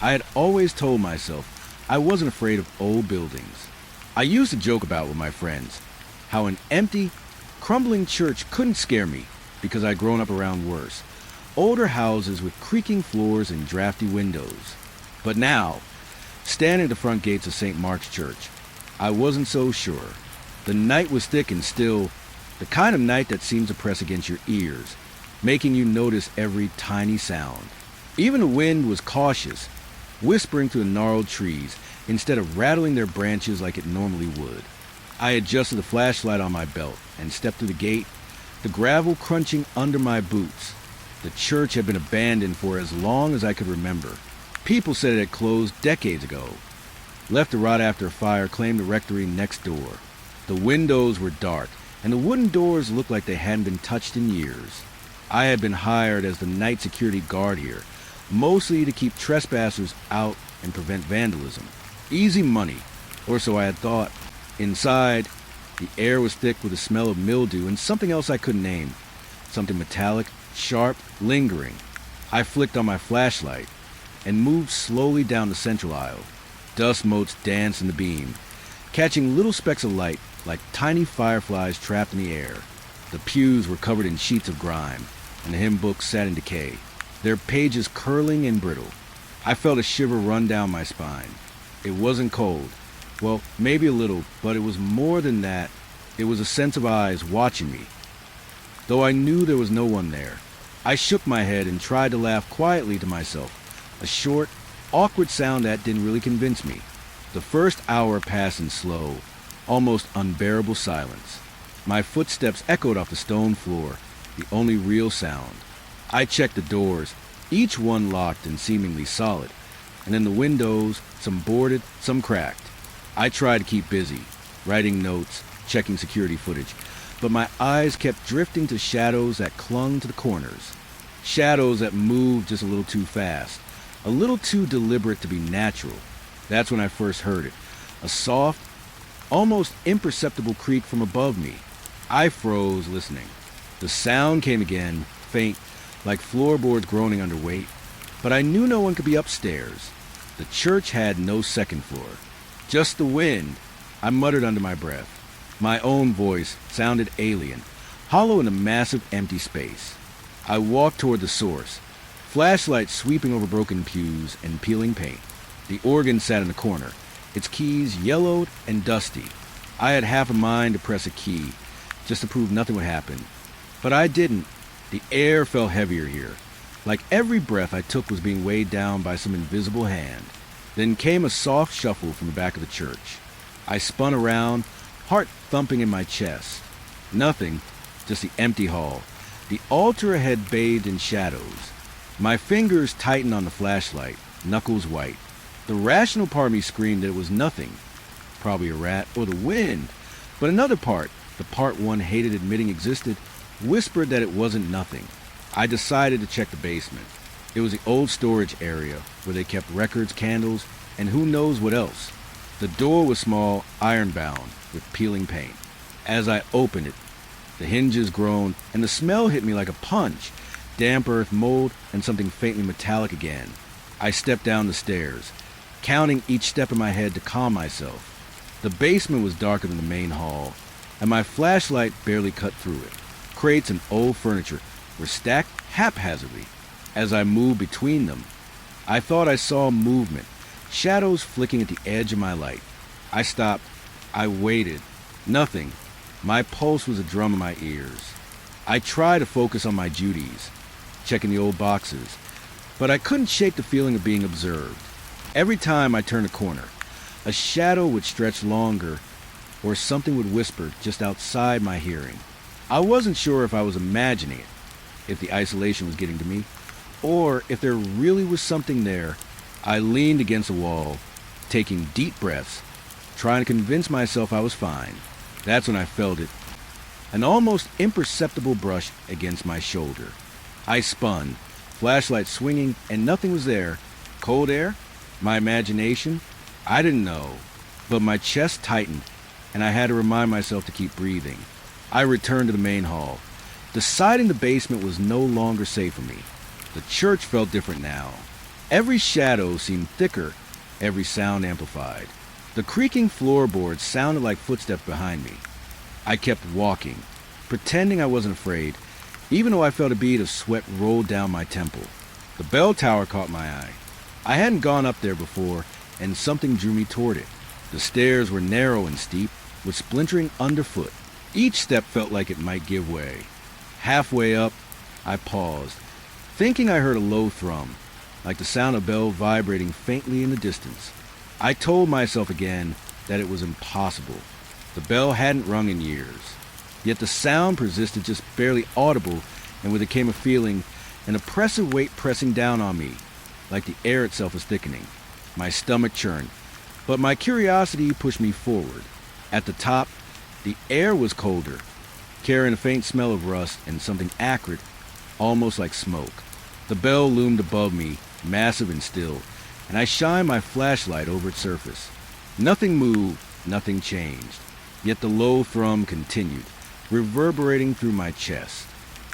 I had always told myself I wasn't afraid of old buildings. I used to joke about with my friends how an empty, crumbling church couldn't scare me because I'd grown up around worse. Older houses with creaking floors and drafty windows. But now, standing at the front gates of St. Mark's Church, I wasn't so sure. The night was thick and still, the kind of night that seems to press against your ears, making you notice every tiny sound. Even the wind was cautious, whispering through the gnarled trees instead of rattling their branches like it normally would. I adjusted the flashlight on my belt and stepped through the gate, the gravel crunching under my boots. The church had been abandoned for as long as I could remember. People said it had closed decades ago. Left to rot after a fire claimed the rectory next door. The windows were dark, and the wooden doors looked like they hadn't been touched in years. I had been hired as the night security guard here, mostly to keep trespassers out and prevent vandalism. Easy money, or so I had thought. Inside, the air was thick with the smell of mildew and something else I couldn't name. Something metallic, sharp, lingering. I flicked on my flashlight and moved slowly down the central aisle. Dust motes danced in the beam, catching little specks of light like tiny fireflies trapped in the air. The pews were covered in sheets of grime, and the hymn books sat in decay, their pages curling and brittle. I felt a shiver run down my spine. It wasn't cold. Well, maybe a little, but it was more than that. It was a sense of eyes watching me. Though I knew there was no one there, I shook my head and tried to laugh quietly to myself, a short, awkward sound that didn't really convince me. The first hour passed in slow, almost unbearable silence. My footsteps echoed off the stone floor, the only real sound. I checked the doors, each one locked and seemingly solid, and then the windows, some boarded, some cracked. I tried to keep busy, writing notes, checking security footage, but my eyes kept drifting to shadows that clung to the corners. Shadows that moved just a little too fast, a little too deliberate to be natural. That's when I first heard it, a soft, almost imperceptible creak from above me. I froze listening. The sound came again, faint, like floorboards groaning under weight, but I knew no one could be upstairs. The church had no second floor. Just the wind, I muttered under my breath. My own voice sounded alien, hollow in a massive empty space. I walked toward the source, flashlight sweeping over broken pews and peeling paint. The organ sat in the corner, its keys yellowed and dusty. I had half a mind to press a key, just to prove nothing would happen. But I didn't. The air felt heavier here, like every breath I took was being weighed down by some invisible hand. Then came a soft shuffle from the back of the church. I spun around, heart thumping in my chest. Nothing, just the empty hall. The altar had bathed in shadows. My fingers tightened on the flashlight, knuckles white. The rational part of me screamed that it was nothing. Probably a rat or the wind. But another part, the part one hated admitting existed, whispered that it wasn't nothing. I decided to check the basement. It was the old storage area where they kept records, candles, and who knows what else. The door was small, iron-bound, with peeling paint. As I opened it, the hinges groaned, and the smell hit me like a punch. Damp earth, mold, and something faintly metallic again. I stepped down the stairs, counting each step in my head to calm myself. The basement was darker than the main hall, and my flashlight barely cut through it. Crates and old furniture were stacked haphazardly. As I moved between them, I thought I saw movement, shadows flicking at the edge of my light. I stopped. I waited. Nothing. My pulse was a drum in my ears. I tried to focus on my duties, checking the old boxes, but I couldn't shake the feeling of being observed. Every time I turned a corner, a shadow would stretch longer, or something would whisper just outside my hearing. I wasn't sure if I was imagining it, if the isolation was getting to me, or if there really was something there. I leaned against the wall, taking deep breaths, trying to convince myself I was fine. That's when I felt it, an almost imperceptible brush against my shoulder. I spun, flashlight swinging, and nothing was there. Cold air? My imagination? I didn't know, but my chest tightened, and I had to remind myself to keep breathing. I returned to the main hall. Deciding the basement was no longer safe for me. The church felt different now. Every shadow seemed thicker, every sound amplified. The creaking floorboards sounded like footsteps behind me. I kept walking, pretending I wasn't afraid, even though I felt a bead of sweat roll down my temple. The bell tower caught my eye. I hadn't gone up there before, and something drew me toward it. The stairs were narrow and steep, with splintering underfoot. Each step felt like it might give way. Halfway up, I paused, thinking I heard a low thrum, like the sound of a bell vibrating faintly in the distance. I told myself again that it was impossible. The bell hadn't rung in years. Yet the sound persisted, just barely audible, and with it came a feeling, an oppressive weight pressing down on me, like the air itself was thickening. My stomach churned, but my curiosity pushed me forward. At the top, the air was colder, carrying a faint smell of rust and something acrid, almost like smoke. The bell loomed above me, massive and still, and I shined my flashlight over its surface. Nothing moved, nothing changed. Yet the low thrum continued, reverberating through my chest.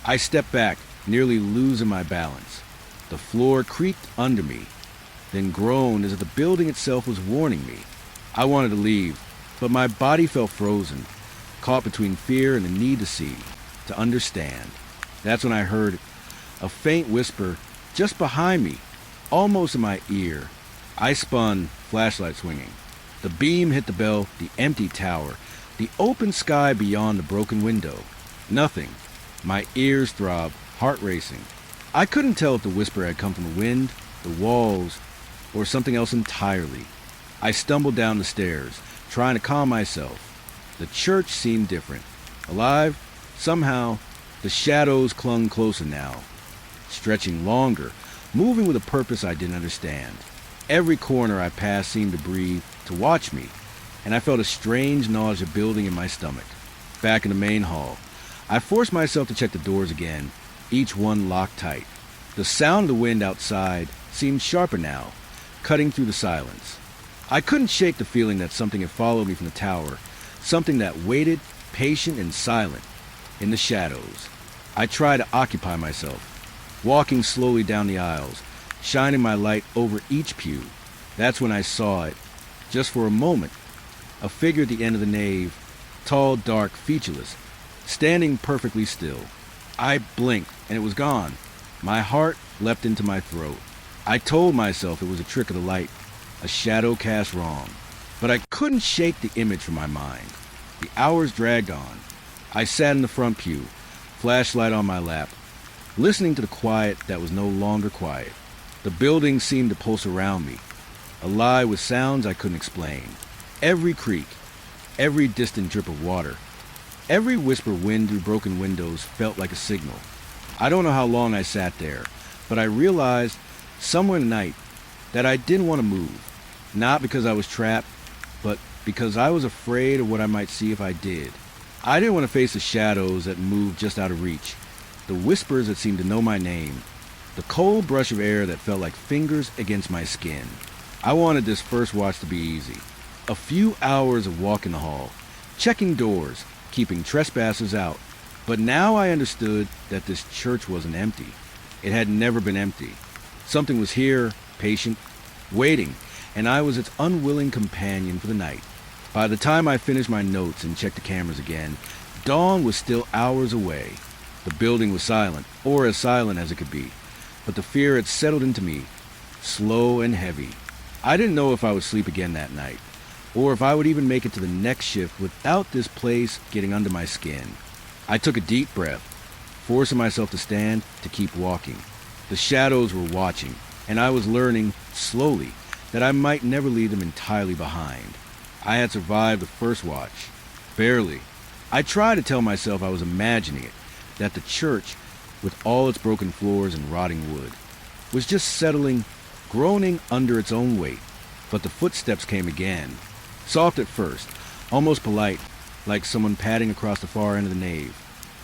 I stepped back, nearly losing my balance. The floor creaked under me, then groaned as if the building itself was warning me. I wanted to leave, but my body felt frozen, caught between fear and the need to see, to understand. That's when I heard a faint whisper just behind me, almost in my ear. I spun, flashlight swinging. The beam hit the bell, the empty tower, the open sky beyond the broken window. Nothing. My ears throbbed, heart racing. I couldn't tell if the whisper had come from the wind, the walls, or something else entirely. I stumbled down the stairs, trying to calm myself. The church seemed different. Alive, somehow, the shadows clung closer now, stretching longer, moving with a purpose I didn't understand. Every corner I passed seemed to breathe, to watch me, and I felt a strange nausea building in my stomach. Back in the main hall, I forced myself to check the doors again, each one locked tight. The sound of the wind outside seemed sharper now, cutting through the silence. I couldn't shake the feeling that something had followed me from the tower, something that waited, patient and silent, in the shadows. I tried to occupy myself, walking slowly down the aisles, shining my light over each pew. That's when I saw it, just for a moment, a figure at the end of the nave, tall, dark, featureless, standing perfectly still. I blinked, and it was gone. My heart leapt into my throat. I told myself it was a trick of the light, a shadow cast wrong. But I couldn't shake the image from my mind. The hours dragged on. I sat in the front pew, flashlight on my lap, listening to the quiet that was no longer quiet. The building seemed to pulse around me, alive with sounds I couldn't explain. Every creak, every distant drip of water, every whisper wind through broken windows felt like a signal. I don't know how long I sat there, but I realized somewhere in the night that I didn't want to move. Not because I was trapped, but because I was afraid of what I might see if I did. I didn't want to face the shadows that moved just out of reach, the whispers that seemed to know my name, the cold brush of air that felt like fingers against my skin. I wanted this first watch to be easy. A few hours of walking the hall, checking doors, keeping trespassers out. But now I understood that this church wasn't empty. It had never been empty. Something was here, patient, waiting, and I was its unwilling companion for the night. By the time I finished my notes and checked the cameras again, dawn was still hours away. The building was silent, or as silent as it could be, but the fear had settled into me, slow and heavy. I didn't know if I would sleep again that night, or if I would even make it to the next shift without this place getting under my skin. I took a deep breath, forcing myself to stand, to keep walking. The shadows were watching, and I was learning, slowly, that I might never leave them entirely behind. I had survived the first watch. Barely. I tried to tell myself I was imagining it, that the church, with all its broken floors and rotting wood, was just settling, groaning under its own weight. But the footsteps came again, soft at first, almost polite, like someone padding across the far end of the nave.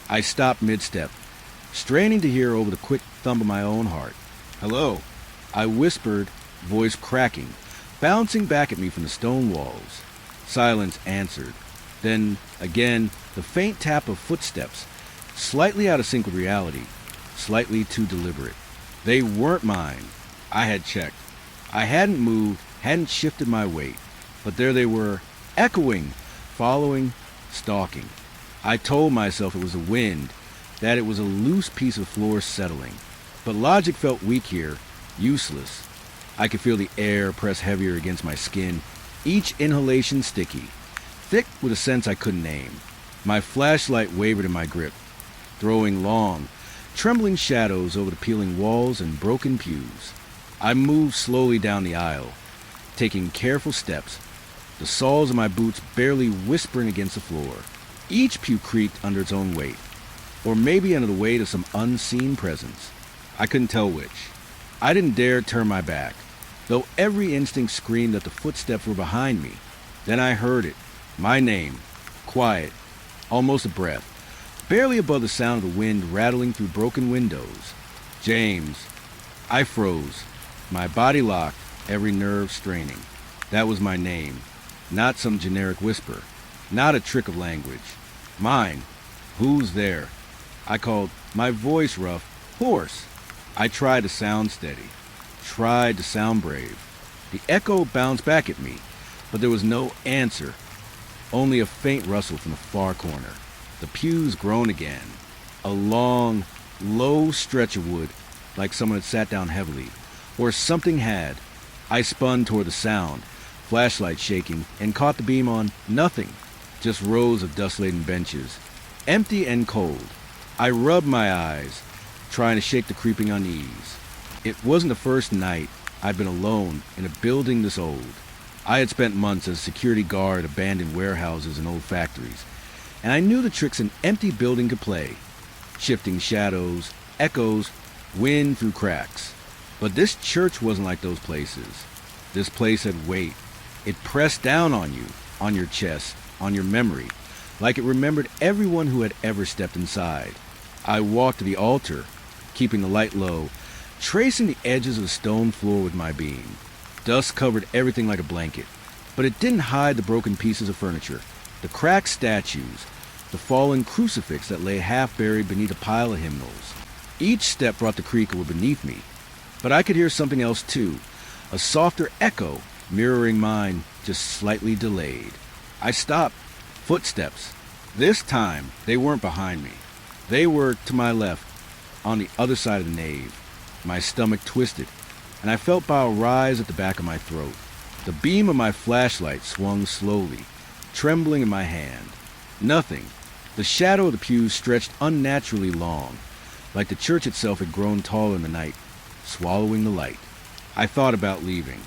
I stopped mid-step, straining to hear over the quick thump of my own heart. "Hello," I whispered, voice cracking, bouncing back at me from the stone walls. Silence answered. Then, again, the faint tap of footsteps, slightly out of sync with reality, slightly too deliberate. They weren't mine. I had checked. I hadn't moved, hadn't shifted my weight, but there they were, echoing, following, stalking. I told myself it was the wind, that it was a loose piece of floor settling. But logic felt weak here, useless. I could feel the air press heavier against my skin, each inhalation sticky, thick with a sense I couldn't name. My flashlight wavered in my grip, throwing long, trembling shadows over the peeling walls and broken pews. I moved slowly down the aisle, taking careful steps, the soles of my boots barely whispering against the floor. Each pew creaked under its own weight, or maybe under the weight of some unseen presence. I couldn't tell which. I didn't dare turn my back, though every instinct screamed that the footsteps were behind me. Then I heard it, my name, quiet, almost a breath, barely above the sound of the wind rattling through broken windows. James. I froze, my body locked, every nerve straining. That was my name, not some generic whisper, not a trick of language. Mine. Who's there? I called, my voice rough, hoarse. I tried to sound steady, tried to sound brave. The echo bounced back at me, but there was no answer, only a faint rustle from the far corner. The pews groaned again, a long, low stretch of wood, like someone had sat down heavily, or something had. I spun toward the sound, flashlight shaking, and caught the beam on nothing, just rows of dust-laden benches, empty and cold. I rubbed my eyes, trying to shake the creeping unease. It wasn't the first night I'd been alone in a building this old. I had spent months as a security guard at abandoned warehouses and old factories, and I knew the tricks an empty building could play. Shifting shadows, echoes, wind through cracks. But this church wasn't like those places. This place had weight. It pressed down on you, on your chest, on your memory, like it remembered everyone who had ever stepped inside. I walked to the altar, keeping the light low, tracing the edges of the stone floor with my beam. Dust covered everything like a blanket, but it didn't hide the broken pieces of furniture, the cracked statues, the fallen crucifix that lay half buried beneath a pile of hymnals. Each step brought the creaker beneath me, but I could hear something else too, a softer echo mirroring mine, just slightly delayed. I stopped. Footsteps. This time, they weren't behind me. They were to my left, on the other side of the nave. My stomach twisted, and I felt bile rise at the back of my throat. The beam of my flashlight swung slowly, trembling in my hand. Nothing. The shadow of the pews stretched unnaturally long, like the church itself had grown taller in the night, swallowing the light. I thought about leaving,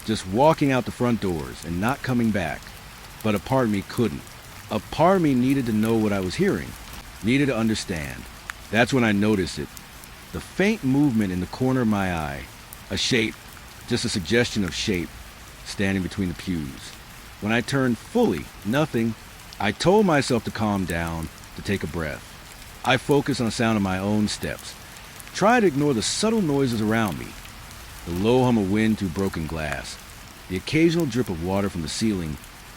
just walking out the front doors and not coming back. But a part of me couldn't. A part of me needed to know what I was hearing, needed to understand. That's when I noticed it. The faint movement in the corner of my eye. A shape, just a suggestion of shape, standing between the pews. When I turned fully, nothing. I told myself to calm down, to take a breath. I focused on the sound of my own steps. Tried to ignore the subtle noises around me. The low hum of wind through broken glass. The occasional drip of water from the ceiling.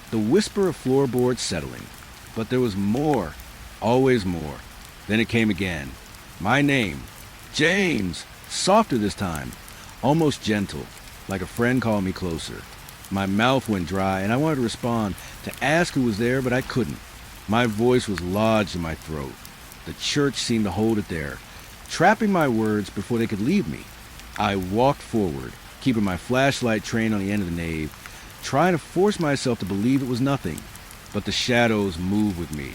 The whisper of floorboards settling. But there was more. Always more. Then it came again. My name. James! Softer this time. Almost gentle. Like a friend calling me closer. My mouth went dry and I wanted to respond, to ask who was there, but I couldn't. My voice was lodged in my throat. The church seemed to hold it there, trapping my words before they could leave me. I walked forward, keeping my flashlight trained on the end of the nave, trying to force myself to believe it was nothing. But the shadows moved with me.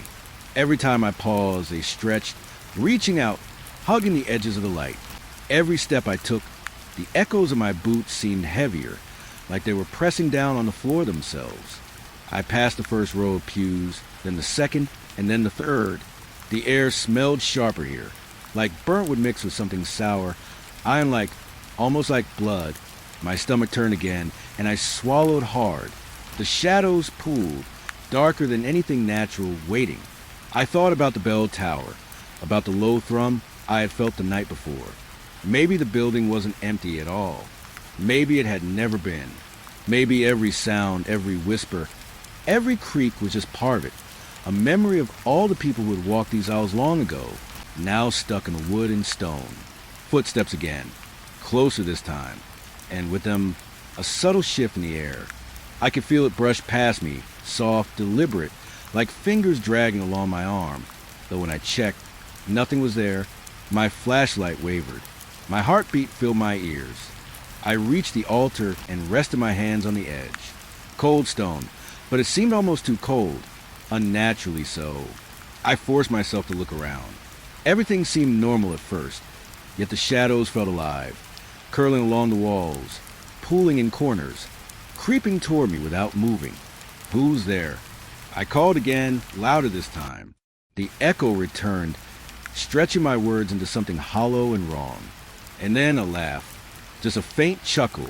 Every time I paused, they stretched, reaching out, hugging the edges of the light. Every step I took, the echoes of my boots seemed heavier, like they were pressing down on the floor themselves. I passed the first row of pews, then the second, and then the third. The air smelled sharper here, like burnt wood mixed with something sour, iron-like, almost like blood. My stomach turned again, and I swallowed hard. The shadows pooled, darker than anything natural, waiting. I thought about the bell tower, about the low thrum I had felt the night before. Maybe the building wasn't empty at all. Maybe it had never been. Maybe every sound, every whisper, every creak was just part of it. A memory of all the people who had walked these aisles long ago, now stuck in the wood and stone. Footsteps again. Closer this time. and with them, a subtle shift in the air. I could feel it brush past me, soft, deliberate, like fingers dragging along my arm, though when I checked, nothing was there. My flashlight wavered. My heartbeat filled my ears. I reached the altar and rested my hands on the edge. Cold stone, but it seemed almost too cold, unnaturally so. I forced myself to look around. Everything seemed normal at first, yet the shadows felt alive, curling along the walls, pooling in corners, creeping toward me without moving. Who's there? I called again, louder this time. The echo returned, stretching my words into something hollow and wrong. And then a laugh, just a faint chuckle,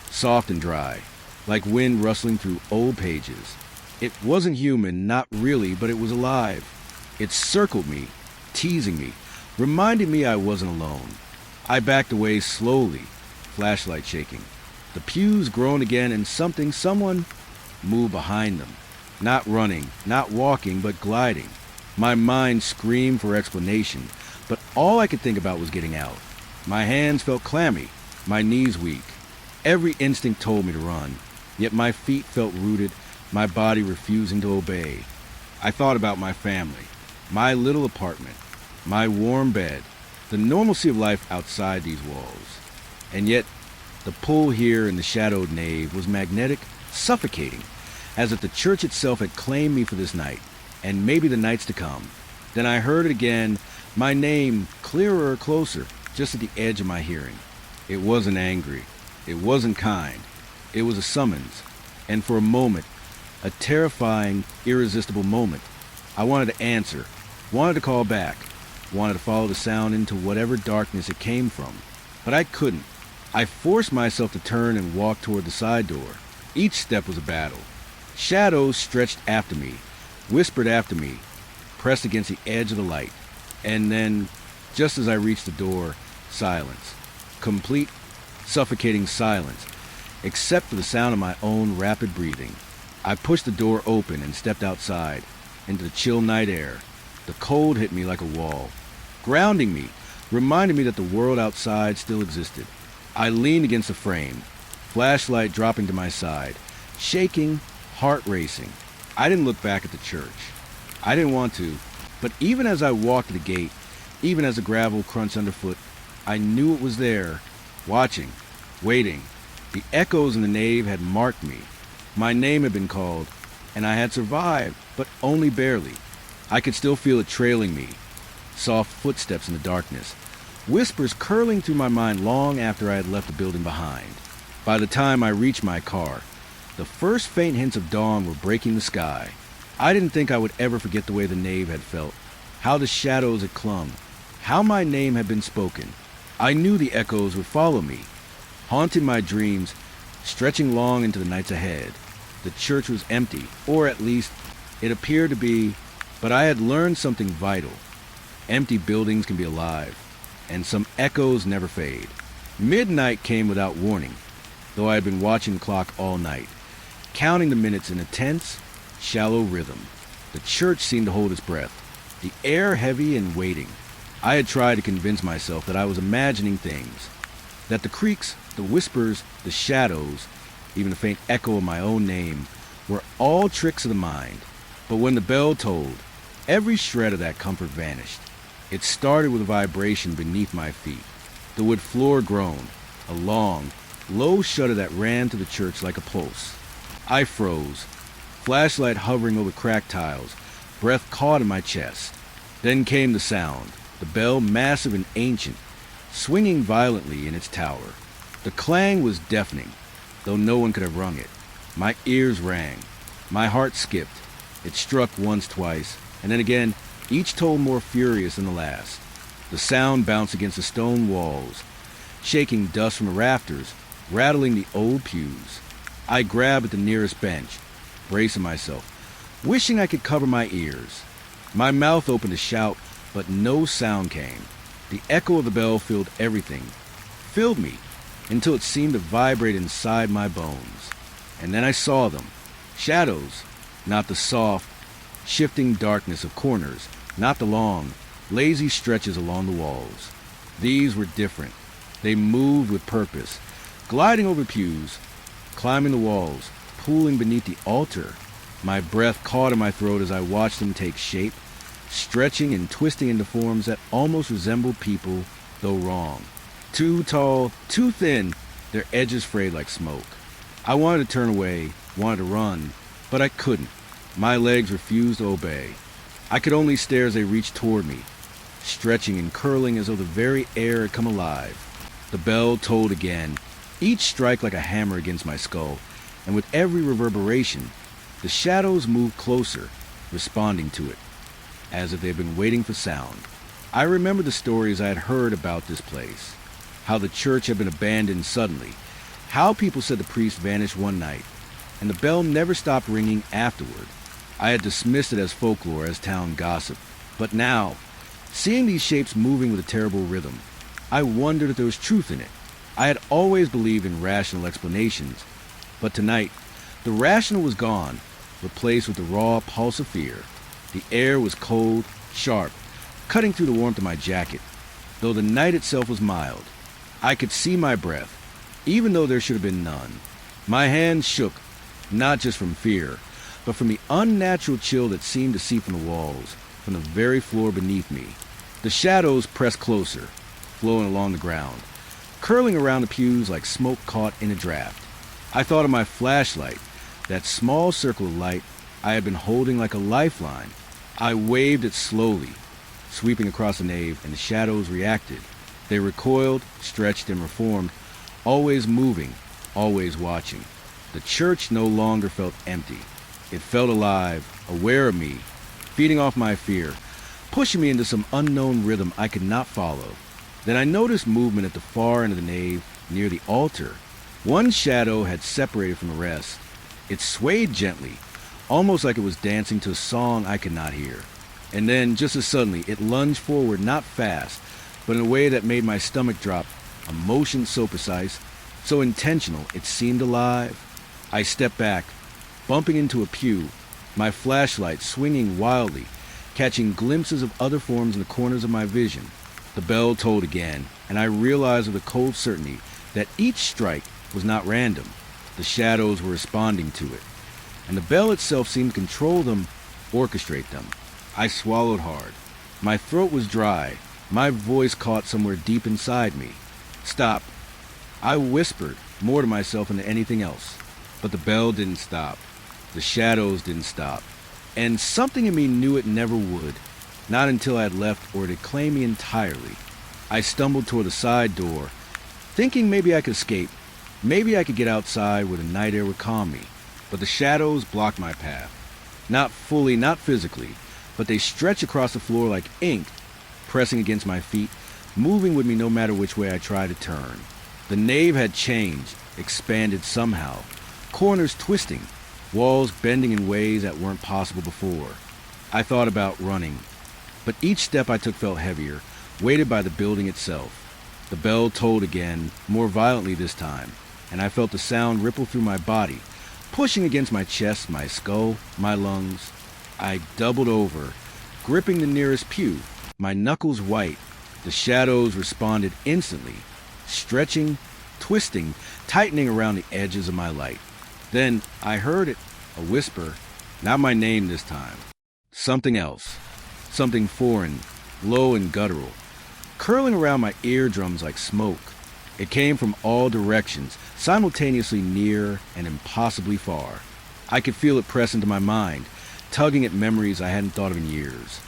soft and dry, like wind rustling through old pages. It wasn't human, not really, but it was alive. It circled me, teasing me, reminding me I wasn't alone. I backed away slowly, flashlight shaking. The pews groaned again and someone moved behind them. Not running, not walking, but gliding. My mind screamed for explanation, but all I could think about was getting out. My hands felt clammy, my knees weak. Every instinct told me to run, yet my feet felt rooted, my body refusing to obey. I thought about my family, my little apartment, my warm bed, the normalcy of life outside these walls. And yet, the pull here in the shadowed nave was magnetic, suffocating, as if the church itself had claimed me for this night, and maybe the nights to come. Then I heard it again, my name clearer, closer, just at the edge of my hearing. It wasn't angry. It wasn't kind. It was a summons. And for a moment, a terrifying, irresistible moment, I wanted to answer, wanted to call back, wanted to follow the sound into whatever darkness it came from. But I couldn't. I forced myself to turn and walk toward the side door. Each step was a battle. Shadows stretched after me, whispered after me, pressed against the edge of the light. And then, just as I reached the door, silence. Complete, suffocating silence, except for the sound of my own rapid breathing. I pushed the door open and stepped outside, into the chill night air. The cold hit me like a wall, grounding me, reminding me that the world outside still existed. I leaned against the frame, flashlight dropping to my side, shaking, heart racing. I didn't look back at the church. I didn't want to, but even as I walked to the gate, even as the gravel crunched underfoot, I knew it was there, watching, waiting. The echoes in the nave had marked me. My name had been called, and I had survived, but only barely. I could still feel it trailing me, soft footsteps in the darkness, whispers curling through my mind long after I had left the building behind. By the time I reached my car, the first faint hints of dawn were breaking the sky. I didn't think I would ever forget the way the nave had felt, how the shadows had clung, how my name had been spoken. I knew the echoes would follow me, haunting my dreams, stretching long into the nights ahead. The church was empty, or at least it appeared to be, but I had learned something vital. Empty buildings can be alive, and some echoes never fade. Midnight came without warning, though I had been watching the clock all night, counting the minutes in a tense, shallow rhythm. The church seemed to hold its breath, the air heavy and waiting. I had tried to convince myself that I was imagining things, that the creaks, the whispers, the shadows, even the faint echo of my own name, were all tricks of the mind. But when the bell tolled, every shred of that comfort vanished. It started with a vibration beneath my feet. The wood floor groaned, a long, low shudder that ran through the church like a pulse. I froze, flashlight hovering over cracked tiles, breath caught in my chest. Then came the sound, the bell massive and ancient, swinging violently in its tower. The clang was deafening, though no one could have rung it. My ears rang. My heart skipped. It struck once, twice, and then again, each toll more furious than the last. The sound bounced against the stone walls, shaking dust from the rafters, rattling the old pews. I grabbed at the nearest bench, bracing myself, wishing I could cover my ears. My mouth opened to shout, but no sound came. The echo of the bell filled everything, filled me, until it seemed to vibrate inside my bones. And then I saw them. Shadows, not the soft, shifting darkness of corners, not the long, lazy stretches along the walls. These were different. They moved with purpose, gliding over pews, climbing the walls, pooling beneath the altar. My breath caught in my throat as I watched them take shape, stretching and twisting into forms that almost resembled people, though wrong. Too tall, too thin, their edges frayed like smoke. I wanted to turn away, wanted to run, but I couldn't. My legs refused to obey. I could only stare as they reached toward me, stretching and curling as though the very air had come alive. The bell tolled again, each strike like a hammer against my skull, and with every reverberation, the shadows moved closer, responding to it, as if they had been waiting for sound. I remembered the stories I had heard about this place, how the church had been abandoned suddenly, how people said the priest vanished one night, and the bell never stopped ringing afterward. I had dismissed it as folklore, as town gossip, but now, seeing these shapes moving with a terrible rhythm, I wondered if there was truth in it. I had always believed in rational explanations, but tonight, the rational was gone, replaced with the raw pulse of fear. The air was cold, sharp, cutting through the warmth of my jacket. Though the night itself was mild, I could see my breath, even though there should have been none. My hands shook, not just from fear, but from the unnatural chill that seemed to seep from the walls, from the very floor beneath me. The shadows pressed closer, flowing along the ground, curling around the pews like smoke caught in a draft. I thought of my flashlight, that small circle of light I had been holding like a lifeline. I waved it slowly, sweeping across the nave, and the shadows reacted. They recoiled, stretched, and reformed, always moving, always watching. The church no longer felt empty. It felt alive, aware of me, feeding off my fear, pushing me into some unknown rhythm I could not follow. Then I noticed movement at the far end of the nave, near the altar. One shadow had separated from the rest. It swayed gently, almost like it was dancing to a song I could not hear. And then, just as suddenly, it lunged forward, not fast, but in a way that made my stomach drop, a motion so precise, so intentional, it seemed alive. I stepped back, bumping into a pew, my flashlight swinging wildly, catching glimpses of other forms in the corners of my vision. The bell tolled again, and I realized with a cold certainty that each strike was not random. The shadows were responding to it, and the bell itself seemed to control them, orchestrate them. I swallowed hard. My throat was dry, my voice caught somewhere deep inside me. Stop. I whispered, more to myself than to anything else. But the bell didn't stop. The shadows didn't stop. And something in me knew it never would. Not until I had left or it had claimed me entirely. I stumbled toward the side door, thinking maybe I could escape. Maybe I could get outside where the night air would calm me. But the shadows blocked my path. Not fully, not physically, but they stretched across the floor like ink, pressing against my feet, moving with me no matter which way I tried to turn. The nave had changed, expanded somehow, corners twisting, walls bending in ways that weren't possible before. I thought about running, but each step I took felt heavier, weighted by the building itself. The bell tolled again, more violently this time, and I felt the sound ripple through my body, pushing against my chest, my skull, my lungs. I doubled over, gripping the nearest pew, my knuckles white. The shadows responded instantly, stretching, twisting, tightening around the edges of my light. Then I heard it, a whisper, not my name this time. Something else, something foreign, low and guttural, curling around my eardrums like smoke. It came from all directions, simultaneously near and impossibly far. I could feel it press into my mind, tugging at memories I hadn't thought of in years.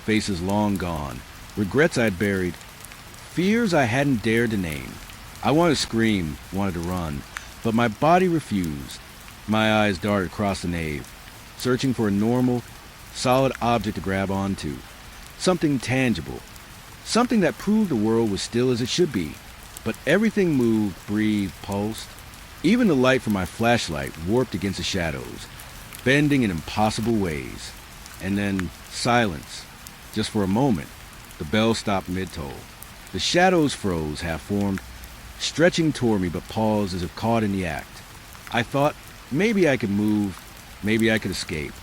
Faces long gone, regrets I had buried, fears I hadn't dared to name. I wanted to scream, wanted to run, but my body refused. My eyes darted across the nave, searching for a normal, solid object to grab onto. Something tangible. Something that proved the world was still as it should be. But everything moved, breathed, pulsed. Even the light from my flashlight warped against the shadows, bending in impossible ways. And then silence. Just for a moment, the bell stopped mid-toll. The shadows froze, half-formed, stretching toward me but paused as if caught in the act. I thought maybe I could move, maybe I could escape.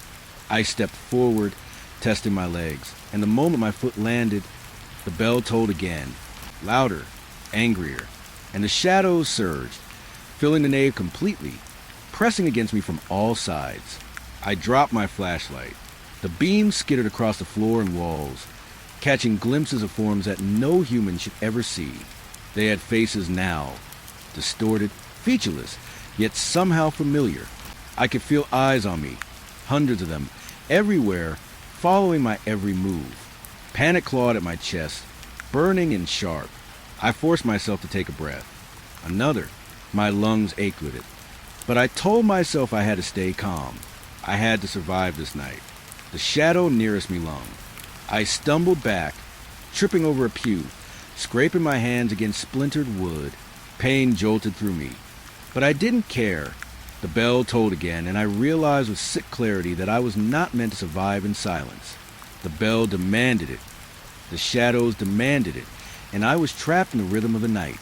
I stepped forward, testing my legs, and the moment my foot landed, the bell tolled again, louder, angrier, and the shadows surged, filling the nave completely, pressing against me from all sides. I dropped my flashlight. The beam skittered across the floor and walls, catching glimpses of forms that no human should ever see. They had faces now, distorted, featureless, yet somehow familiar. I could feel eyes on me, hundreds of them, everywhere, following my every move. Panic clawed at my chest, burning and sharp. I forced myself to take a breath. Another. My lungs ached with it. But I told myself I had to stay calm. I had to survive this night. The shadow nearest me lung. I stumbled back, tripping over a pew, scraping my hands against splintered wood. Pain jolted through me. But I didn't care. The bell tolled again, and I realized with sick clarity that I was not meant to survive in silence. The bell demanded it. The shadows demanded it, and I was trapped in the rhythm of the night.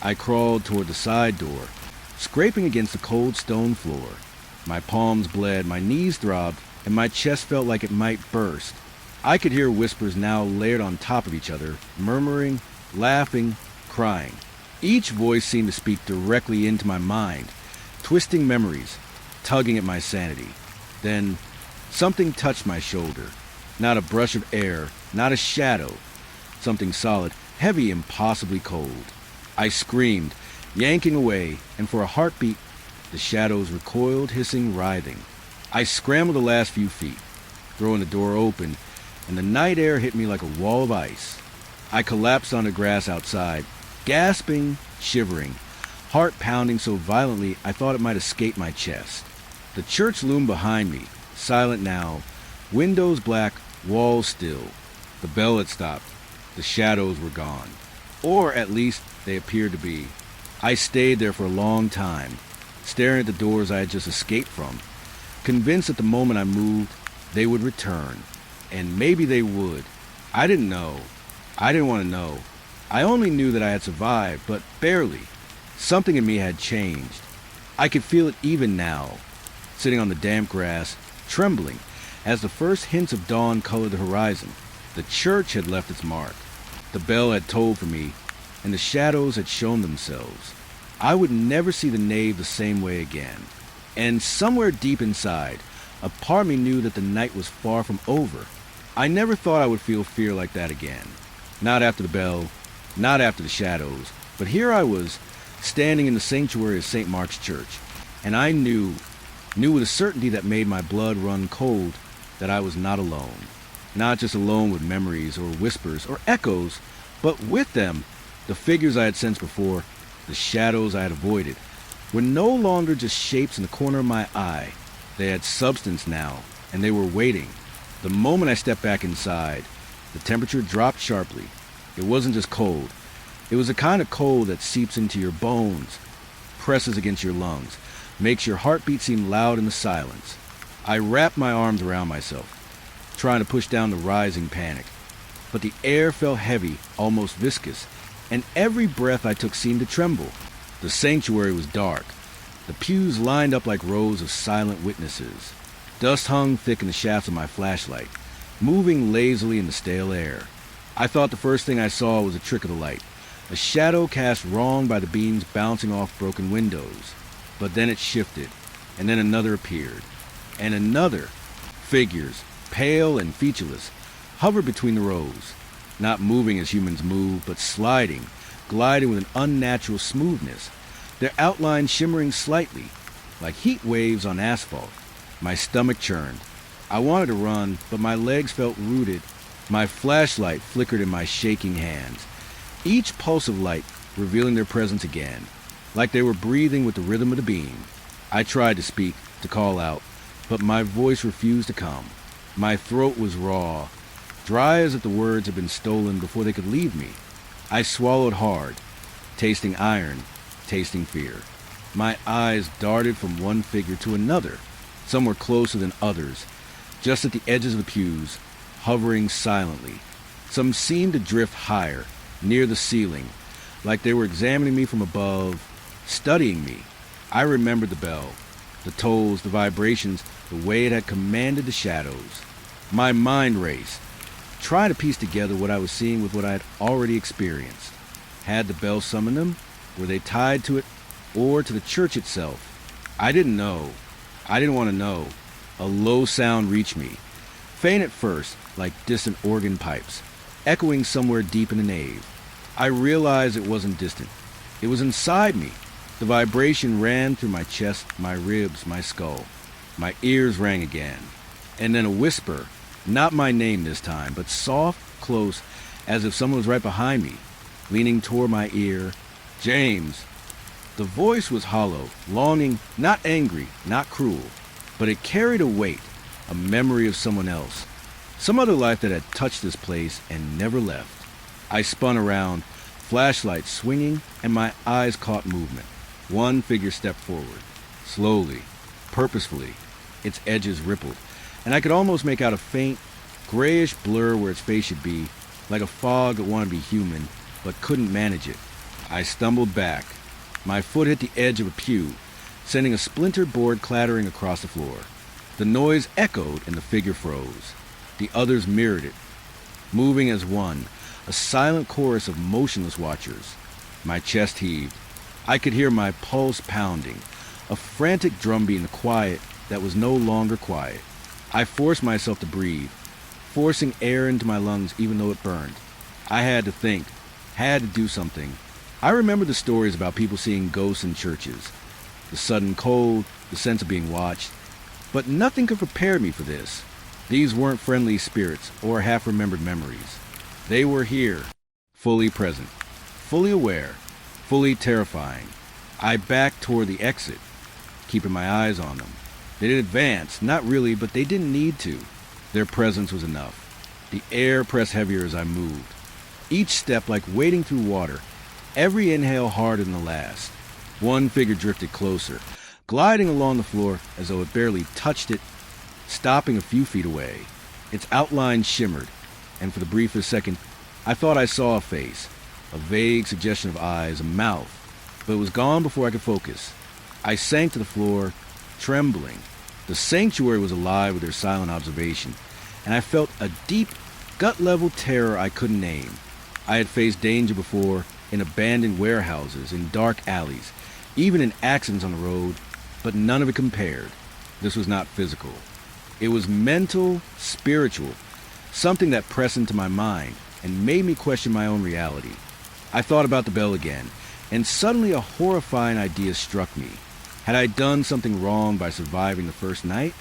I crawled toward the side door, scraping against the cold stone floor. My palms bled, my knees throbbed, and my chest felt like it might burst. I could hear whispers now layered on top of each other, murmuring, laughing, crying. Each voice seemed to speak directly into my mind, twisting memories, tugging at my sanity. Then, something touched my shoulder. Not a brush of air, not a shadow. Something solid, heavy, impossibly cold. I screamed, yanking away, and for a heartbeat, the shadows recoiled, hissing, writhing. I scrambled the last few feet, throwing the door open, and the night air hit me like a wall of ice. I collapsed on the grass outside, gasping, shivering, heart pounding so violently I thought it might escape my chest. The church loomed behind me, silent now, windows black, walls still. The bell had stopped. The shadows were gone. Or at least they appeared to be. I stayed there for a long time, staring at the doors I had just escaped from, convinced that the moment I moved, they would return. And maybe they would. I didn't know. I didn't want to know. I only knew that I had survived, but barely. Something in me had changed. I could feel it even now, sitting on the damp grass, trembling, as the first hints of dawn colored the horizon. The church had left its mark. The bell had tolled for me, and the shadows had shown themselves. I would never see the nave the same way again. And somewhere deep inside, a part of me knew that the night was far from over. I never thought I would feel fear like that again. Not after the bell, not after the shadows, but here I was, standing in the sanctuary of St. Mark's Church, and I knew with a certainty that made my blood run cold, that I was not alone. Not just alone with memories or whispers or echoes, but with them, the figures I had sensed before, the shadows I had avoided, were no longer just shapes in the corner of my eye. They had substance now, and they were waiting. The moment I stepped back inside, the temperature dropped sharply. It wasn't just cold. It was a kind of cold that seeps into your bones, presses against your lungs, makes your heartbeat seem loud in the silence. I wrapped my arms around myself, trying to push down the rising panic. But the air felt heavy, almost viscous, and every breath I took seemed to tremble. The sanctuary was dark. The pews lined up like rows of silent witnesses. Dust hung thick in the shafts of my flashlight, moving lazily in the stale air. I thought the first thing I saw was a trick of the light, a shadow cast wrong by the beams bouncing off broken windows. But then it shifted, and then another appeared, and another. Figures, pale and featureless, hovered between the rows, not moving as humans move, but sliding, gliding with an unnatural smoothness, their outlines shimmering slightly, like heat waves on asphalt. My stomach churned. I wanted to run, but my legs felt rooted. My flashlight flickered in my shaking hands, each pulse of light revealing their presence again, like they were breathing with the rhythm of the beam. I tried to speak, to call out, but my voice refused to come. My throat was raw, dry as if the words had been stolen before they could leave me. I swallowed hard, tasting iron, tasting fear. My eyes darted from one figure to another. Some were closer than others, just at the edges of the pews, hovering silently. Some seemed to drift higher, near the ceiling, like they were examining me from above, studying me. I remembered the bell, the tolls, the vibrations, the way it had commanded the shadows. My mind raced, trying to piece together what I was seeing with what I had already experienced. Had the bell summoned them? Were they tied to it? or to the church itself. I didn't know. I didn't want to know. A low sound reached me, faint at first, like distant organ pipes, echoing somewhere deep in the nave. I realized it wasn't distant. It was inside me. The vibration ran through my chest, my ribs, my skull. My ears rang again. And then a whisper, not my name this time, but soft, close, as if someone was right behind me, leaning toward my ear. James. The voice was hollow, longing, not angry, not cruel, but it carried a weight, a memory of someone else, some other life that had touched this place and never left. I spun around, flashlight swinging, and my eyes caught movement. One figure stepped forward, slowly, purposefully. Its edges rippled, and I could almost make out a faint, grayish blur where its face should be, like a fog that wanted to be human, but couldn't manage it. I stumbled back. My foot hit the edge of a pew, sending a splintered board clattering across the floor. The noise echoed and the figure froze. The others mirrored it, moving as one, a silent chorus of motionless watchers. My chest heaved. I could hear my pulse pounding, a frantic drumbeat in the quiet that was no longer quiet. I forced myself to breathe, forcing air into my lungs even though it burned. I had to think, had to do something. I remembered the stories about people seeing ghosts in churches, the sudden cold, the sense of being watched, but nothing could prepare me for this. These weren't friendly spirits or half-remembered memories. They were here, fully present, fully aware, fully terrifying. I backed toward the exit, keeping my eyes on them. They didn't advance, not really, but they didn't need to. Their presence was enough. The air pressed heavier as I moved, each step like wading through water, every inhale harder than the last. One figure drifted closer, gliding along the floor as though it barely touched it, stopping a few feet away. Its outline shimmered, and for the briefest second, I thought I saw a face, a vague suggestion of eyes, a mouth, but it was gone before I could focus. I sank to the floor, trembling. The sanctuary was alive with their silent observation, and I felt a deep, gut-level terror I couldn't name. I had faced danger before, in abandoned warehouses, in dark alleys, even in accidents on the road, but none of it compared. This was not physical. It was mental, spiritual, something that pressed into my mind and made me question my own reality. I thought about the bell again, and suddenly a horrifying idea struck me. Had I done something wrong by surviving the first night?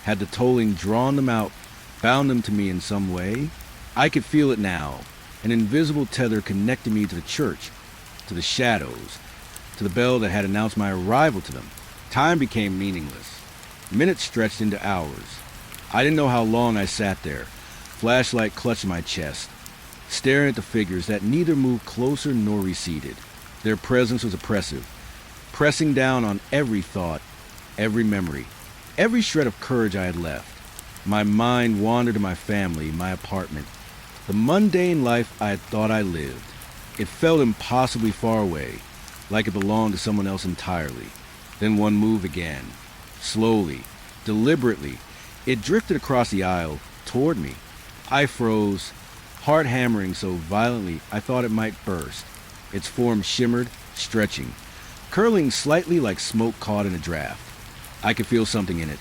Had the tolling drawn them out, bound them to me in some way? I could feel it now. An invisible tether connected me to the church, to the shadows, to the bell that had announced my arrival to them. Time became meaningless. Minutes stretched into hours. I didn't know how long I sat there, flashlight clutched my chest, staring at the figures that neither moved closer nor receded. Their presence was oppressive, pressing down on every thought, every memory, every shred of courage I had left. My mind wandered to my family, my apartment, the mundane life I had thought I lived. It felt impossibly far away, like it belonged to someone else entirely. Then one move again. Slowly, deliberately, it drifted across the aisle, toward me. I froze, heart hammering so violently I thought it might burst. Its form shimmered, stretching, curling slightly like smoke caught in a draft. I could feel something in it,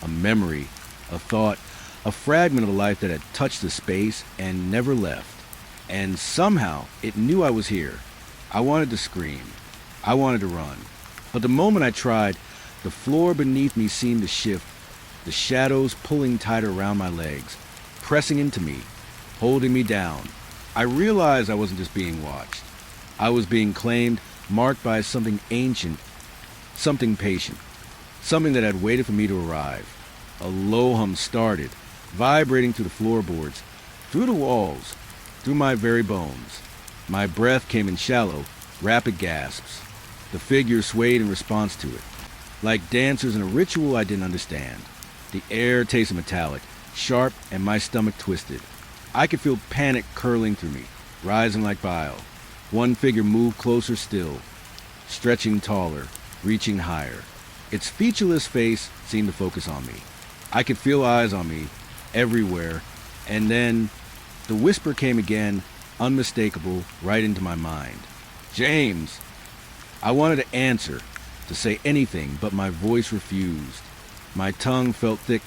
a memory, a thought, a fragment of a life that had touched the space and never left. And somehow it knew I was here. I wanted to scream. I wanted to run. But the moment I tried, the floor beneath me seemed to shift, the shadows pulling tighter around my legs, pressing into me, holding me down. I realized I wasn't just being watched. I was being claimed, marked by something ancient, something patient, something that had waited for me to arrive. A low hum started, vibrating through the floorboards, through the walls, through my very bones. My breath came in shallow, rapid gasps. The figure swayed in response to it, like dancers in a ritual I didn't understand. The air tasted metallic, sharp, and my stomach twisted. I could feel panic curling through me, rising like bile. One figure moved closer still, stretching taller, reaching higher. Its featureless face seemed to focus on me. I could feel eyes on me, everywhere, and then the whisper came again, unmistakable, right into my mind. James! I wanted to answer, to say anything, but my voice refused. My tongue felt thick,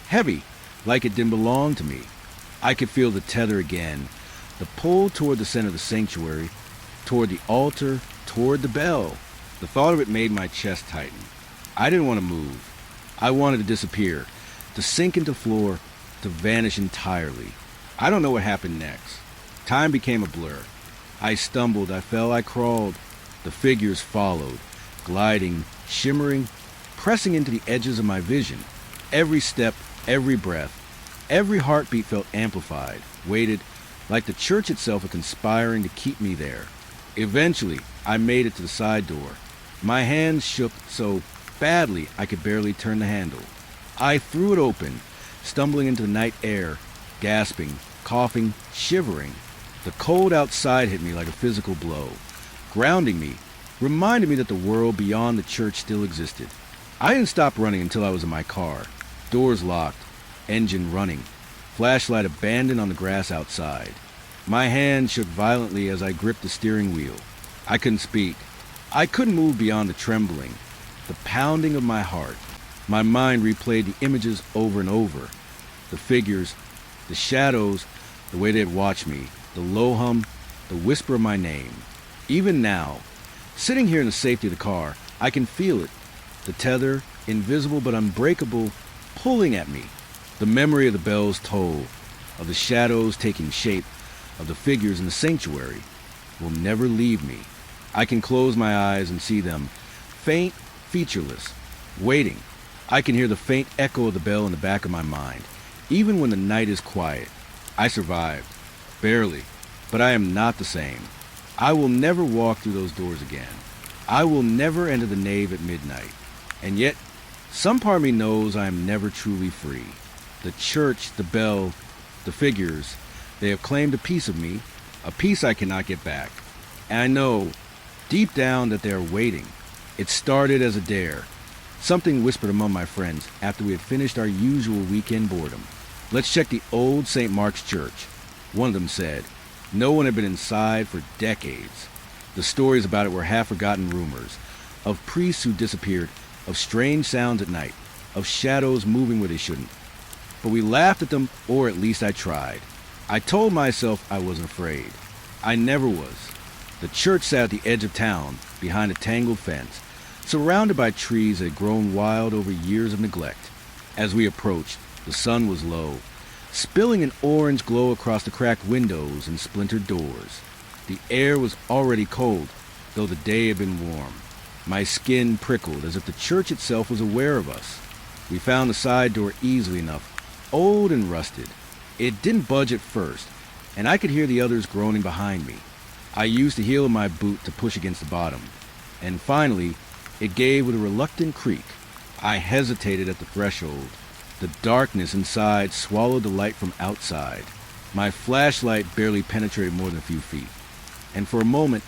heavy, like it didn't belong to me. I could feel the tether again, the pull toward the center of the sanctuary, toward the altar, toward the bell. The thought of it made my chest tighten. I didn't want to move. I wanted to disappear, to sink into the floor, to vanish entirely. I don't know what happened next. Time became a blur. I stumbled, I fell, I crawled. The figures followed, gliding, shimmering, pressing into the edges of my vision. Every step, every breath, every heartbeat felt amplified, weighted, like the church itself was conspiring to keep me there. Eventually, I made it to the side door. My hands shook so badly I could barely turn the handle. I threw it open, stumbling into the night air, gasping, coughing, shivering. The cold outside hit me like a physical blow, grounding me, reminding me that the world beyond the church still existed. I didn't stop running until I was in my car, doors locked, engine running, flashlight abandoned on the grass outside. My hand shook violently as I gripped the steering wheel. I couldn't speak. I couldn't move beyond the trembling, the pounding of my heart. My mind replayed the images over and over. The figures, the shadows, the way they had watched me, the low hum, the whisper of my name. Even now, sitting here in the safety of the car, I can feel it. The tether, invisible but unbreakable, pulling at me. The memory of the bell's toll, of the shadows taking shape, of the figures in the sanctuary, will never leave me. I can close my eyes and see them, faint, featureless, waiting. I can hear the faint echo of the bell in the back of my mind, even when the night is quiet. I survived, barely, but I am not the same. I will never walk through those doors again. I will never enter the nave at midnight. And yet, some part of me knows I am never truly free. The church, the bell, the figures, they have claimed a piece of me, a piece I cannot get back. And I know, deep down, that they are waiting. It started as a dare. Something whispered among my friends after we had finished our usual weekend boredom. Let's check the old St. Mark's Church. One of them said. No one had been inside for decades. The stories about it were half-forgotten rumors, of priests who disappeared, of strange sounds at night, of shadows moving where they shouldn't. But we laughed at them, or at least I tried. I told myself I wasn't afraid. I never was. The church sat at the edge of town, behind a tangled fence, surrounded by trees that had grown wild over years of neglect. As we approached, the sun was low, spilling an orange glow across the cracked windows and splintered doors. The air was already cold, though the day had been warm. My skin prickled as if the church itself was aware of us. We found the side door easily enough, old and rusted. It didn't budge at first, and I could hear the others groaning behind me. I used the heel of my boot to push against the bottom, and finally, it gave with a reluctant creak. I hesitated at the threshold. The darkness inside swallowed the light from outside. My flashlight barely penetrated more than a few feet, and for a moment,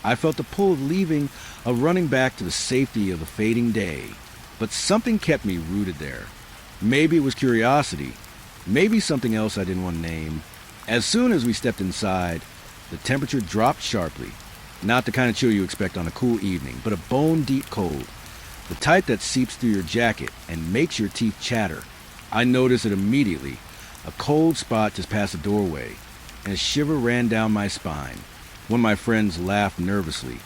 I felt the pull of leaving, of running back to the safety of the fading day. But something kept me rooted there. Maybe it was curiosity, maybe something else I didn't want to name. As soon as we stepped inside, the temperature dropped sharply. Not the kind of chill you expect on a cool evening, but a bone-deep cold. The type that seeps through your jacket and makes your teeth chatter. I noticed it immediately. A cold spot just past the doorway, and a shiver ran down my spine. One of my friends laughed nervously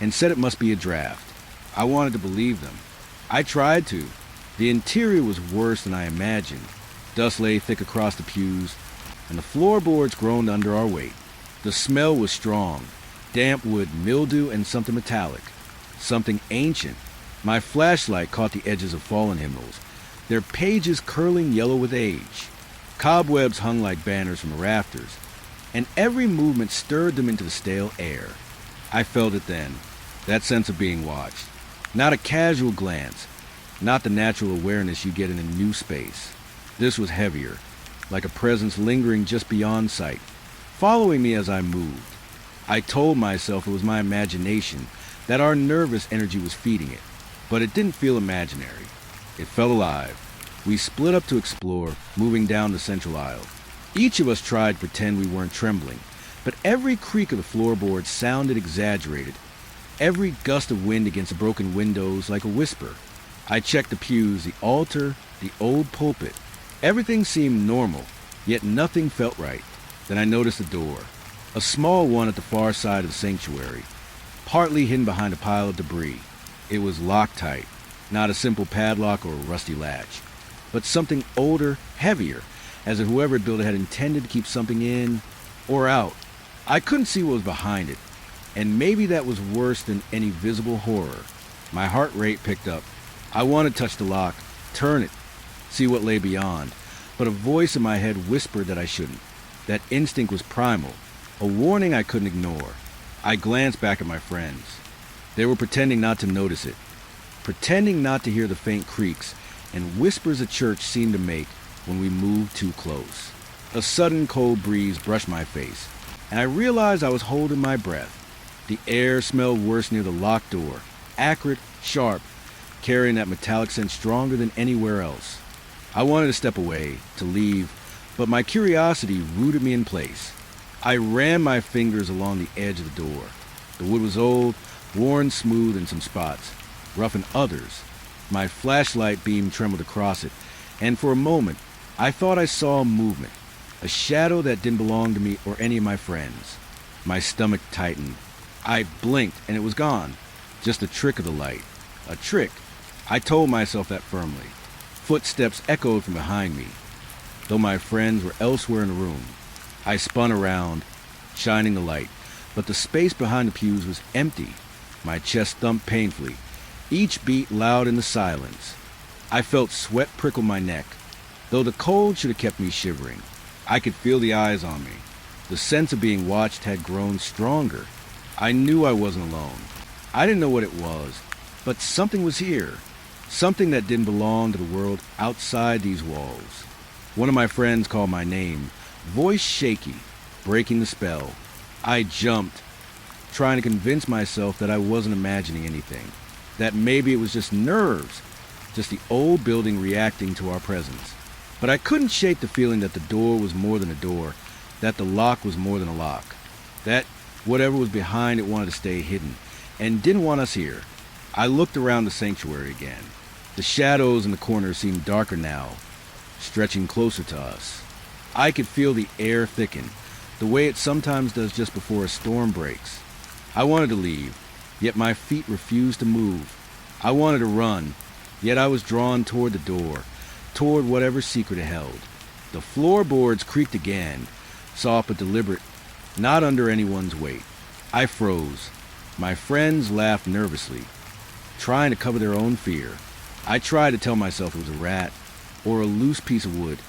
and said it must be a draft. I wanted to believe them. I tried to. The interior was worse than I imagined. Dust lay thick across the pews, and the floorboards groaned under our weight. The smell was strong. Damp wood, mildew, and something metallic. Something ancient. My flashlight caught the edges of fallen hymnals, their pages curling yellow with age. Cobwebs hung like banners from the rafters, and every movement stirred them into the stale air. I felt it then, that sense of being watched. Not a casual glance, not the natural awareness you get in a new space. This was heavier, like a presence lingering just beyond sight, following me as I moved. I told myself it was my imagination, that our nervous energy was feeding it, but it didn't feel imaginary. It felt alive. We split up to explore, moving down the central aisle. Each of us tried to pretend we weren't trembling, but every creak of the floorboards sounded exaggerated. every gust of wind against the broken windows like a whisper. I checked the pews, the altar, the old pulpit. Everything seemed normal, yet nothing felt right. Then I noticed the door, a small one at the far side of the sanctuary, partly hidden behind a pile of debris. It was locked tight, not a simple padlock or a rusty latch, but something older, heavier, as if whoever had built it had intended to keep something in or out. I couldn't see what was behind it, and maybe that was worse than any visible horror. My heart rate picked up. I wanted to touch the lock, turn it, see what lay beyond, but a voice in my head whispered that I shouldn't. That instinct was primal, a warning I couldn't ignore. I glanced back at my friends. They were pretending not to notice it, pretending not to hear the faint creaks and whispers the church seemed to make when we moved too close. A sudden cold breeze brushed my face, and I realized I was holding my breath. The air smelled worse near the locked door, acrid, sharp, carrying that metallic scent stronger than anywhere else. I wanted to step away, to leave, but my curiosity rooted me in place. I ran my fingers along the edge of the door. The wood was old, worn smooth in some spots, rough in others. My flashlight beam trembled across it, and for a moment, I thought I saw movement, a shadow that didn't belong to me or any of my friends. My stomach tightened. I blinked, and it was gone. Just a trick of the light. A trick. I told myself that firmly. Footsteps echoed from behind me, though my friends were elsewhere in the room. I spun around, shining the light, but the space behind the pews was empty. My chest thumped painfully, each beat loud in the silence. I felt sweat prickle my neck, though the cold should have kept me shivering. I could feel the eyes on me. The sense of being watched had grown stronger. I knew I wasn't alone. I didn't know what it was, but something was here. Something that didn't belong to the world outside these walls. One of my friends called my name, voice shaky, breaking the spell. I jumped, trying to convince myself that I wasn't imagining anything, that maybe it was just nerves, just the old building reacting to our presence. But I couldn't shake the feeling that the door was more than a door, that the lock was more than a lock, that whatever was behind it wanted to stay hidden and didn't want us here. I looked around the sanctuary again. The shadows in the corners seemed darker now, stretching closer to us. I could feel the air thicken, the way it sometimes does just before a storm breaks. I wanted to leave, yet my feet refused to move. I wanted to run, yet I was drawn toward the door, toward whatever secret it held. The floorboards creaked again, soft but deliberate, not under anyone's weight. I froze. My friends laughed nervously, trying to cover their own fear. I tried to tell myself it was a rat or a loose piece of wood,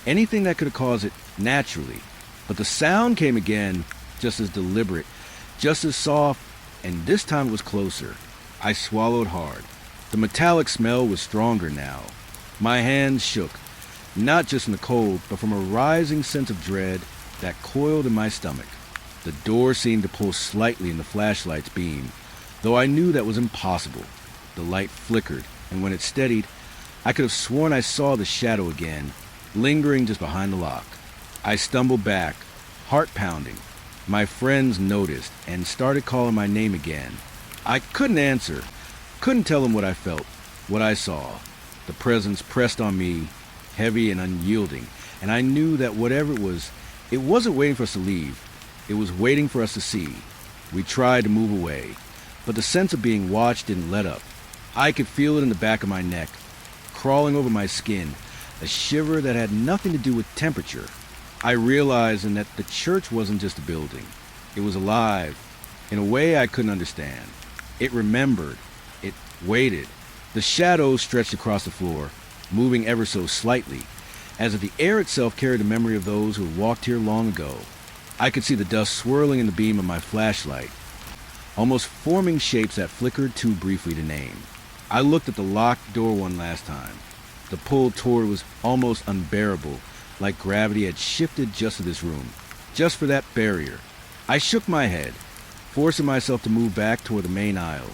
anything that could have caused it naturally. But the sound came again, just as deliberate, just as soft, and this time it was closer. I swallowed hard. The metallic smell was stronger now. My hands shook, not just from the cold, but from a rising sense of dread that coiled in my stomach. The door seemed to pull slightly in the flashlight's beam, though I knew that was impossible. The light flickered, and when it steadied, I could have sworn I saw the shadow again, lingering just behind the lock. I stumbled back, heart pounding. My friends noticed and started calling my name again. I couldn't answer, couldn't tell them what I felt, what I saw. The presence pressed on me, heavy and unyielding, and I knew that whatever it wasn't waiting for us to leave. It was waiting for us to see. We tried to move away, but the sense of being watched didn't let up. I could feel it in the back of my neck, crawling over my skin, a shiver that had nothing to do with temperature. I realized then that the church wasn't just a building. It was alive, in a way I couldn't understand. It remembered. It waited. The shadows stretched across the floor, moving ever so slightly, as if the air itself carried the memory of those who had walked here long ago. I could see the dust swirling in the beam of my flashlight, almost forming shapes that flickered too briefly to name. I looked at the locked door one last time. The pull toward was almost unbearable, like gravity had shifted just to this room, just for that barrier. I shook my head, forcing myself to move back toward the main aisle.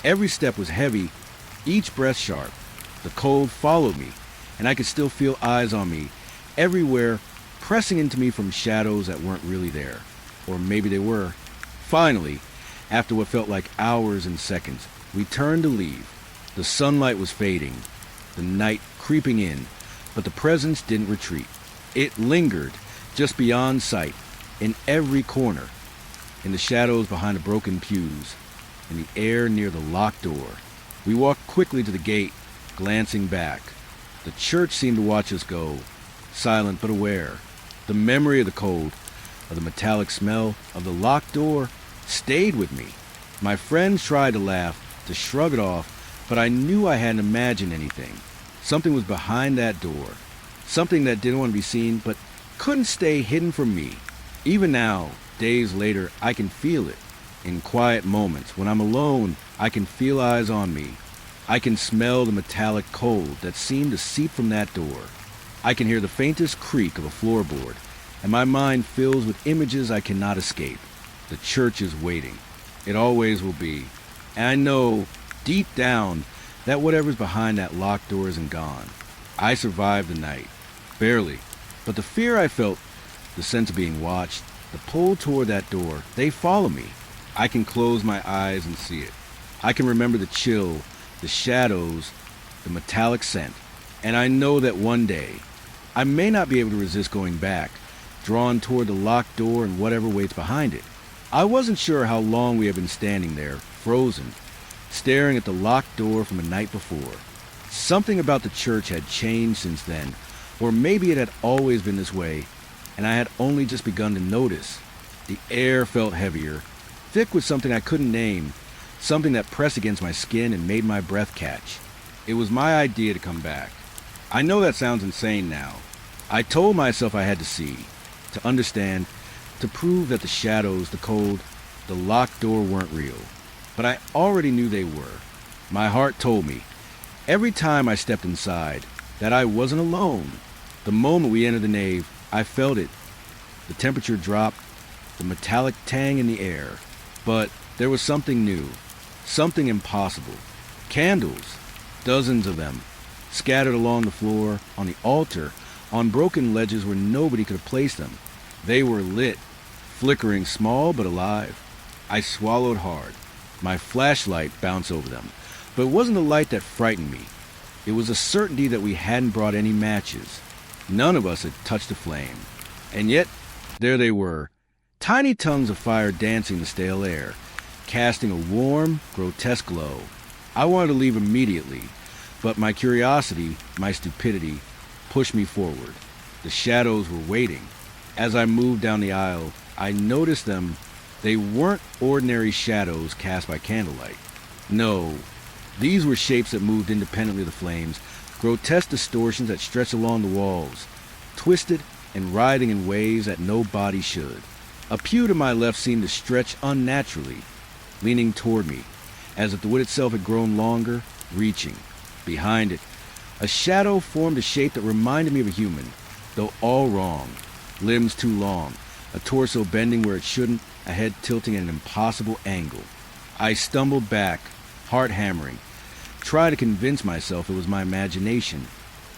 Every step was heavy, each breath sharp. The cold followed me, and I could still feel eyes on me, everywhere, pressing into me from shadows that weren't really there. Or maybe they were. Finally, After what felt like hours and seconds, we turned to leave. The sunlight was fading, the night creeping in, but the presence didn't retreat. It lingered just beyond sight, in every corner, in the shadows behind the broken pews, in the air near the locked door. We walked quickly to the gate, glancing back. The church seemed to watch us go, silent but aware. The memory of the cold, of the metallic smell, of the locked door stayed with me. My friends tried to laugh, to shrug it off, but I knew I hadn't imagined anything. Something was behind that door, something that didn't want to be seen but couldn't stay hidden from me. Even now, days later, I can feel it. In quiet moments, when I'm alone, I can feel eyes on me. I can smell the metallic cold that seemed to seep from that door. I can hear the faintest creak of a floorboard, and my mind fills with images I cannot escape. The church is waiting. It always will be. And I know, deep down, that whatever's behind that locked door isn't gone. I survived the night. Barely. But the fear I felt, the sense of being watched, the pull toward that door, they follow me. I can close my eyes and see it. I can remember the chill, the shadows, the metallic scent. And I know that one day, I may not be able to resist going back, drawn toward the locked door and whatever waits behind it. I wasn't sure how long we had been standing there, frozen, staring at the locked door from a night before. Something about the church had changed since then, or maybe it had always been this way, and I had only just begun to notice. The air felt heavier, thick with something I couldn't name, something that pressed against my skin and made my breath catch. It was my idea to come back. I know that sounds insane now. I told myself I had to see, to understand, to prove that the shadows, the cold, the locked door weren't real. But I already knew they were. My heart told me, every time I stepped inside, that I wasn't alone. The moment we entered the nave, I felt it. The temperature dropped, the metallic tang in the air. But there was something new, something impossible. Candles, dozens of them, scattered along the floor, on the altar, on broken ledges where nobody could have placed them. They were lit, flickering small but alive. I swallowed hard. My flashlight bounced over them. But it wasn't the light that frightened me. It was a certainty that we hadn't brought any matches. None of us had touched a flame. And yet, there they were, tiny tongues of fire dancing the stale air, casting a warm, grotesque glow. I wanted to leave immediately, but my curiosity, my stupidity, pushed me forward. The shadows were waiting. As I moved down the aisle, I noticed them. They weren't ordinary shadows cast by candlelight. No, these were shapes that moved independently of the flames, grotesque distortions that stretched along the walls, twisted and writhing in ways that no body should. A pew to my left seemed to stretch unnaturally, leaning toward me, as if the wood itself had grown longer, reaching. Behind it, a shadow formed a shape that reminded me of a human, though all wrong. Limbs too long, a torso bending where it shouldn't, a head tilting at an impossible angle. I stumbled back, heart hammering, tried to convince myself it was my imagination,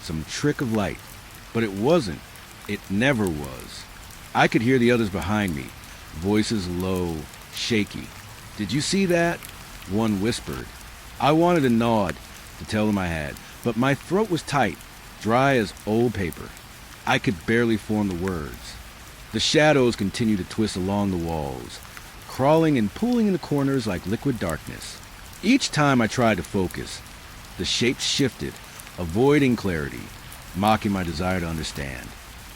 some trick of light. But it wasn't. It never was. I could hear the others behind me, voices low, shaky. "Did you see that?" one whispered. I wanted to nod, to tell them I had, but my throat was tight, dry as old paper. I could barely form the words. The shadows continued to twist along the walls, crawling and pooling in the corners like liquid darkness. Each time I tried to focus, the shapes shifted, avoiding clarity, mocking my desire to understand.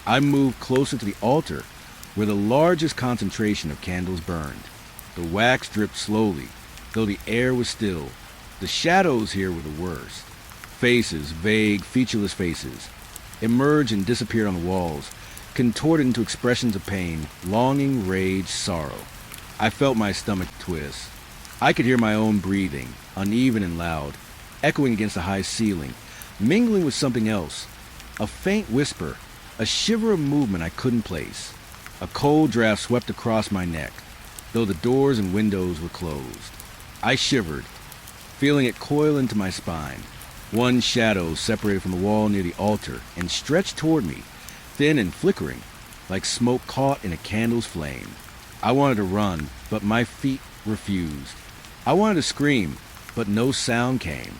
I moved closer to the altar, where the largest concentration of candles burned. The wax dripped slowly, though the air was still. The shadows here were the worst. Faces, vague, featureless faces, emerged and disappeared on the walls, contorted into expressions of pain, longing, rage, sorrow. I felt my stomach twist. I could hear my own breathing, uneven and loud, echoing against the high ceiling, mingling with something else. A faint whisper, a shiver of movement I couldn't place. A cold draft swept across my neck, though the doors and windows were closed. I shivered, feeling it coil into my spine. One shadow separated from the wall near the altar and stretched toward me, thin and flickering, like smoke caught in a candle's flame. I wanted to run, but my feet refused. I wanted to scream, but no sound came.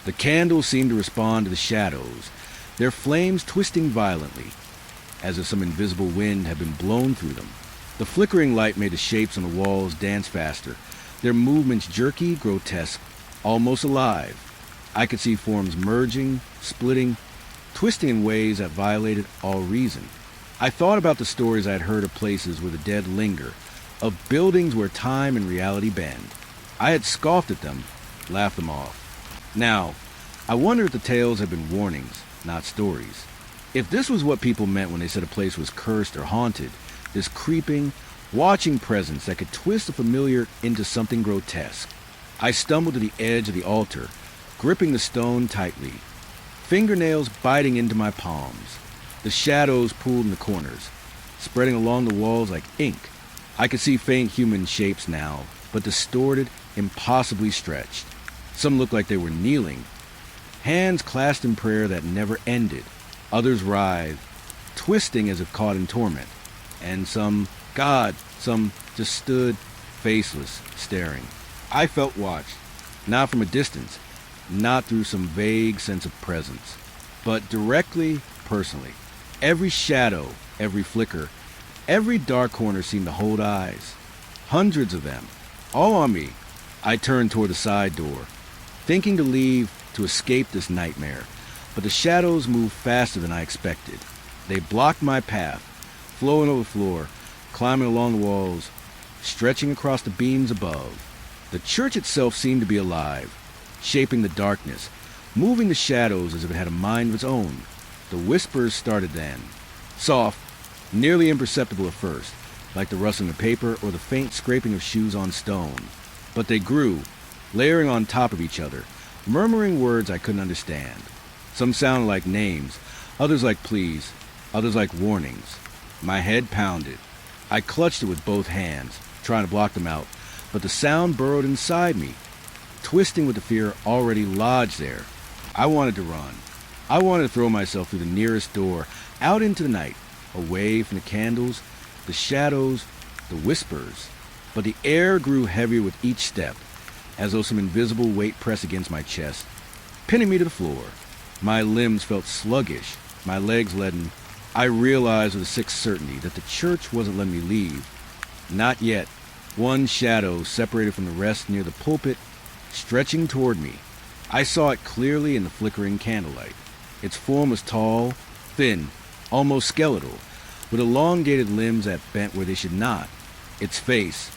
The candles seemed to respond to the shadows, their flames twisting violently, as if some invisible wind had been blown through them. The flickering light made the shapes on the walls dance faster, their movements jerky, grotesque, almost alive. I could see forms merging, splitting, twisting in ways that violated all reason. I thought about the stories I had heard of places where the dead linger, of buildings where time and reality bend. I had scoffed at them, laughed them off. Now, I wondered if the tales had been warnings, not stories. If this was what people meant when they said a place was cursed or haunted, this creeping, watching presence that could twist the familiar into something grotesque. I stumbled to the edge of the altar, gripping the stone tightly, fingernails biting into my palms. The shadows pooled in the corners, spreading along the walls like ink. I could see faint human shapes now, but distorted, impossibly stretched. Some looked like they were kneeling, hands clasped in prayer that never ended. Others writhed, twisting as if caught in torment. And some just stood, faceless, staring. I felt watched, not from a distance, not through some vague sense of presence, but directly, personally. Every shadow, every flicker, every dark corner seemed to hold eyes. Hundreds of them, all on me. I turned toward the side door, thinking to leave, to escape this nightmare, but the shadows moved faster than I expected. They blocked my path, flowing over the floor, climbing along the walls, stretching across the beams above. The church itself seemed to be alive, shaping the darkness, moving the shadows as if it had a mind of its own. The whispers started then, soft, nearly imperceptible at first, like the rustling of paper or the faint scraping of shoes on stone. But they grew, layering on top of each other, murmuring words I couldn't understand. Some sounded like names, others like pleas, others like warnings. My head pounded. I clutched it with both hands, trying to block them out, but the sound burrowed inside me, twisting with the fear already lodged there. I wanted to run. I wanted to throw myself through the nearest door, out into the night, away from the candles, the shadows, the whispers. But the air grew heavier with each step, as though some invisible weight pressed against my chest, pinning me to the floor. My limbs felt sluggish, my legs leaden. I realized with a sick certainty that the church wasn't letting me leave. Not yet. One shadow separated from the rest near the pulpit, stretching toward me. I saw it clearly in the flickering candlelight. Its form was tall, thin, almost skeletal, with elongated limbs that bent where they should not. Its face,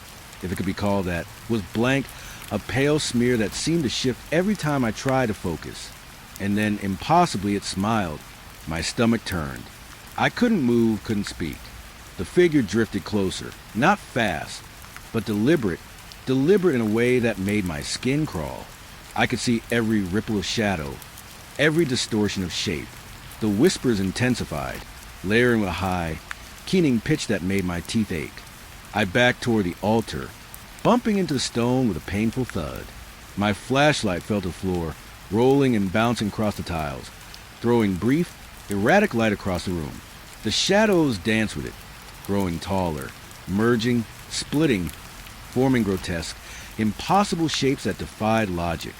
if it could be called that, was blank, a pale smear that seemed to shift every time I tried to focus. And then, impossibly, it smiled. My stomach turned. I couldn't move, couldn't speak. The figure drifted closer, not fast, but deliberate in a way that made my skin crawl. I could see every ripple of shadow, every distortion of shape. The whispers intensified, layering with a high, keening pitch that made my teeth ache. I backed toward the altar, bumping into the stone with a painful thud. My flashlight fell to the floor, rolling and bouncing across the tiles, throwing brief, erratic light across the room. The shadows danced with it, growing taller, merging, splitting, forming grotesque, impossible shapes that defied logic.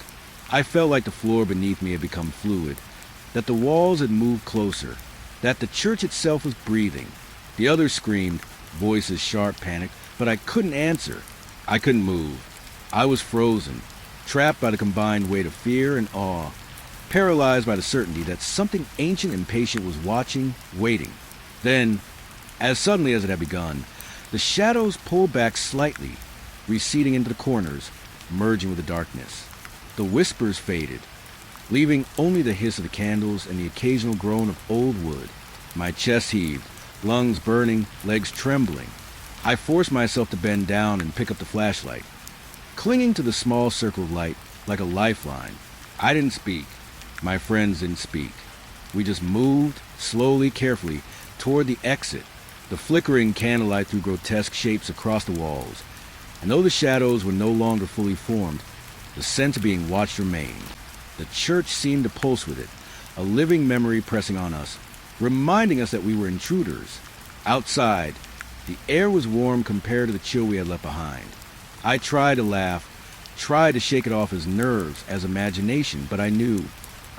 I felt like the floor beneath me had become fluid, that the walls had moved closer, that the church itself was breathing. The others screamed, voices sharp, panicked, but I couldn't answer. I couldn't move. I was frozen, trapped by the combined weight of fear and awe, paralyzed by the certainty that something ancient and patient was watching, waiting. Then, as suddenly as it had begun, the shadows pulled back slightly, receding into the corners, merging with the darkness. The whispers faded, leaving only the hiss of the candles and the occasional groan of old wood. My chest heaved, lungs burning, legs trembling. I forced myself to bend down and pick up the flashlight, clinging to the small circle of light like a lifeline. I didn't speak. My friends didn't speak. We just moved, slowly, carefully, toward the exit. The flickering candlelight threw grotesque shapes across the walls, and though the shadows were no longer fully formed, the sense of being watched remained. The church seemed to pulse with it, a living memory pressing on us, reminding us that we were intruders. Outside, the air was warm compared to the chill we had left behind. I tried to laugh, tried to shake it off as nerves, as imagination, but I knew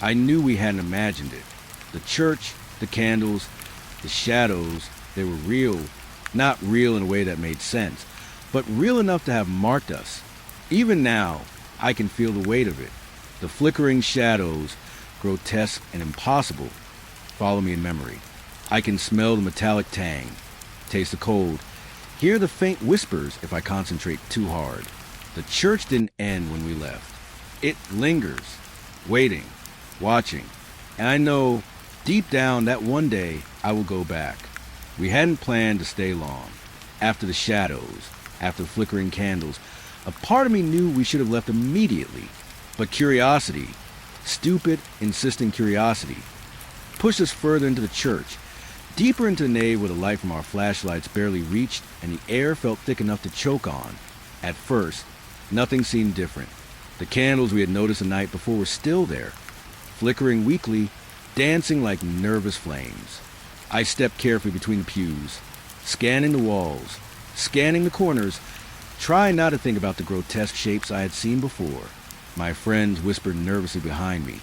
we hadn't imagined it. The church, the candles, the shadows, they were real, not real in a way that made sense, but real enough to have marked us. Even now, I can feel the weight of it. The flickering shadows, grotesque and impossible, follow me in memory. I can smell the metallic tang, taste the cold, hear the faint whispers if I concentrate too hard. The church didn't end when we left. It lingers, waiting, watching, and I know deep down that one day I will go back. We hadn't planned to stay long. After the shadows, after the flickering candles, a part of me knew we should have left immediately. But curiosity, stupid, insistent curiosity, pushed us further into the church, deeper into the nave where the light from our flashlights barely reached and the air felt thick enough to choke on. At first, nothing seemed different. The candles we had noticed the night before were still there, flickering weakly, dancing like nervous flames. I stepped carefully between the pews, scanning the walls, scanning the corners, trying not to think about the grotesque shapes I had seen before. My friends whispered nervously behind me,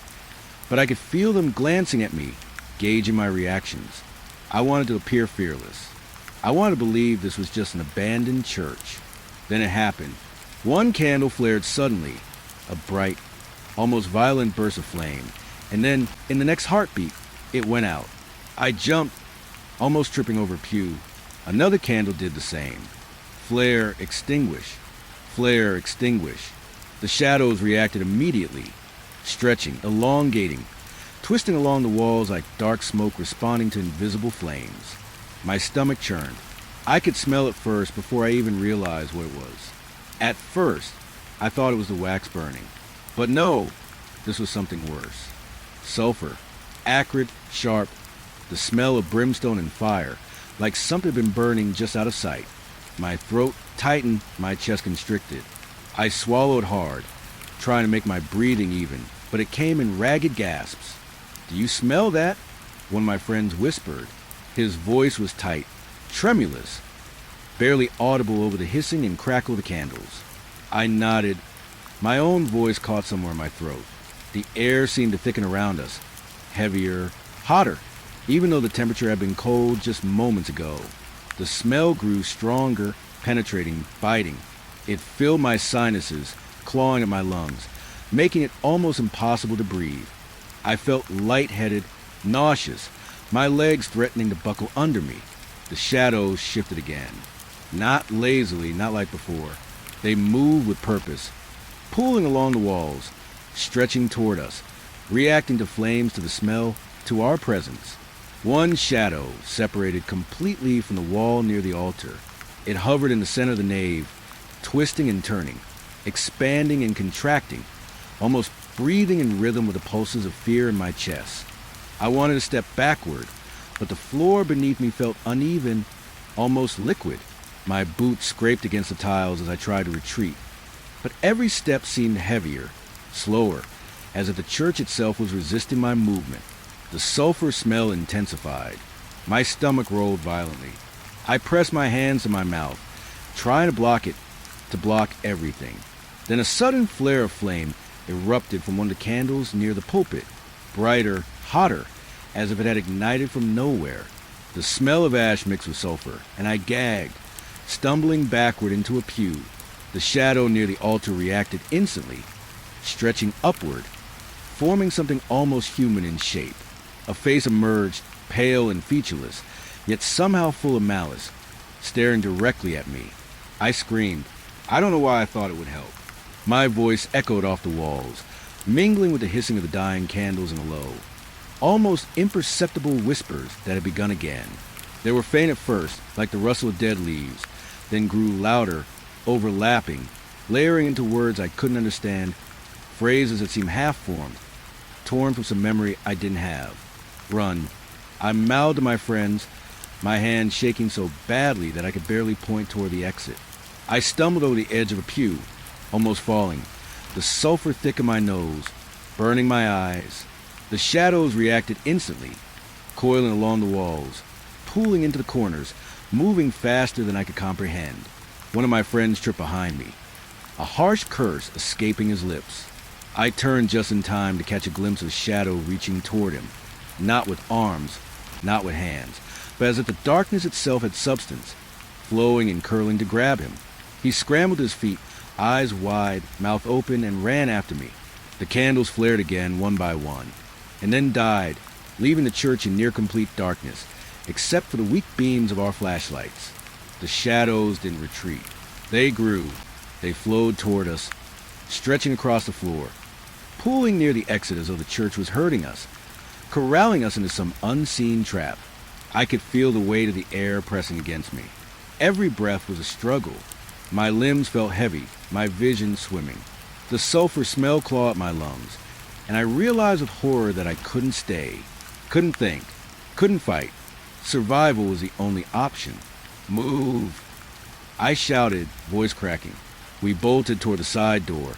but I could feel them glancing at me, gauging my reactions. I wanted to appear fearless. I wanted to believe this was just an abandoned church. Then it happened. One candle flared suddenly, a bright, almost violent burst of flame, and then, in the next heartbeat, it went out. I jumped, almost tripping over a pew. Another candle did the same. Flare, extinguish. Flare, extinguish. The shadows reacted immediately, stretching, elongating, twisting along the walls like dark smoke responding to invisible flames. My stomach churned. I could smell it first before I even realized what it was. At first, I thought it was the wax burning. But no, this was something worse. Sulfur, acrid, sharp, the smell of brimstone and fire, like something had been burning just out of sight. My throat tightened, my chest constricted. I swallowed hard, trying to make my breathing even, but it came in ragged gasps. "Do you smell that?" one of my friends whispered. His voice was tight, tremulous, barely audible over the hissing and crackle of the candles. I nodded. My own voice caught somewhere in my throat. The air seemed to thicken around us, heavier, hotter, even though the temperature had been cold just moments ago. The smell grew stronger, penetrating, biting. It filled my sinuses, clawing at my lungs, making it almost impossible to breathe. I felt lightheaded, nauseous, my legs threatening to buckle under me. The shadows shifted again. Not lazily, not like before. They moved with purpose, pulling along the walls, stretching toward us, reacting to flames, to the smell, to our presence. One shadow separated completely from the wall near the altar. It hovered in the center of the nave, twisting and turning, expanding and contracting, almost breathing in rhythm with the pulses of fear in my chest. I wanted to step backward, but the floor beneath me felt uneven, almost liquid. My boots scraped against the tiles as I tried to retreat. But every step seemed heavier, slower, as if the church itself was resisting my movement. The sulfur smell intensified. My stomach rolled violently. I pressed my hands to my mouth, trying to block it, to block everything. Then a sudden flare of flame erupted from one of the candles near the pulpit, brighter, hotter, as if it had ignited from nowhere. The smell of ash mixed with sulfur, and I gagged, stumbling backward into a pew. The shadow near the altar reacted instantly, stretching upward, forming something almost human in shape. A face emerged, pale and featureless, yet somehow full of malice, staring directly at me. I screamed. I don't know why I thought it would help. My voice echoed off the walls, mingling with the hissing of the dying candles in a low, almost imperceptible whispers that had begun again. They were faint at first, like the rustle of dead leaves, then grew louder, overlapping, layering into words I couldn't understand, phrases that seemed half-formed, torn from some memory I didn't have. Run. I mouthed to my friends, my hand shaking so badly that I could barely point toward the exit. I stumbled over the edge of a pew, almost falling, the sulfur thick in my nose, burning my eyes. The shadows reacted instantly, coiling along the walls, pooling into the corners, moving faster than I could comprehend. One of my friends tripped behind me. a harsh curse escaping his lips. I turned just in time to catch a glimpse of a shadow reaching toward him, not with arms, not with hands, but as if the darkness itself had substance, flowing and curling to grab him. He scrambled to his feet, eyes wide, mouth open, and ran after me. The candles flared again, one by one, and then died, leaving the church in near-complete darkness, except for the weak beams of our flashlights. The shadows didn't retreat. They grew. They flowed toward us, stretching across the floor, pooling near the exit as though the church was hurting us, corralling us into some unseen trap. I could feel the weight of the air pressing against me. Every breath was a struggle. My limbs felt heavy, my vision swimming. The sulfur smell clawed at my lungs, and I realized with horror that I couldn't stay, couldn't think, couldn't fight. Survival was the only option. Move! I shouted, voice cracking. We bolted toward the side door,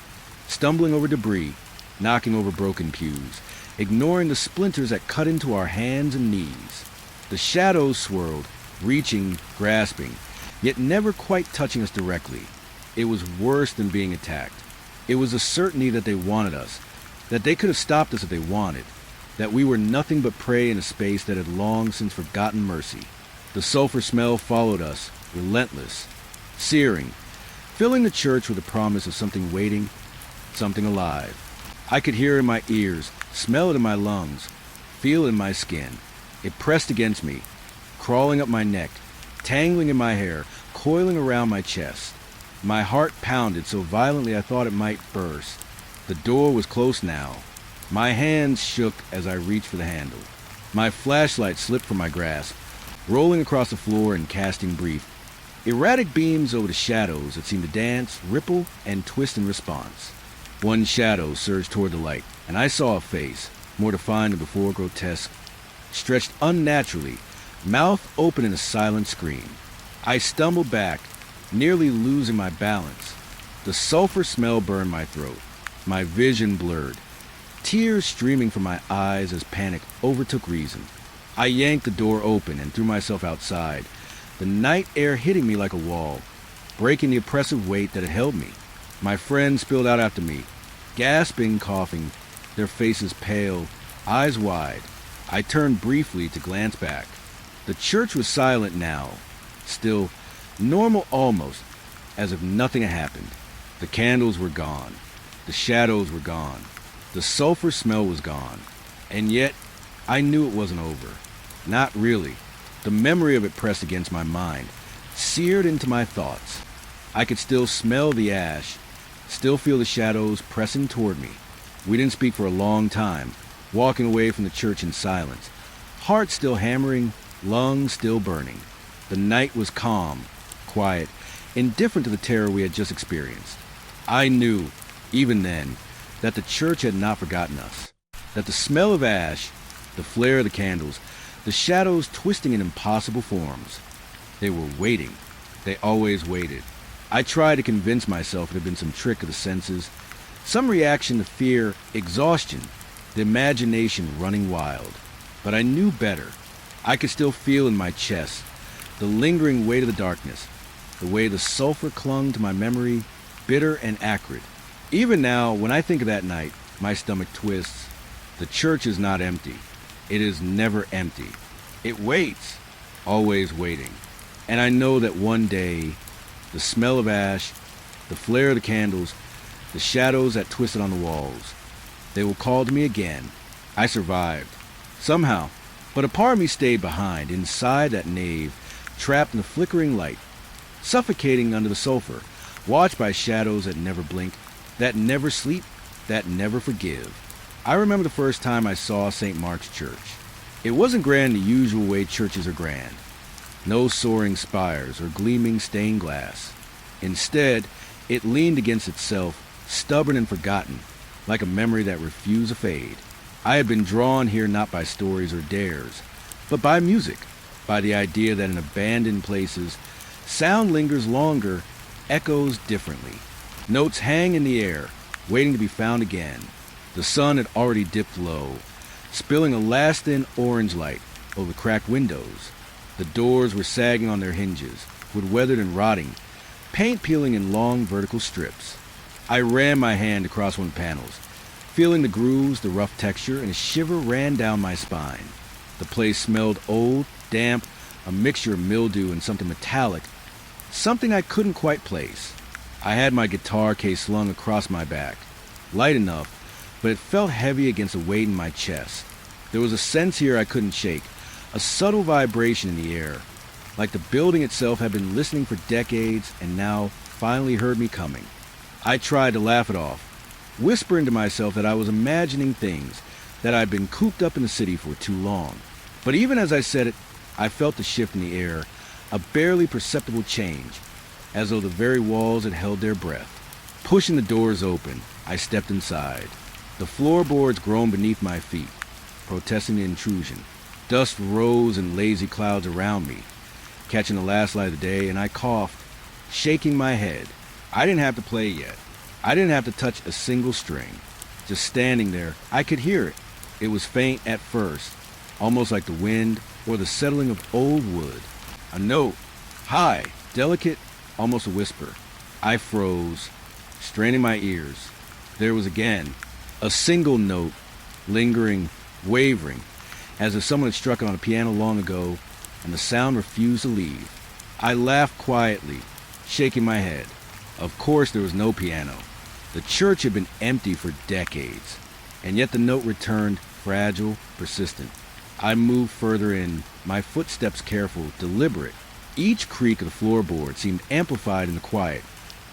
stumbling over debris, knocking over broken pews, ignoring the splinters that cut into our hands and knees. The shadows swirled, reaching, grasping, yet never quite touching us directly. It was worse than being attacked. It was the certainty that they wanted us, that they could have stopped us if they wanted, that we were nothing but prey in a space that had long since forgotten mercy. The sulfur smell followed us, relentless, searing, filling the church with the promise of something waiting, something alive. I could hear it in my ears, smell it in my lungs, feel it in my skin. It pressed against me, crawling up my neck, tangling in my hair, coiling around my chest. My heart pounded so violently I thought it might burst. The door was close now. My hands shook as I reached for the handle. My flashlight slipped from my grasp, rolling across the floor and casting brief, erratic beams over the shadows that seemed to dance, ripple, and twist in response. One shadow surged toward the light, and I saw a face, more defined than before, grotesque, stretched unnaturally, mouth open in a silent scream. I stumbled back, nearly losing my balance. The sulfur smell burned my throat, my vision blurred, tears streaming from my eyes as panic overtook reason. I yanked the door open and threw myself outside, the night air hitting me like a wall, breaking the oppressive weight that had held me. My friends spilled out after me, gasping, coughing, their faces pale, eyes wide. I turned briefly to glance back. The church was silent now, still, normal almost, as if nothing had happened. The candles were gone. The shadows were gone. The sulfur smell was gone. And yet, I knew it wasn't over. Not really. The memory of it pressed against my mind, seared into my thoughts. I could still smell the ash, still feel the shadows pressing toward me. We didn't speak for a long time, walking away from the church in silence, heart still hammering, lungs still burning. The night was calm, quiet, indifferent to the terror we had just experienced. I knew, even then, that the church had not forgotten us, that the smell of ash, the flare of the candles, the shadows twisting in impossible forms, they were waiting. They always waited. I tried to convince myself it had been some trick of the senses, some reaction to fear, exhaustion, the imagination running wild. But I knew better. I could still feel in my chest the lingering weight of the darkness, the way the sulfur clung to my memory, bitter and acrid. Even now, when I think of that night, my stomach twists. The church is not empty. It is never empty. It waits, always waiting. And I know that one day, the smell of ash, the flare of the candles, the shadows that twisted on the walls, they will call to me again. I survived. Somehow. But a part of me stayed behind, inside that nave, trapped in the flickering light, suffocating under the sulfur, watched by shadows that never blink, that never sleep, that never forgive. I remember the first time I saw St. Mark's Church. It wasn't grand the usual way churches are grand. No soaring spires or gleaming stained glass. Instead, it leaned against itself, stubborn and forgotten, like a memory that refused to fade. I had been drawn here not by stories or dares, but by music, by the idea that in abandoned places, sound lingers longer, echoes differently. Notes hang in the air, waiting to be found again. The sun had already dipped low, spilling a last thin orange light over cracked windows. The doors were sagging on their hinges, wood weathered and rotting, paint peeling in long vertical strips. I ran my hand across one of the panels, feeling the grooves, the rough texture, and a shiver ran down my spine. The place smelled old, damp, a mixture of mildew and something metallic, something I couldn't quite place. I had my guitar case slung across my back, light enough, but it felt heavy against the weight in my chest. There was a sense here I couldn't shake, a subtle vibration in the air, like the building itself had been listening for decades and now finally heard me coming. I tried to laugh it off, whispering to myself that I was imagining things, that I'd been cooped up in the city for too long. But even as I said it, I felt the shift in the air, a barely perceptible change, as though the very walls had held their breath. Pushing the doors open, I stepped inside. The floorboards groaned beneath my feet, protesting the intrusion. Dust rose in lazy clouds around me, catching the last light of the day, and I coughed, shaking my head. I didn't have to play yet. I didn't have to touch a single string. Just standing there, I could hear it. It was faint at first, almost like the wind or the settling of old wood. A note, high, delicate, almost a whisper. I froze, straining my ears. There was again, a single note, lingering, wavering, as if someone had struck it on a piano long ago, and the sound refused to leave. I laughed quietly, shaking my head. Of course there was no piano. The church had been empty for decades, and yet the note returned, fragile, persistent. I moved further in, my footsteps careful, deliberate. Each creak of the floorboard seemed amplified in the quiet,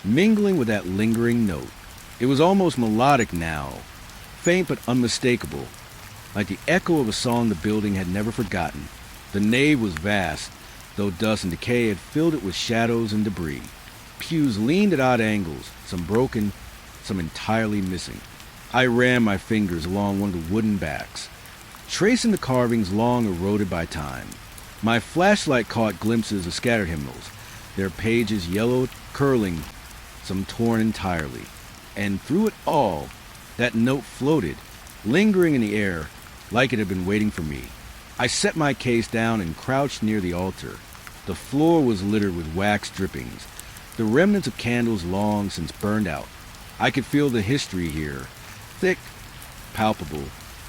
mingling with that lingering note. It was almost melodic now, faint but unmistakable, like the echo of a song the building had never forgotten. The nave was vast, though dust and decay had filled it with shadows and debris. Pews leaned at odd angles, some broken, some entirely missing. I ran my fingers along one of the wooden backs, tracing the carvings long eroded by time. My flashlight caught glimpses of scattered hymnals, their pages yellowed, curling, some torn entirely. And through it all, that note floated, lingering in the air, like it had been waiting for me. I set my case down and crouched near the altar. The floor was littered with wax drippings, the remnants of candles long since burned out. I could feel the history here, thick, palpable.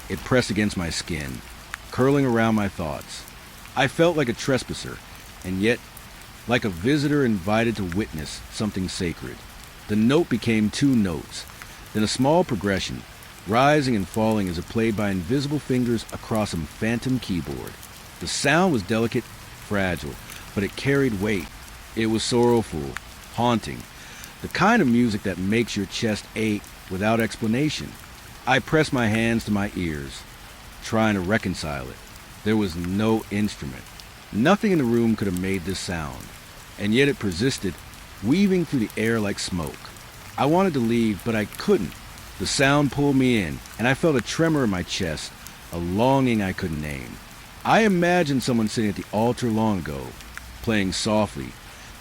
It pressed against my skin, curling around my thoughts. I felt like a trespasser, and yet like a visitor invited to witness something sacred. The note became two notes, then a small progression, rising and falling as if played by invisible fingers across some phantom keyboard. The sound was delicate, fragile, but it carried weight. It was sorrowful, haunting, the kind of music that makes your chest ache without explanation. I pressed my hands to my ears, trying to reconcile it. There was no instrument. Nothing in the room could have made this sound, and yet it persisted, weaving through the air like smoke. I wanted to leave, but I couldn't. The sound pulled me in, and I felt a tremor in my chest, a longing I couldn't name. I imagined someone sitting at the altar long ago, playing softly,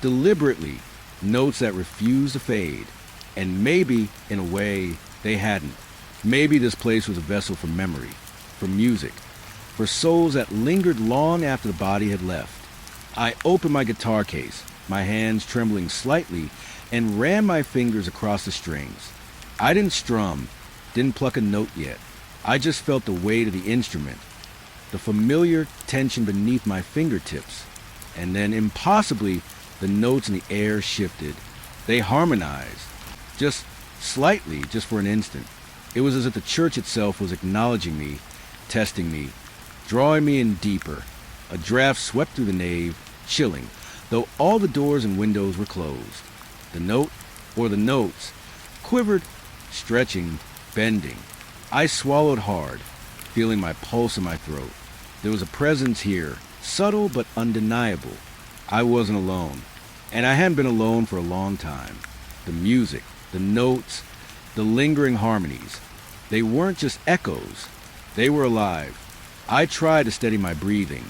deliberately, notes that refused to fade. And maybe, in a way, they hadn't. Maybe this place was a vessel for memory, for music, for souls that lingered long after the body had left. I opened my guitar case, my hands trembling slightly, and ran my fingers across the strings. I didn't strum, didn't pluck a note yet. I just felt the weight of the instrument, the familiar tension beneath my fingertips. And then, impossibly, the notes in the air shifted. They harmonized, just slightly, just for an instant. It was as if the church itself was acknowledging me, testing me, drawing me in deeper. A draft swept through the nave, chilling, though all the doors and windows were closed. The note, or the notes, quivered, stretching, bending. I swallowed hard, feeling my pulse in my throat. There was a presence here, subtle but undeniable. I wasn't alone, and I hadn't been alone for a long time. The music, the notes, the lingering harmonies, they weren't just echoes. They were alive. I tried to steady my breathing,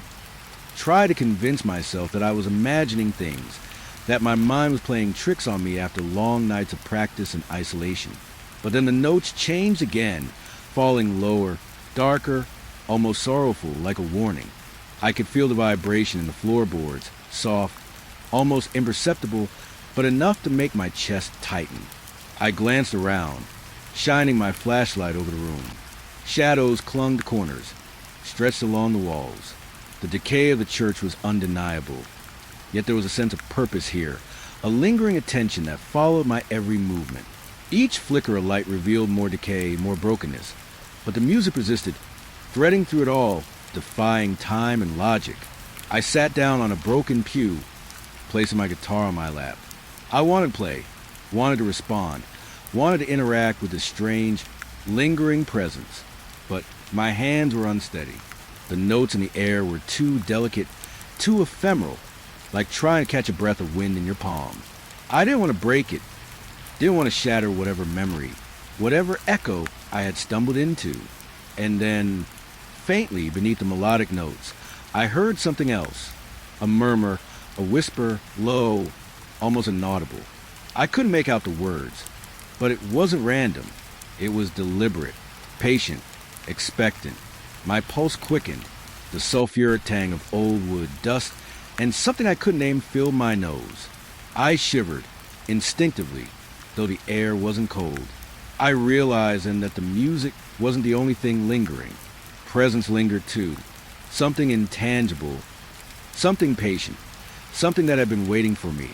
tried to convince myself that I was imagining things, that my mind was playing tricks on me after long nights of practice and isolation. But then the notes changed again, falling lower, darker, almost sorrowful, like a warning. I could feel the vibration in the floorboards, soft, almost imperceptible, but enough to make my chest tighten. I glanced around, shining my flashlight over the room. Shadows clung to corners, stretched along the walls. The decay of the church was undeniable, yet there was a sense of purpose here, a lingering attention that followed my every movement. Each flicker of light revealed more decay, more brokenness, but the music persisted, threading through it all, defying time and logic. I sat down on a broken pew, placing my guitar on my lap. I wanted to play, wanted to respond, wanted to interact with this strange, lingering presence, but my hands were unsteady. The notes in the air were too delicate, too ephemeral, like trying to catch a breath of wind in your palm. I didn't want to break it, didn't want to shatter whatever memory, whatever echo I had stumbled into. And then, faintly beneath the melodic notes, I heard something else, a murmur, a whisper, low, almost inaudible. I couldn't make out the words, but it wasn't random. It was deliberate, patient, expectant. My pulse quickened, the sulfuric tang of old wood, dust, and something I couldn't name filled my nose. I shivered, instinctively, though the air wasn't cold. I realized then that the music wasn't the only thing lingering. Presence lingered too. Something intangible, something patient, something that had been waiting for me.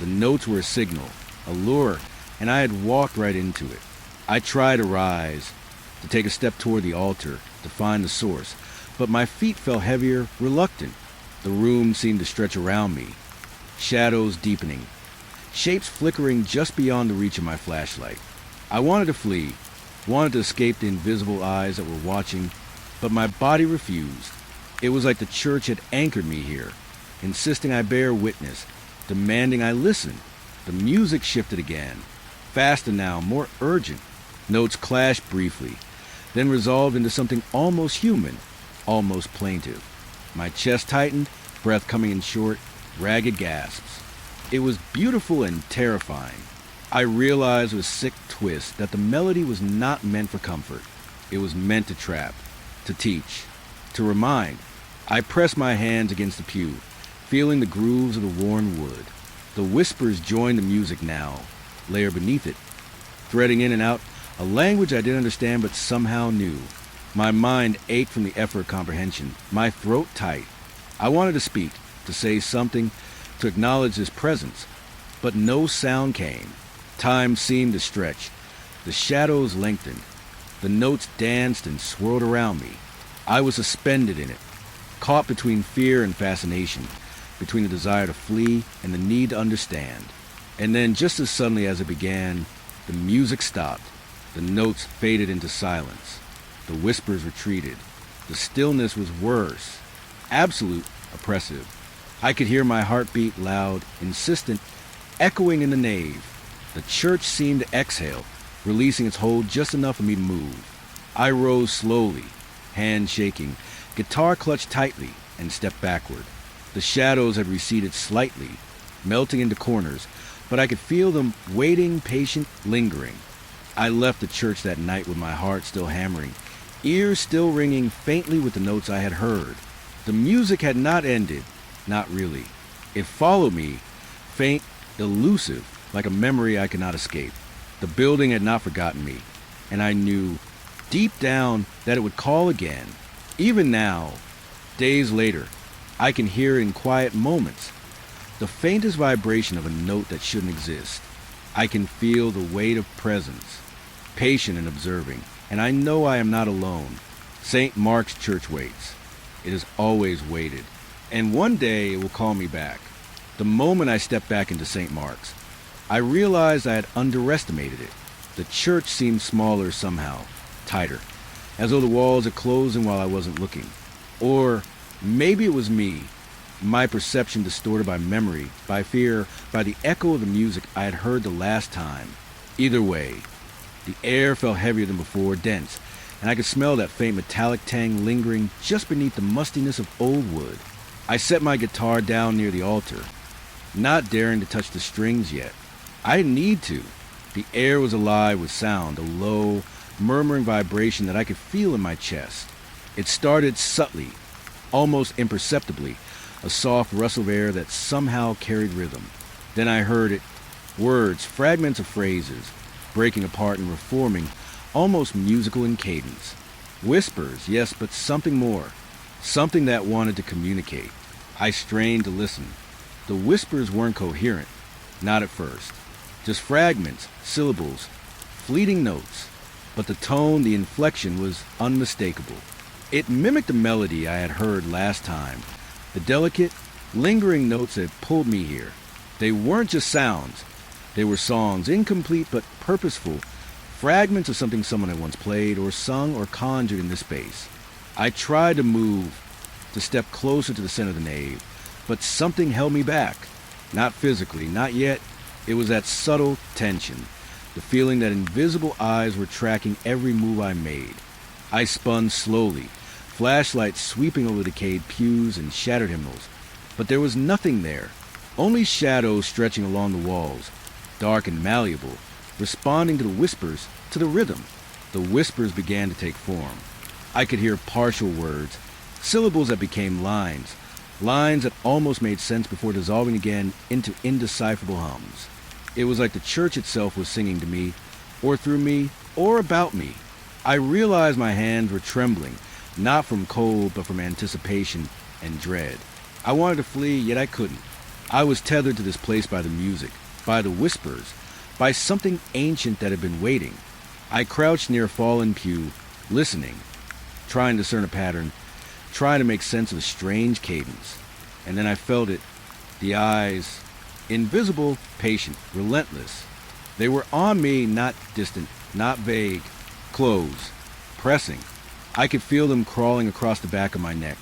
The notes were a signal, a lure, and I had walked right into it. I tried to rise, to take a step toward the altar, to find the source, but my feet felt heavier, reluctant. The room seemed to stretch around me, shadows deepening, shapes flickering just beyond the reach of my flashlight. I wanted to flee, wanted to escape the invisible eyes that were watching, but my body refused. It was like the church had anchored me here, insisting I bear witness, demanding I listen. The music shifted again, faster now, more urgent. Notes clashed briefly, then resolved into something almost human, almost plaintive. My chest tightened, breath coming in short, ragged gasps. It was beautiful and terrifying. I realized with a sick twist that the melody was not meant for comfort. It was meant to trap, to teach, to remind. I pressed my hands against the pew, feeling the grooves of the worn wood. The whispers joined the music now, layer beneath it, threading in and out, a language I didn't understand but somehow knew. My mind ached from the effort of comprehension, my throat tight. I wanted to speak, to say something, to acknowledge his presence, but no sound came. Time seemed to stretch. The shadows lengthened. The notes danced and swirled around me. I was suspended in it, caught between fear and fascination, between the desire to flee and the need to understand. And then, just as suddenly as it began, the music stopped. The notes faded into silence. The whispers retreated. The stillness was worse, absolute, oppressive. I could hear my heartbeat loud, insistent, echoing in the nave. The church seemed to exhale, releasing its hold just enough for me to move. I rose slowly, hands shaking, guitar clutched tightly, and stepped backward. The shadows had receded slightly, melting into corners, but I could feel them waiting, patient, lingering. I left the church that night with my heart still hammering, ears still ringing faintly with the notes I had heard. The music had not ended, not really. It followed me, faint, elusive, like a memory I could not escape. The building had not forgotten me, and I knew, deep down, that it would call again. Even now, days later, I can hear it in quiet moments, the faintest vibration of a note that shouldn't exist. I can feel the weight of presence, patient and observing, and I know I am not alone. St. Mark's Church waits. It has always waited, and one day it will call me back. The moment I stepped back into St. Mark's, I realized I had underestimated it. The church seemed smaller somehow, tighter, as though the walls had closed in while I wasn't looking. Or maybe it was me, my perception distorted by memory, by fear, by the echo of the music I had heard the last time. Either way, the air felt heavier than before, dense, and I could smell that faint metallic tang lingering just beneath the mustiness of old wood. I set my guitar down near the altar, not daring to touch the strings yet. I didn't need to. The air was alive with sound, a low, murmuring vibration that I could feel in my chest. It started subtly, almost imperceptibly, a soft rustle of air that somehow carried rhythm. Then I heard it, words, fragments of phrases, breaking apart and reforming, almost musical in cadence. Whispers, yes, but something more. Something that wanted to communicate. I strained to listen. The whispers weren't coherent. Not at first. Just fragments, syllables, fleeting notes. But the tone, the inflection was unmistakable. It mimicked the melody I had heard last time. The delicate, lingering notes that pulled me here. They weren't just sounds. They were songs, incomplete but purposeful, fragments of something someone had once played or sung or conjured in this space. I tried to move, to step closer to the center of the nave, but something held me back. Not physically, not yet. It was that subtle tension, the feeling that invisible eyes were tracking every move I made. I spun slowly, flashlights sweeping over the decayed pews and shattered hymnals. But there was nothing there, only shadows stretching along the walls, dark and malleable, responding to the whispers, to the rhythm. The whispers began to take form. I could hear partial words, syllables that became lines, lines that almost made sense before dissolving again into indecipherable hums. It was like the church itself was singing to me, or through me, or about me. I realized my hands were trembling, not from cold, but from anticipation and dread. I wanted to flee, yet I couldn't. I was tethered to this place by the music, by the whispers, by something ancient that had been waiting. I crouched near a fallen pew, listening, trying to discern a pattern, trying to make sense of a strange cadence. And then I felt it, the eyes, invisible, patient, relentless. They were on me, not distant, not vague, close, pressing. I could feel them crawling across the back of my neck,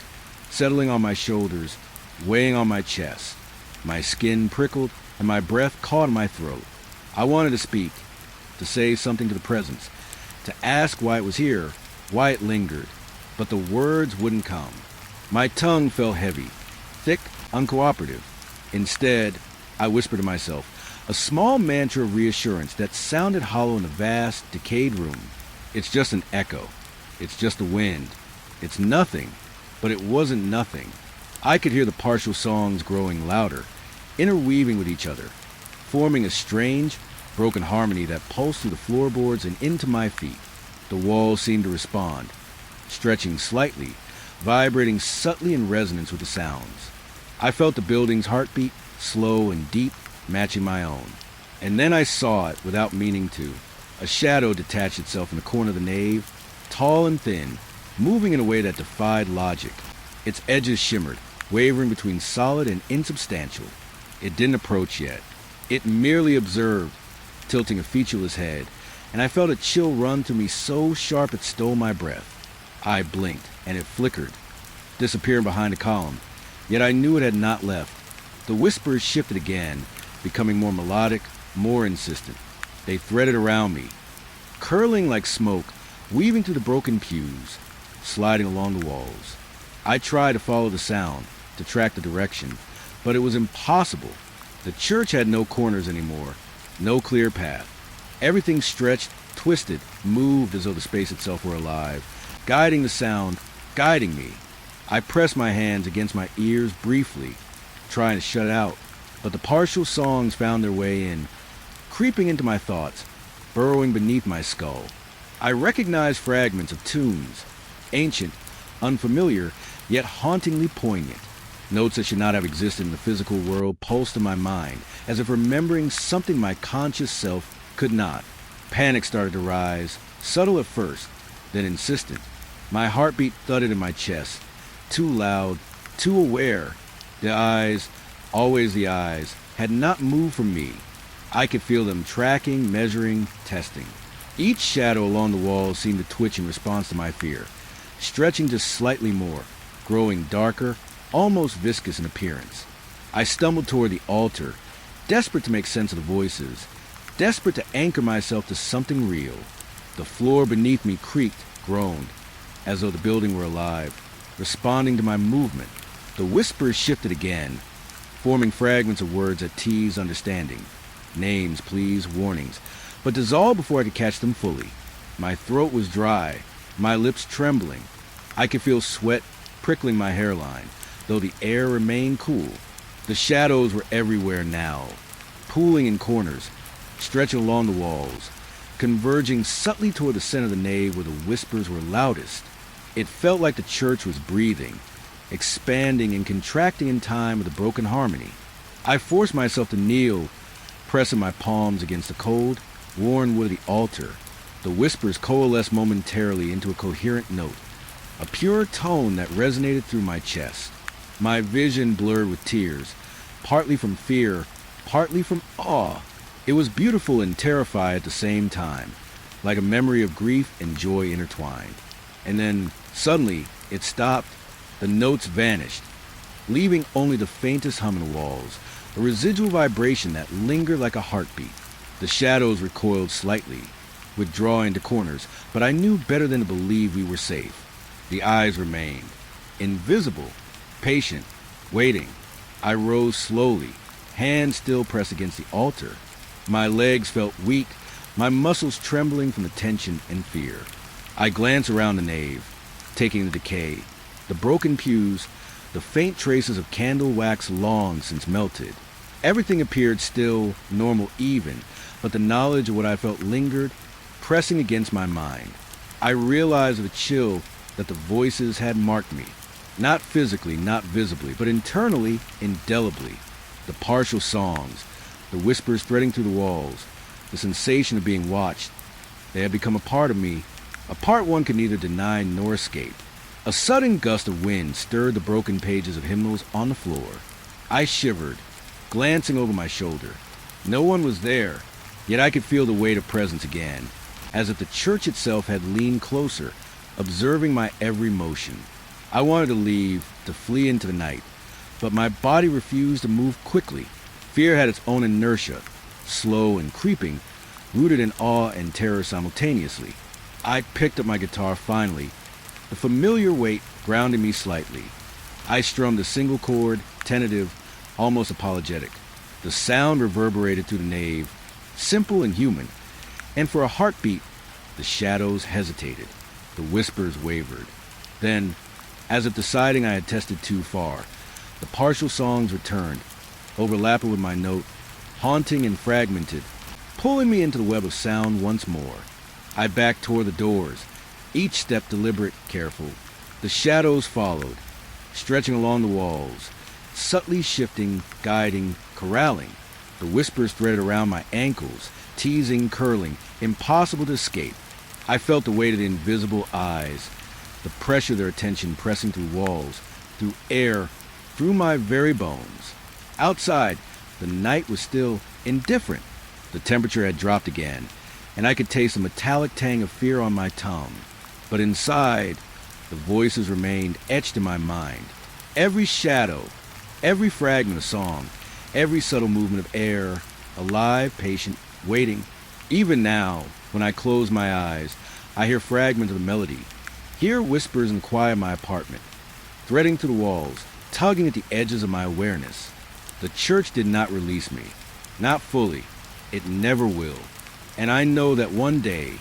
settling on my shoulders, weighing on my chest. My skin prickled and my breath caught in my throat. I wanted to speak, to say something to the presence, to ask why it was here, why it lingered, but the words wouldn't come. My tongue felt heavy, thick, uncooperative. Instead, I whispered to myself, a small mantra of reassurance that sounded hollow in the vast, decayed room. It's just an echo. It's just the wind. It's nothing, but it wasn't nothing. I could hear the partial songs growing louder, interweaving with each other, forming a strange, broken harmony that pulsed through the floorboards and into my feet. The walls seemed to respond, stretching slightly, vibrating subtly in resonance with the sounds. I felt the building's heartbeat, slow and deep, matching my own. And then I saw it without meaning to. A shadow detached itself in the corner of the nave, tall and thin, moving in a way that defied logic. Its edges shimmered, wavering between solid and insubstantial. It didn't approach yet. It merely observed, tilting a featureless head, and I felt a chill run through me so sharp it stole my breath. I blinked, and it flickered, disappearing behind a column, yet I knew it had not left. The whispers shifted again, becoming more melodic, more insistent. They threaded around me, curling like smoke, weaving through the broken pews, sliding along the walls. I tried to follow the sound, to track the direction, but it was impossible. The church had no corners anymore, no clear path. Everything stretched, twisted, moved as though the space itself were alive, guiding the sound, guiding me. I pressed my hands against my ears briefly, trying to shut it out, but the partial songs found their way in, creeping into my thoughts, burrowing beneath my skull. I recognized fragments of tunes, ancient, unfamiliar, yet hauntingly poignant. Notes that should not have existed in the physical world pulsed in my mind, as if remembering something my conscious self could not. Panic started to rise, subtle at first, then insistent. My heartbeat thudded in my chest, too loud, too aware. The eyes, always the eyes, had not moved from me. I could feel them tracking, measuring, testing. Each shadow along the walls seemed to twitch in response to my fear, stretching just slightly more, growing darker, almost viscous in appearance. I stumbled toward the altar, desperate to make sense of the voices, desperate to anchor myself to something real. The floor beneath me creaked, groaned, as though the building were alive, responding to my movement. The whispers shifted again, forming fragments of words that teased understanding. Names, pleas, warnings, but dissolved before I could catch them fully. My throat was dry, my lips trembling. I could feel sweat prickling my hairline, though the air remained cool. The shadows were everywhere now, pooling in corners, stretching along the walls, converging subtly toward the center of the nave where the whispers were loudest. It felt like the church was breathing, expanding and contracting in time with a broken harmony. I forced myself to kneel, pressing my palms against the cold, worn wood of the altar. The whispers coalesced momentarily into a coherent note, a pure tone that resonated through my chest. My vision blurred with tears, partly from fear, partly from awe. It was beautiful and terrifying at the same time, like a memory of grief and joy intertwined. And then, suddenly, it stopped. The notes vanished, leaving only the faintest hum in the walls, a residual vibration that lingered like a heartbeat. The shadows recoiled slightly, withdrawing to corners, but I knew better than to believe we were safe. The eyes remained, invisible, patient, waiting. I rose slowly, hands still pressed against the altar. My legs felt weak, my muscles trembling from the tension and fear. I glanced around the nave, taking the decay, the broken pews, the faint traces of candle wax long since melted. Everything appeared still, normal even, but the knowledge of what I felt lingered, pressing against my mind. I realized with a chill that the voices had marked me, not physically, not visibly, but internally, indelibly. The partial songs, the whispers threading through the walls, the sensation of being watched. They had become a part of me, a part one could neither deny nor escape. A sudden gust of wind stirred the broken pages of hymnals on the floor. I shivered, glancing over my shoulder. No one was there, yet I could feel the weight of presence again, as if the church itself had leaned closer, observing my every motion. I wanted to leave, to flee into the night, but my body refused to move quickly. Fear had its own inertia, slow and creeping, rooted in awe and terror simultaneously. I picked up my guitar finally, the familiar weight grounding me slightly. I strummed a single chord, tentative, almost apologetic. The sound reverberated through the nave, simple and human, and for a heartbeat, the shadows hesitated. The whispers wavered. Then, as if deciding I had tested too far, the partial songs returned, overlapping with my note, haunting and fragmented, pulling me into the web of sound once more. I backed toward the doors, each step deliberate, careful. The shadows followed, stretching along the walls, subtly shifting, guiding, corralling. The whispers threaded around my ankles, teasing, curling, impossible to escape. I felt the weight of the invisible eyes, the pressure of their attention pressing through walls, through air, through my very bones. Outside, the night was still indifferent. The temperature had dropped again, and I could taste the metallic tang of fear on my tongue. But inside, the voices remained etched in my mind. Every shadow, every fragment of song, every subtle movement of air, alive, patient, waiting. Even now, when I close my eyes, I hear fragments of the melody, hear whispers in the quiet of my apartment, threading through the walls, tugging at the edges of my awareness. The church did not release me. Not fully. It never will. And I know that one day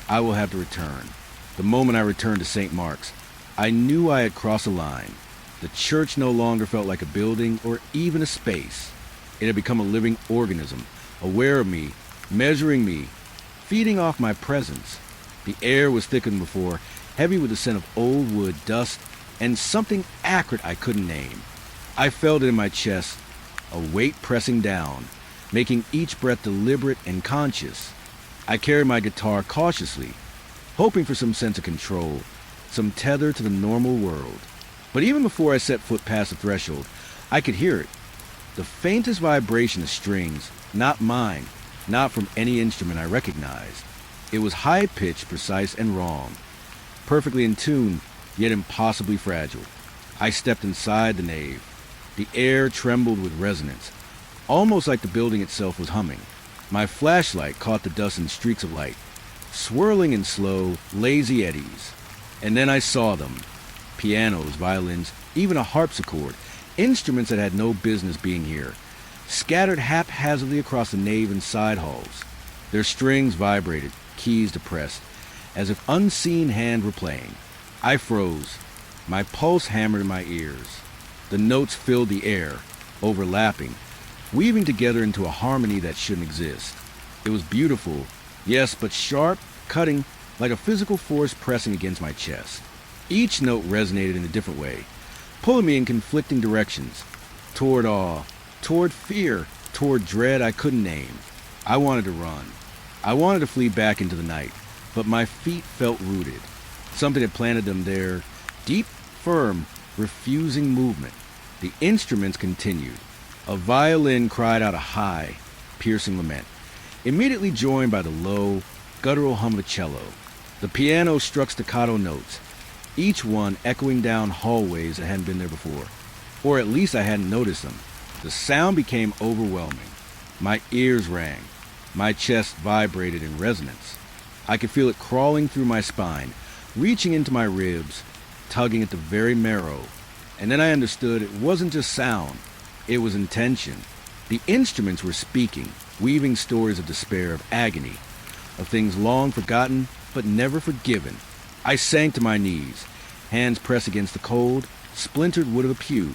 I will have to return. The moment I returned to St. Mark's, I knew I had crossed a line. The church no longer felt like a building or even a space. It had become a living organism, aware of me, measuring me, feeding off my presence. The air was thicker than before, heavy with the scent of old wood, dust, and something acrid I couldn't name. I felt it in my chest, a weight pressing down, making each breath deliberate and conscious. I carried my guitar cautiously, hoping for some sense of control, some tether to the normal world. But even before I set foot past the threshold, I could hear it. The faintest vibration of strings, not mine, not from any instrument I recognized. It was high-pitched, precise, and wrong, perfectly in tune, yet impossibly fragile. I stepped inside the nave. The air trembled with resonance, almost like the building itself was humming. My flashlight caught the dust in streaks of light, swirling in slow, lazy eddies. And then I saw them. Pianos, violins, even a harpsichord, instruments that had no business being here, scattered haphazardly across the nave and side halls. Their strings vibrated, keys depressed, as if unseen hands were playing. I froze. My pulse hammered in my ears. The notes filled the air, overlapping, weaving together into a harmony that shouldn't exist. It was beautiful, Yes, but sharp, cutting, like a physical force pressing against my chest. Each note resonated in a different way, pulling me in conflicting directions. Toward awe, toward fear, toward dread I couldn't name. I wanted to run. I wanted to flee back into the night, but my feet felt rooted. Something had planted them there, deep, firm, refusing movement. The instruments continued. A violin cried out a high, piercing lament, immediately joined by the low, guttural hum of a cello. The piano struck staccato notes, each one echoing down hallways that hadn't been there before. Or at least I hadn't noticed them. The sound became overwhelming. My ears rang. My chest vibrated in resonance. I could feel it crawling through my spine, reaching into my ribs, tugging at the very marrow. And then I understood it wasn't just sound. It was intention. The instruments were speaking, weaving stories of despair, of agony, of things long forgotten but never forgiven. I sank to my knees, hands pressed against the cold, splintered wood of the pew.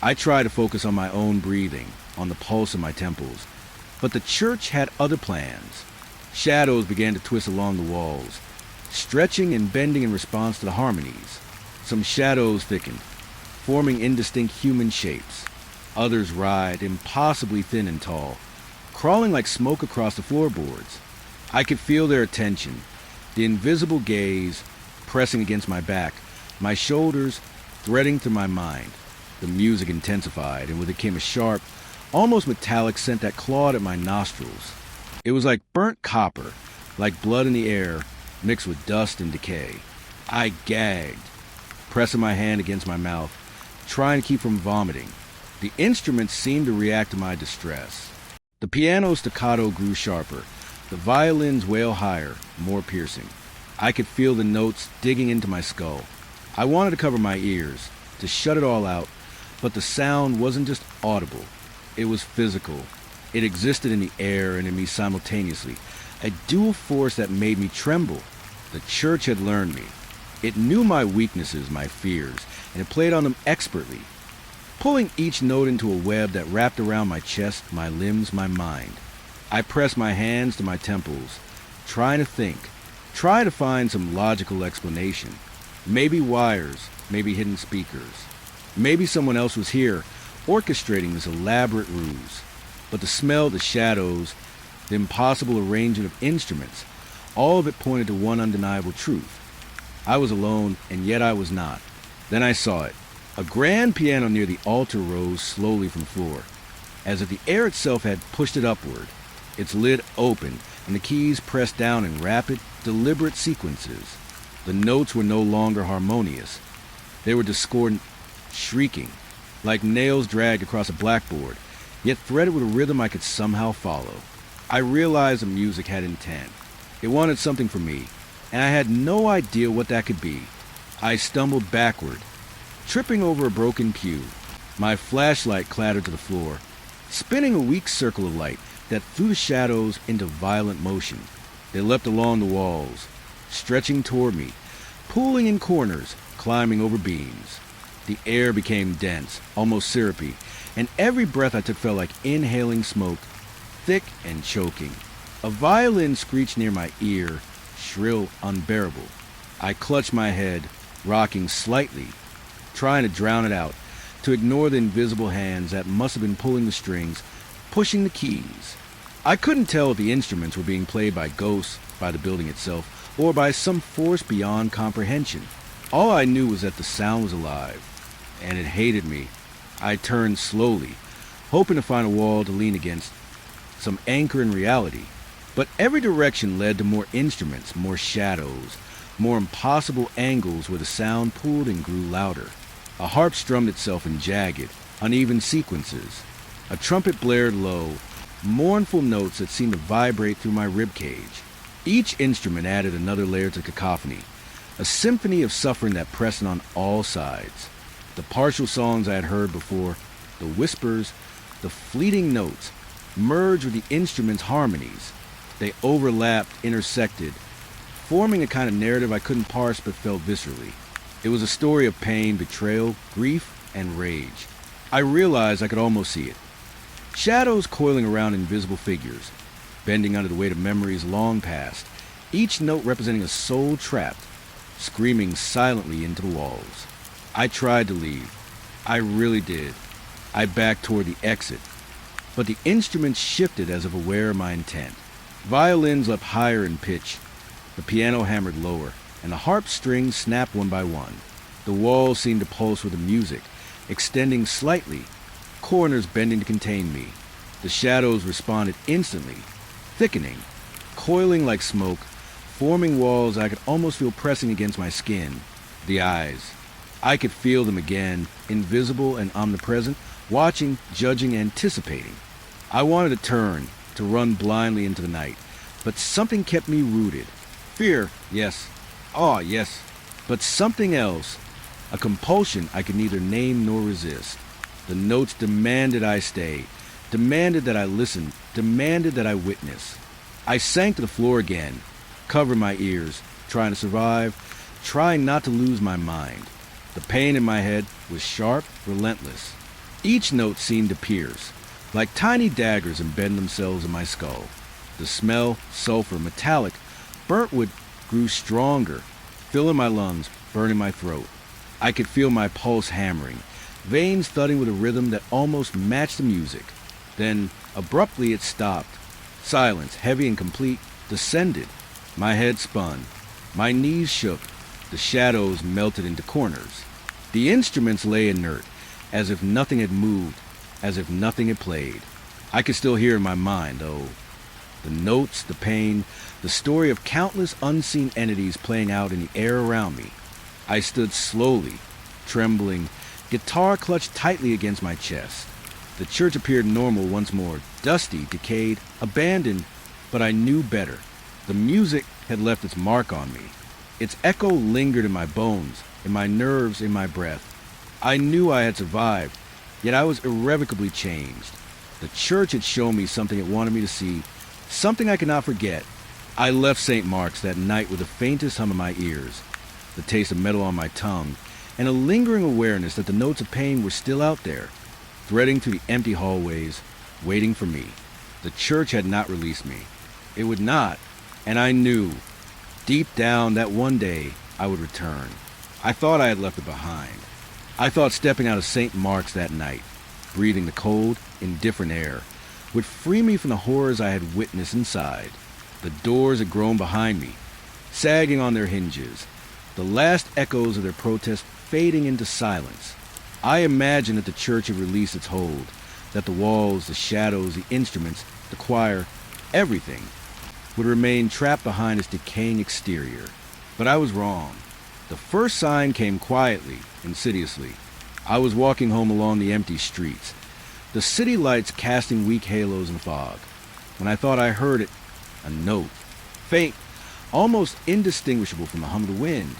I tried to focus on my own breathing, on the pulse of my temples. But the church had other plans. Shadows began to twist along the walls, stretching and bending in response to the harmonies. Some shadows thickened, forming indistinct human shapes. Others writhed, impossibly thin and tall, crawling like smoke across the floorboards. I could feel their attention, the invisible gaze pressing against my back, my shoulders threading through my mind. The music intensified, and with it came a sharp, almost metallic scent that clawed at my nostrils. It was like burnt copper, like blood in the air, mixed with dust and decay. I gagged, pressing my hand against my mouth, trying to keep from vomiting. The instruments seemed to react to my distress. The piano's staccato grew sharper, the violin's wail higher, more piercing. I could feel the notes digging into my skull. I wanted to cover my ears, to shut it all out, but the sound wasn't just audible. It was physical. It existed in the air and in me simultaneously, a dual force that made me tremble. The church had learned me. It knew my weaknesses, my fears, and it played on them expertly, pulling each note into a web that wrapped around my chest, my limbs, my mind. I pressed my hands to my temples, trying to think, try to find some logical explanation. Maybe wires, maybe hidden speakers. Maybe someone else was here, orchestrating this elaborate ruse. But the smell, the shadows, the impossible arrangement of instruments, all of it pointed to one undeniable truth. I was alone, and yet I was not. Then I saw it. A grand piano near the altar rose slowly from the floor, as if the air itself had pushed it upward. Its lid opened, and the keys pressed down in rapid, deliberate sequences. The notes were no longer harmonious. They were discordant, shrieking, like nails dragged across a blackboard, yet threaded with a rhythm I could somehow follow. I realized the music had intent. It wanted something from me, and I had no idea what that could be. I stumbled backward, tripping over a broken pew. My flashlight clattered to the floor, spinning a weak circle of light that threw the shadows into violent motion. They leapt along the walls, stretching toward me, pooling in corners, climbing over beams. The air became dense, almost syrupy, and every breath I took felt like inhaling smoke, thick and choking. A violin screeched near my ear, shrill, unbearable. I clutched my head, rocking slightly, trying to drown it out, to ignore the invisible hands that must have been pulling the strings, pushing the keys. I couldn't tell if the instruments were being played by ghosts, by the building itself, or by some force beyond comprehension. All I knew was that the sound was alive, and it hated me. I turned slowly, hoping to find a wall to lean against, some anchor in reality. But every direction led to more instruments, more shadows, more impossible angles where the sound pulled and grew louder. A harp strummed itself in jagged, uneven sequences. A trumpet blared low, mournful notes that seemed to vibrate through my ribcage. Each instrument added another layer to cacophony, a symphony of suffering that pressed on all sides. The partial songs I had heard before, the whispers, the fleeting notes, merged with the instruments' harmonies. They overlapped, intersected, forming a kind of narrative I couldn't parse but felt viscerally. It was a story of pain, betrayal, grief, and rage. I realized I could almost see it. Shadows coiling around invisible figures, bending under the weight of memories long past, each note representing a soul trapped, screaming silently into the walls. I tried to leave. I really did. I backed toward the exit, but the instruments shifted as if aware of my intent. Violins leapt higher in pitch, the piano hammered lower, and the harp strings snapped one by one. The walls seemed to pulse with the music, extending slightly, corners bending to contain me. The shadows responded instantly, thickening, coiling like smoke, forming walls I could almost feel pressing against my skin. The eyes. I could feel them again, invisible and omnipresent, watching, judging, anticipating. I wanted to turn, to run blindly into the night, but something kept me rooted. Fear, yes. Awe, yes. But something else, a compulsion I could neither name nor resist. The notes demanded I stay, demanded that I listen, demanded that I witness. I sank to the floor again, covered my ears, trying to survive, trying not to lose my mind. The pain in my head was sharp, relentless. Each note seemed to pierce, like tiny daggers embed themselves in my skull. The smell, sulfur, metallic, burnt wood grew stronger, filling my lungs, burning my throat. I could feel my pulse hammering, veins thudding with a rhythm that almost matched the music. Then, abruptly, it stopped. Silence, heavy and complete, descended. My head spun. My knees shook. The shadows melted into corners. The instruments lay inert, as if nothing had moved, as if nothing had played. I could still hear in my mind, though. The notes, the pain, the story of countless unseen entities playing out in the air around me. I stood slowly, trembling, guitar clutched tightly against my chest. The church appeared normal once more, dusty, decayed, abandoned, but I knew better. The music had left its mark on me. Its echo lingered in my bones, in my nerves, in my breath. I knew I had survived, yet I was irrevocably changed. The church had shown me something it wanted me to see, something I could not forget. I left St. Mark's that night with the faintest hum in my ears, the taste of metal on my tongue, and a lingering awareness that the notes of pain were still out there, threading through the empty hallways, waiting for me. The church had not released me. It would not, and I knew, deep down, that one day I would return. I thought I had left it behind. I thought stepping out of St. Mark's that night, breathing the cold, indifferent air, would free me from the horrors I had witnessed inside. The doors had grown behind me, sagging on their hinges, the last echoes of their protest fading into silence. I imagined that the church had released its hold, that the walls, the shadows, the instruments, the choir, everything would remain trapped behind its decaying exterior. But I was wrong. The first sign came quietly, insidiously. I was walking home along the empty streets, the city lights casting weak halos in fog, when I thought I heard it, a note, faint, almost indistinguishable from the hum of the wind,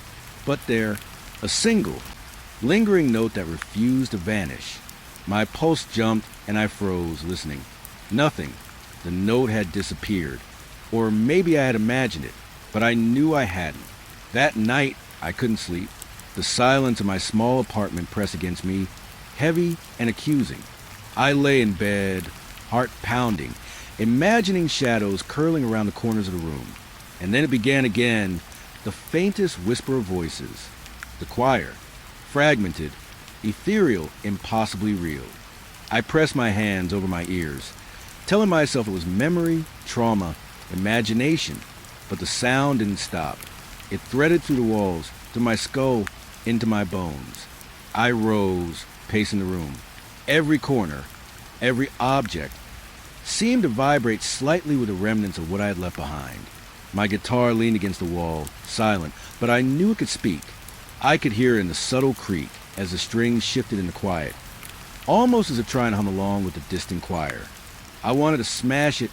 but there, a single, lingering note that refused to vanish. My pulse jumped and I froze, listening. Nothing. The note had disappeared. Or maybe I had imagined it, but I knew I hadn't. That night, I couldn't sleep. The silence of my small apartment pressed against me, heavy and accusing. I lay in bed, heart pounding, imagining shadows curling around the corners of the room. And then it began again, the faintest whisper of voices. The choir, fragmented, ethereal, impossibly real. I pressed my hands over my ears, telling myself it was memory, trauma, imagination, but the sound didn't stop. It threaded through the walls, through my skull, into my bones. I rose, pacing the room. Every corner, every object, seemed to vibrate slightly with the remnants of what I had left behind. My guitar leaned against the wall, silent, but I knew it could speak. I could hear it in the subtle creak as the strings shifted in the quiet, almost as if trying to hum along with the distant choir. I wanted to smash it,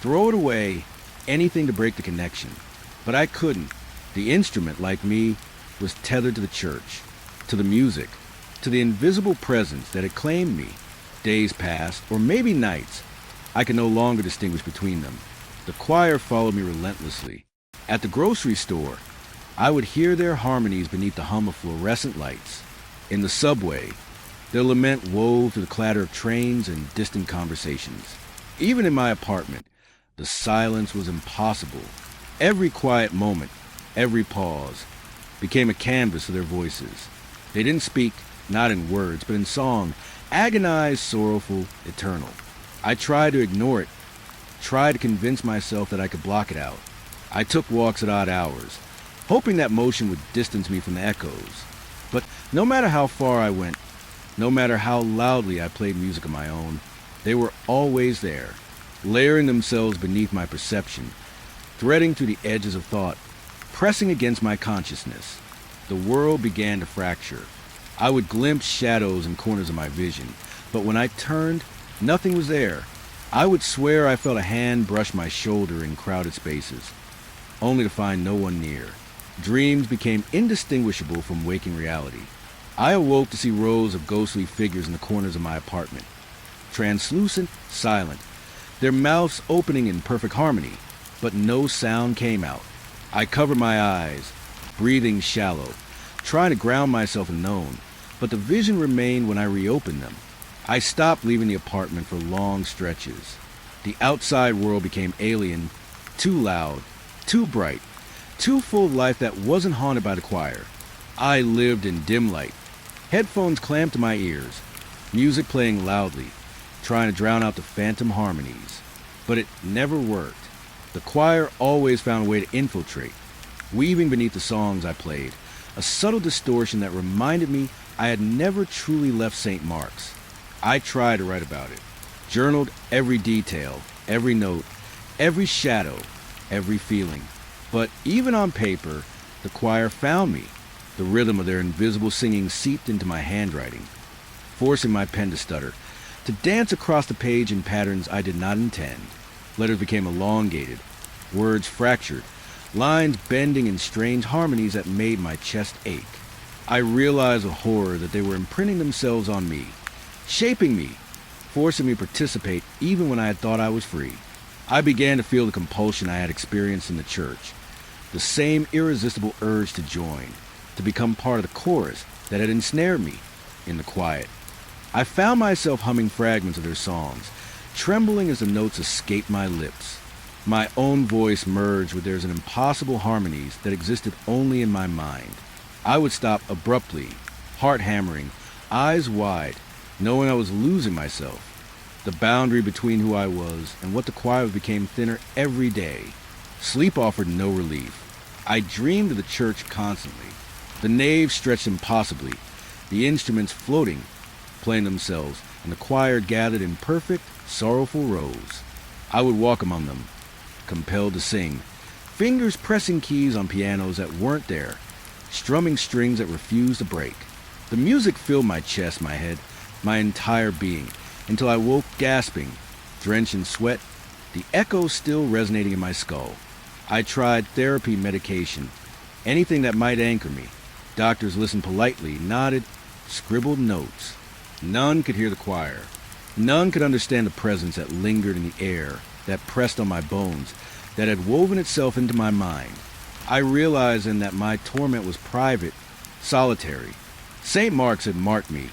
throw it away, anything to break the connection. But I couldn't. The instrument, like me, was tethered to the church, to the music, to the invisible presence that had claimed me. Days passed, or maybe nights. I could no longer distinguish between them. The choir followed me relentlessly. At the grocery store, I would hear their harmonies beneath the hum of fluorescent lights. In the subway, their lament wove through the clatter of trains and distant conversations. Even in my apartment, The silence was impossible. Every quiet moment, every pause, became a canvas for their voices. They didn't speak, not in words, but in song, agonized, sorrowful, eternal. I tried to ignore it, tried to convince myself that I could block it out. I took walks at odd hours, hoping that motion would distance me from the echoes. But no matter how far I went, no matter how loudly I played music of my own, they were always there, layering themselves beneath my perception, threading through the edges of thought, pressing against my consciousness. The world began to fracture. I would glimpse shadows in corners of my vision, but when I turned, nothing was there. I would swear I felt a hand brush my shoulder in crowded spaces, only to find no one near. Dreams became indistinguishable from waking reality. I awoke to see rows of ghostly figures in the corners of my apartment, translucent, silent, their mouths opening in perfect harmony, but no sound came out. I covered my eyes, breathing shallow, trying to ground myself in known, but the vision remained when I reopened them. I stopped leaving the apartment for long stretches. The outside world became alien, too loud, too bright, too full of life that wasn't haunted by the choir. I lived in dim light, headphones clamped to my ears, music playing loudly, trying to drown out the phantom harmonies. But it never worked. The choir always found a way to infiltrate, weaving beneath the songs I played, a subtle distortion that reminded me I had never truly left St. Mark's. I tried to write about it, journaled every detail, every note, every shadow, every feeling. But even on paper, the choir found me. The rhythm of their invisible singing seeped into my handwriting, forcing my pen to stutter, to dance across the page in patterns I did not intend. Letters became elongated, words fractured, lines bending in strange harmonies that made my chest ache. I realized with horror that they were imprinting themselves on me, shaping me, forcing me to participate even when I had thought I was free. I began to feel the compulsion I had experienced in the church, the same irresistible urge to join, to become part of the chorus that had ensnared me in the quiet. I found myself humming fragments of their songs, trembling as the notes escaped my lips. My own voice merged with theirs in impossible harmonies that existed only in my mind. I would stop abruptly, heart hammering, eyes wide, knowing I was losing myself. The boundary between who I was and what the choir became thinner every day. Sleep offered no relief. I dreamed of the church constantly. The nave stretched impossibly, the instruments floating, playing themselves, and the choir gathered in perfect, sorrowful rows. I would walk among them, compelled to sing, fingers pressing keys on pianos that weren't there, strumming strings that refused to break. The music filled my chest, my head, my entire being, until I woke gasping, drenched in sweat, the echo still resonating in my skull. I tried therapy, medication, anything that might anchor me. Doctors listened politely, nodded, scribbled notes. None could hear the choir. None could understand the presence that lingered in the air, that pressed on my bones, that had woven itself into my mind. I realized then that my torment was private, solitary. St. Mark's had marked me,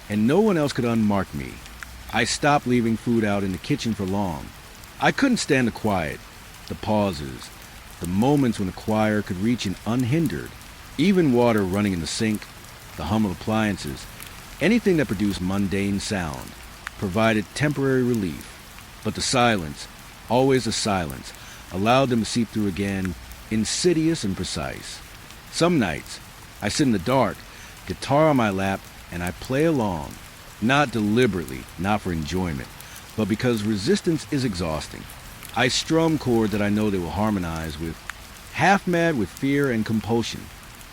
and no one else could unmark me. I stopped leaving food out in the kitchen for long. I couldn't stand the quiet, the pauses, the moments when the choir could reach in unhindered. Even water running in the sink, the hum of appliances, anything that produced mundane sound, provided temporary relief. But the silence, always the silence, allowed them to seep through again, insidious and precise. Some nights, I sit in the dark, guitar on my lap, and I play along, not deliberately, not for enjoyment, but because resistance is exhausting. I strum chords that I know they will harmonize with, half mad with fear and compulsion.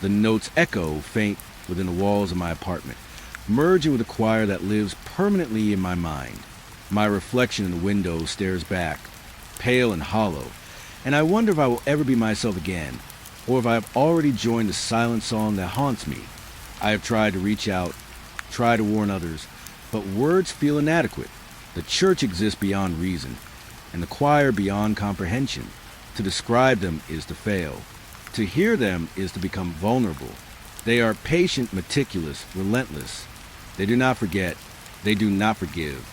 The notes echo faint within the walls of my apartment, merging with a choir that lives permanently in my mind. My reflection in the window stares back, pale and hollow, and I wonder if I will ever be myself again, or if I have already joined the silent song that haunts me. I have tried to reach out, try to warn others, but words feel inadequate. The church exists beyond reason, and the choir beyond comprehension. To describe them is to fail. To hear them is to become vulnerable. They are patient, meticulous, relentless. They do not forget. They do not forgive.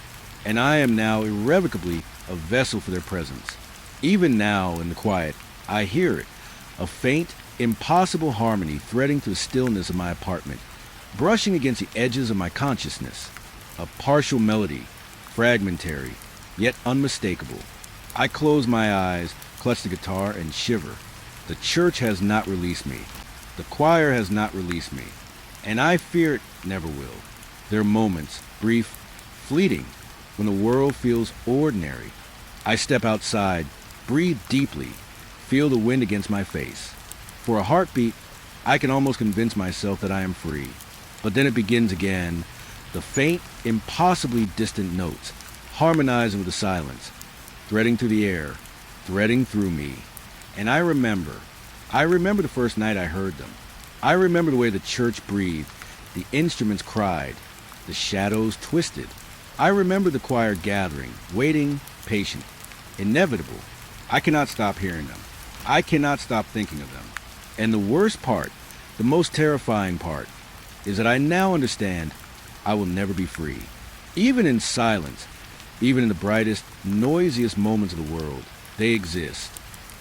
And I am now irrevocably a vessel for their presence. Even now, in the quiet, I hear it, a faint, impossible harmony threading through the stillness of my apartment, brushing against the edges of my consciousness. A partial melody, fragmentary, yet unmistakable. I close my eyes, clutch the guitar, and shiver. The church has not released me. The choir has not released me. And I fear it never will. There are moments, brief, fleeting, when the world feels ordinary. I step outside, breathe deeply, feel the wind against my face. For a heartbeat, I can almost convince myself that I am free. But then it begins again, the faint, impossibly distant notes, harmonizing with the silence, threading through the air, threading through me. And I remember the first night I heard them. I remember the way the church breathed, the instruments cried, the shadows twisted. I remember the choir gathering, waiting, patient, inevitable. I cannot stop hearing them. I cannot stop thinking of them. And the worst part, the most terrifying part, is that I now understand I will never be free. Even in silence, even in the brightest, noisiest moments of the world, they exist,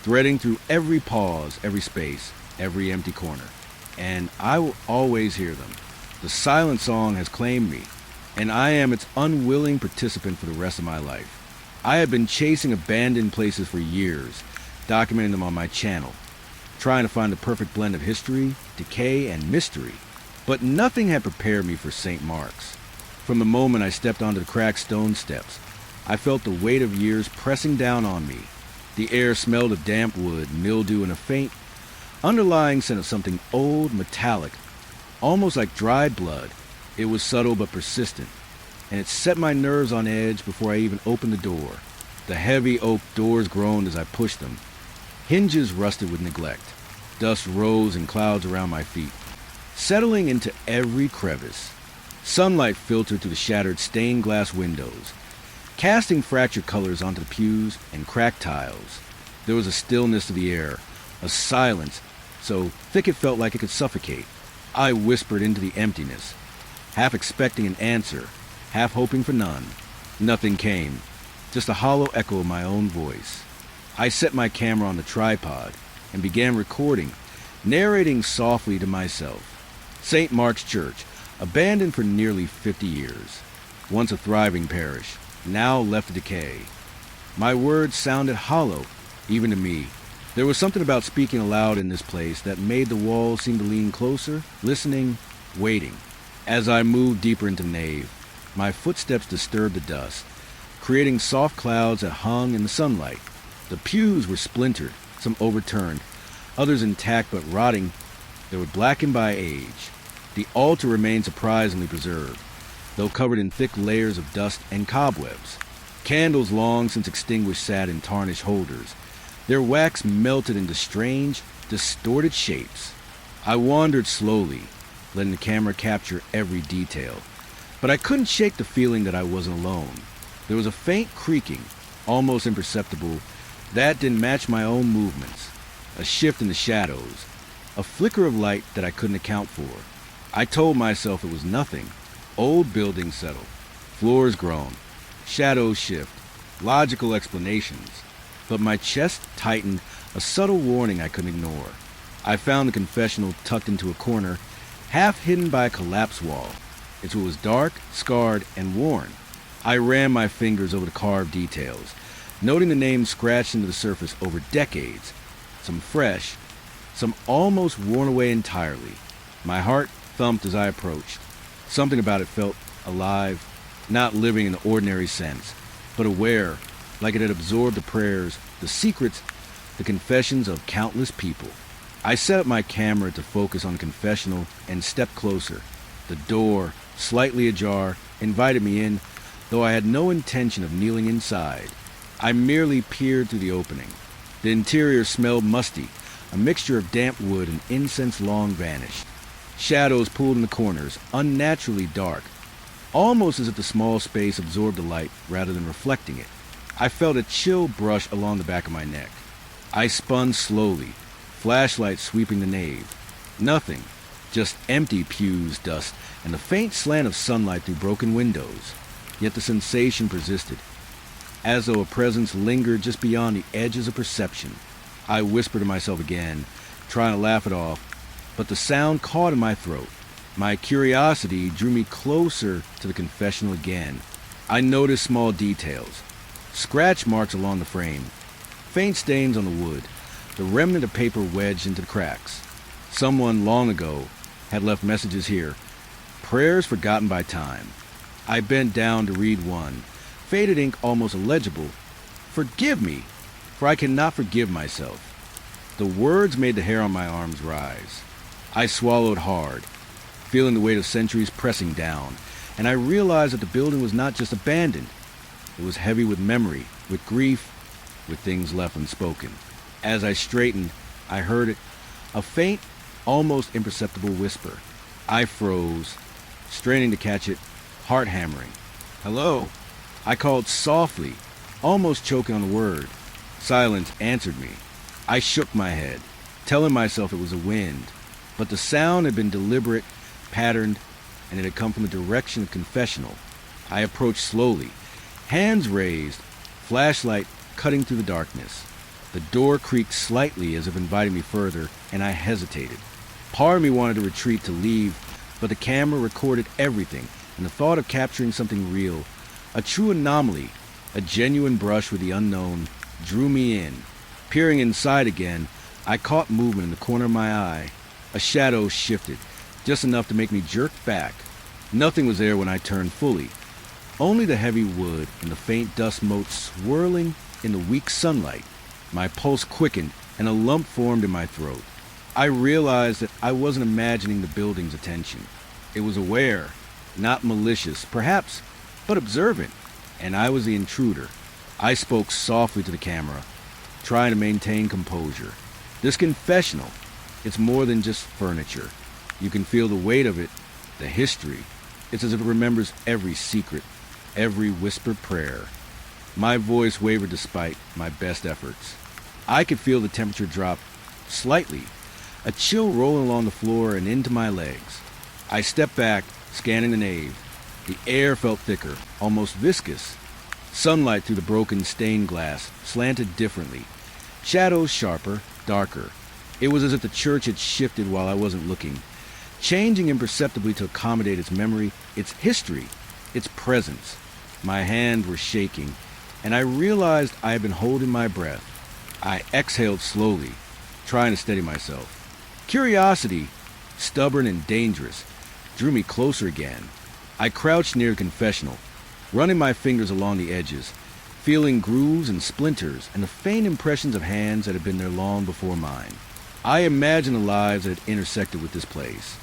threading through every pause, every space, every empty corner. And I will always hear them. The silent song has claimed me, and I am its unwilling participant for the rest of my life. I have been chasing abandoned places for years, documenting them on my channel, trying to find the perfect blend of history, decay, and mystery. But nothing had prepared me for St. Mark's. From the moment I stepped onto the cracked stone steps, I felt the weight of years pressing down on me. The air smelled of damp wood, mildew, and a faint, underlying scent of something old, metallic, almost like dried blood. It was subtle but persistent, and it set my nerves on edge before I even opened the door. The heavy oak doors groaned as I pushed them. Hinges rusted with neglect. Dust rose in clouds around my feet, settling into every crevice. Sunlight filtered through the shattered stained glass windows, casting fractured colors onto the pews and cracked tiles. There was a stillness to the air, a silence so thick it felt like it could suffocate. I whispered into the emptiness, half expecting an answer, half hoping for none. Nothing came, just a hollow echo of my own voice. I set my camera on the tripod and began recording, narrating softly to myself. St. Mark's Church, abandoned for nearly 50 years. Once a thriving parish, now left to decay. My words sounded hollow, even to me. There was something about speaking aloud in this place that made the walls seem to lean closer, listening, waiting. As I moved deeper into the nave, my footsteps disturbed the dust, creating soft clouds that hung in the sunlight. The pews were splintered, some overturned, others intact but rotting. They were blackened by age. The altar remained surprisingly preserved, though covered in thick layers of dust and cobwebs. Candles long since extinguished sat in tarnished holders, their wax melted into strange, distorted shapes. I wandered slowly, letting the camera capture every detail, but I couldn't shake the feeling that I wasn't alone. There was a faint creaking, almost imperceptible, that didn't match my own movements, a shift in the shadows, a flicker of light that I couldn't account for. I told myself it was nothing. Old buildings settle, floors groan, shadows shift, logical explanations. But my chest tightened, a subtle warning I couldn't ignore. I found the confessional tucked into a corner, half hidden by a collapsed wall. It was dark, scarred, and worn. I ran my fingers over the carved details, noting the names scratched into the surface over decades, some fresh, some almost worn away entirely. My heart thumped as I approached. Something about it felt alive, not living in the ordinary sense, but aware, like it had absorbed the prayers, the secrets, the confessions of countless people. I set up my camera to focus on the confessional and stepped closer. The door, slightly ajar, invited me in, though I had no intention of kneeling inside. I merely peered through the opening. The interior smelled musty, a mixture of damp wood and incense long vanished. Shadows pooled in the corners, unnaturally dark, almost as if the small space absorbed the light rather than reflecting it. I felt a chill brush along the back of my neck. I spun slowly, flashlight sweeping the nave. Nothing, just empty pews, dust, and the faint slant of sunlight through broken windows. Yet the sensation persisted. as though a presence lingered just beyond the edges of perception. I whispered to myself again, trying to laugh it off, but the sound caught in my throat. My curiosity drew me closer to the confessional again. I noticed small details. Scratch marks along the frame, faint stains on the wood, the remnant of paper wedged into the cracks. Someone long ago had left messages here, prayers forgotten by time. I bent down to read one, faded ink almost illegible. Forgive me, for I cannot forgive myself. The words made the hair on my arms rise. I swallowed hard, feeling the weight of centuries pressing down, and I realized that the building was not just abandoned. It was heavy with memory, with grief, with things left unspoken. As I straightened, I heard it, a faint, almost imperceptible whisper. I froze, straining to catch it, heart hammering. "Hello?" I called softly, almost choking on the word. Silence answered me. I shook my head, telling myself it was the wind, but the sound had been deliberate, patterned, and it had come from the direction of confessional. I approached slowly, hands raised, flashlight cutting through the darkness. The door creaked slightly as if inviting me further, and I hesitated. Part of me wanted to retreat to leave, but the camera recorded everything, and the thought of capturing something real, a true anomaly, a genuine brush with the unknown, drew me in. Peering inside again, I caught movement in the corner of my eye. A shadow shifted, just enough to make me jerk back. Nothing was there when I turned fully. Only the heavy wood and the faint dust motes swirling in the weak sunlight. My pulse quickened and a lump formed in my throat. I realized that I wasn't imagining the building's attention. It was aware, not malicious, perhaps, but observant, and I was the intruder. I spoke softly to the camera, trying to maintain composure. This confessional, it's more than just furniture. You can feel the weight of it, the history. It's as if it remembers every secret, every whispered prayer. My voice wavered despite my best efforts. I could feel the temperature drop slightly, a chill rolling along the floor and into my legs. I stepped back, scanning the nave. The air felt thicker, almost viscous. Sunlight through the broken stained glass slanted differently. Shadows sharper, darker. It was as if the church had shifted while I wasn't looking, changing imperceptibly to accommodate its memory, its history, its presence. My hands were shaking, and I realized I had been holding my breath. I exhaled slowly, trying to steady myself. Curiosity, stubborn and dangerous, drew me closer again. I crouched near the confessional, running my fingers along the edges, feeling grooves and splinters and the faint impressions of hands that had been there long before mine. I imagined the lives that had intersected with this place.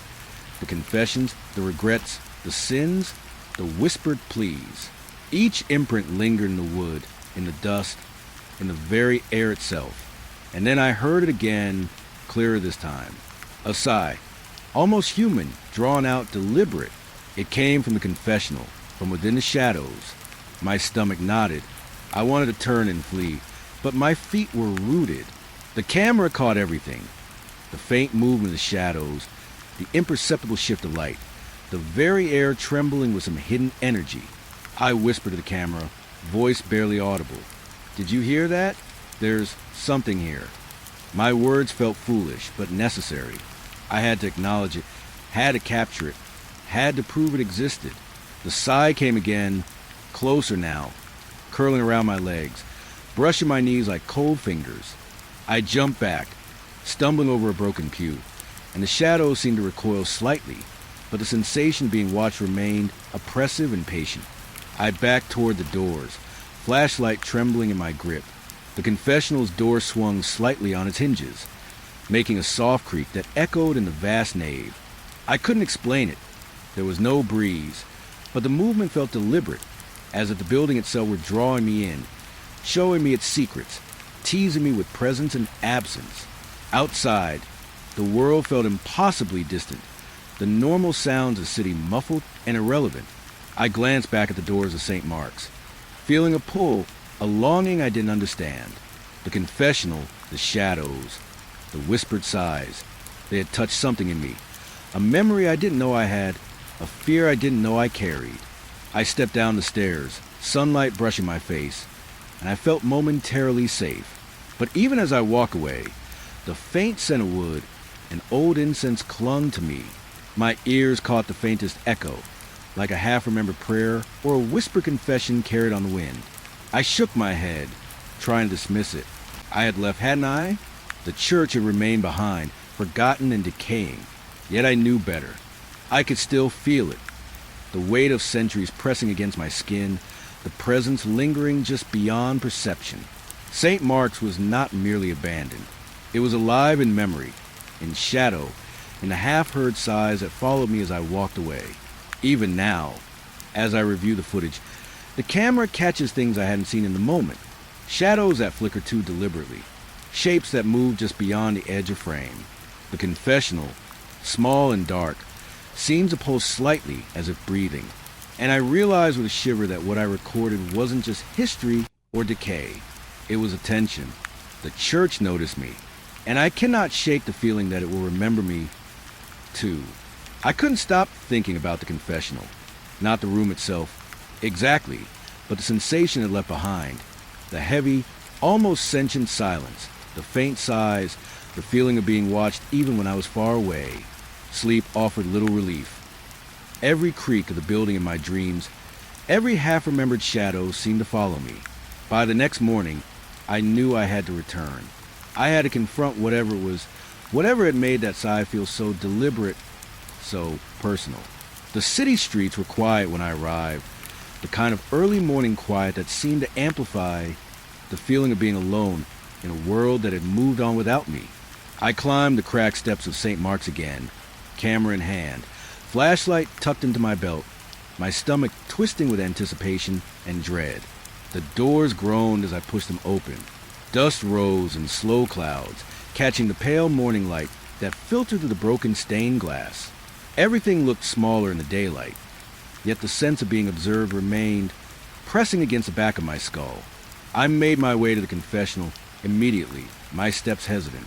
The confessions, the regrets, the sins, the whispered pleas. Each imprint lingered in the wood, in the dust, in the very air itself. And then I heard it again, clearer this time. A sigh, almost human, drawn out, deliberate. It came from the confessional, from within the shadows. My stomach knotted. I wanted to turn and flee, but my feet were rooted. The camera caught everything. The faint movement of the shadows, the imperceptible shift of light, the very air trembling with some hidden energy. I whispered to the camera, voice barely audible. "Did you hear that? There's something here." My words felt foolish, but necessary. I had to acknowledge it, had to capture it, had to prove it existed. The sigh came again, closer now, curling around my legs, brushing my knees like cold fingers. I jumped back, stumbling over a broken pew, and the shadows seemed to recoil slightly, but the sensation of being watched remained oppressive and patient. I backed toward the doors, flashlight trembling in my grip. The confessional's door swung slightly on its hinges, making a soft creak that echoed in the vast nave. I couldn't explain it. There was no breeze, but the movement felt deliberate, as if the building itself were drawing me in, showing me its secrets, teasing me with presence and absence. Outside, the world felt impossibly distant, the normal sounds of the city muffled and irrelevant. I glanced back at the doors of St. Mark's, feeling a pull, a longing I didn't understand. The confessional, the shadows, the whispered sighs, they had touched something in me, a memory I didn't know I had, a fear I didn't know I carried. I stepped down the stairs, sunlight brushing my face, and I felt momentarily safe. But even as I walk away, the faint scent of wood and old incense clung to me. My ears caught the faintest echo, like a half-remembered prayer or a whispered confession carried on the wind. I shook my head, trying to dismiss it. I had left, hadn't I? The church had remained behind, forgotten and decaying. Yet I knew better. I could still feel it. The weight of centuries pressing against my skin, the presence lingering just beyond perception. St. Mark's was not merely abandoned. It was alive in memory, in shadow, in the half-heard sighs that followed me as I walked away. Even now, as I review the footage, the camera catches things I hadn't seen in the moment. Shadows that flicker too deliberately. Shapes that move just beyond the edge of frame. The confessional, small and dark, seems to pulse slightly as if breathing. And I realized with a shiver that what I recorded wasn't just history or decay. It was attention. The church noticed me, and I cannot shake the feeling that it will remember me, too. I couldn't stop thinking about the confessional. Not the room itself, exactly, but the sensation it left behind. The heavy, almost sentient silence, the faint sighs, the feeling of being watched even when I was far away. Sleep offered little relief. Every creak of the building in my dreams, every half-remembered shadow seemed to follow me. By the next morning, I knew I had to return. I had to confront whatever it was, whatever had made that sigh feel so deliberate, so personal. The city streets were quiet when I arrived, the kind of early morning quiet that seemed to amplify the feeling of being alone in a world that had moved on without me. I climbed the cracked steps of St. Mark's again, camera in hand, flashlight tucked into my belt, my stomach twisting with anticipation and dread. The doors groaned as I pushed them open. Dust rose in slow clouds, catching the pale morning light that filtered through the broken stained glass. Everything looked smaller in the daylight, yet the sense of being observed remained, pressing against the back of my skull. I made my way to the confessional immediately, my steps hesitant.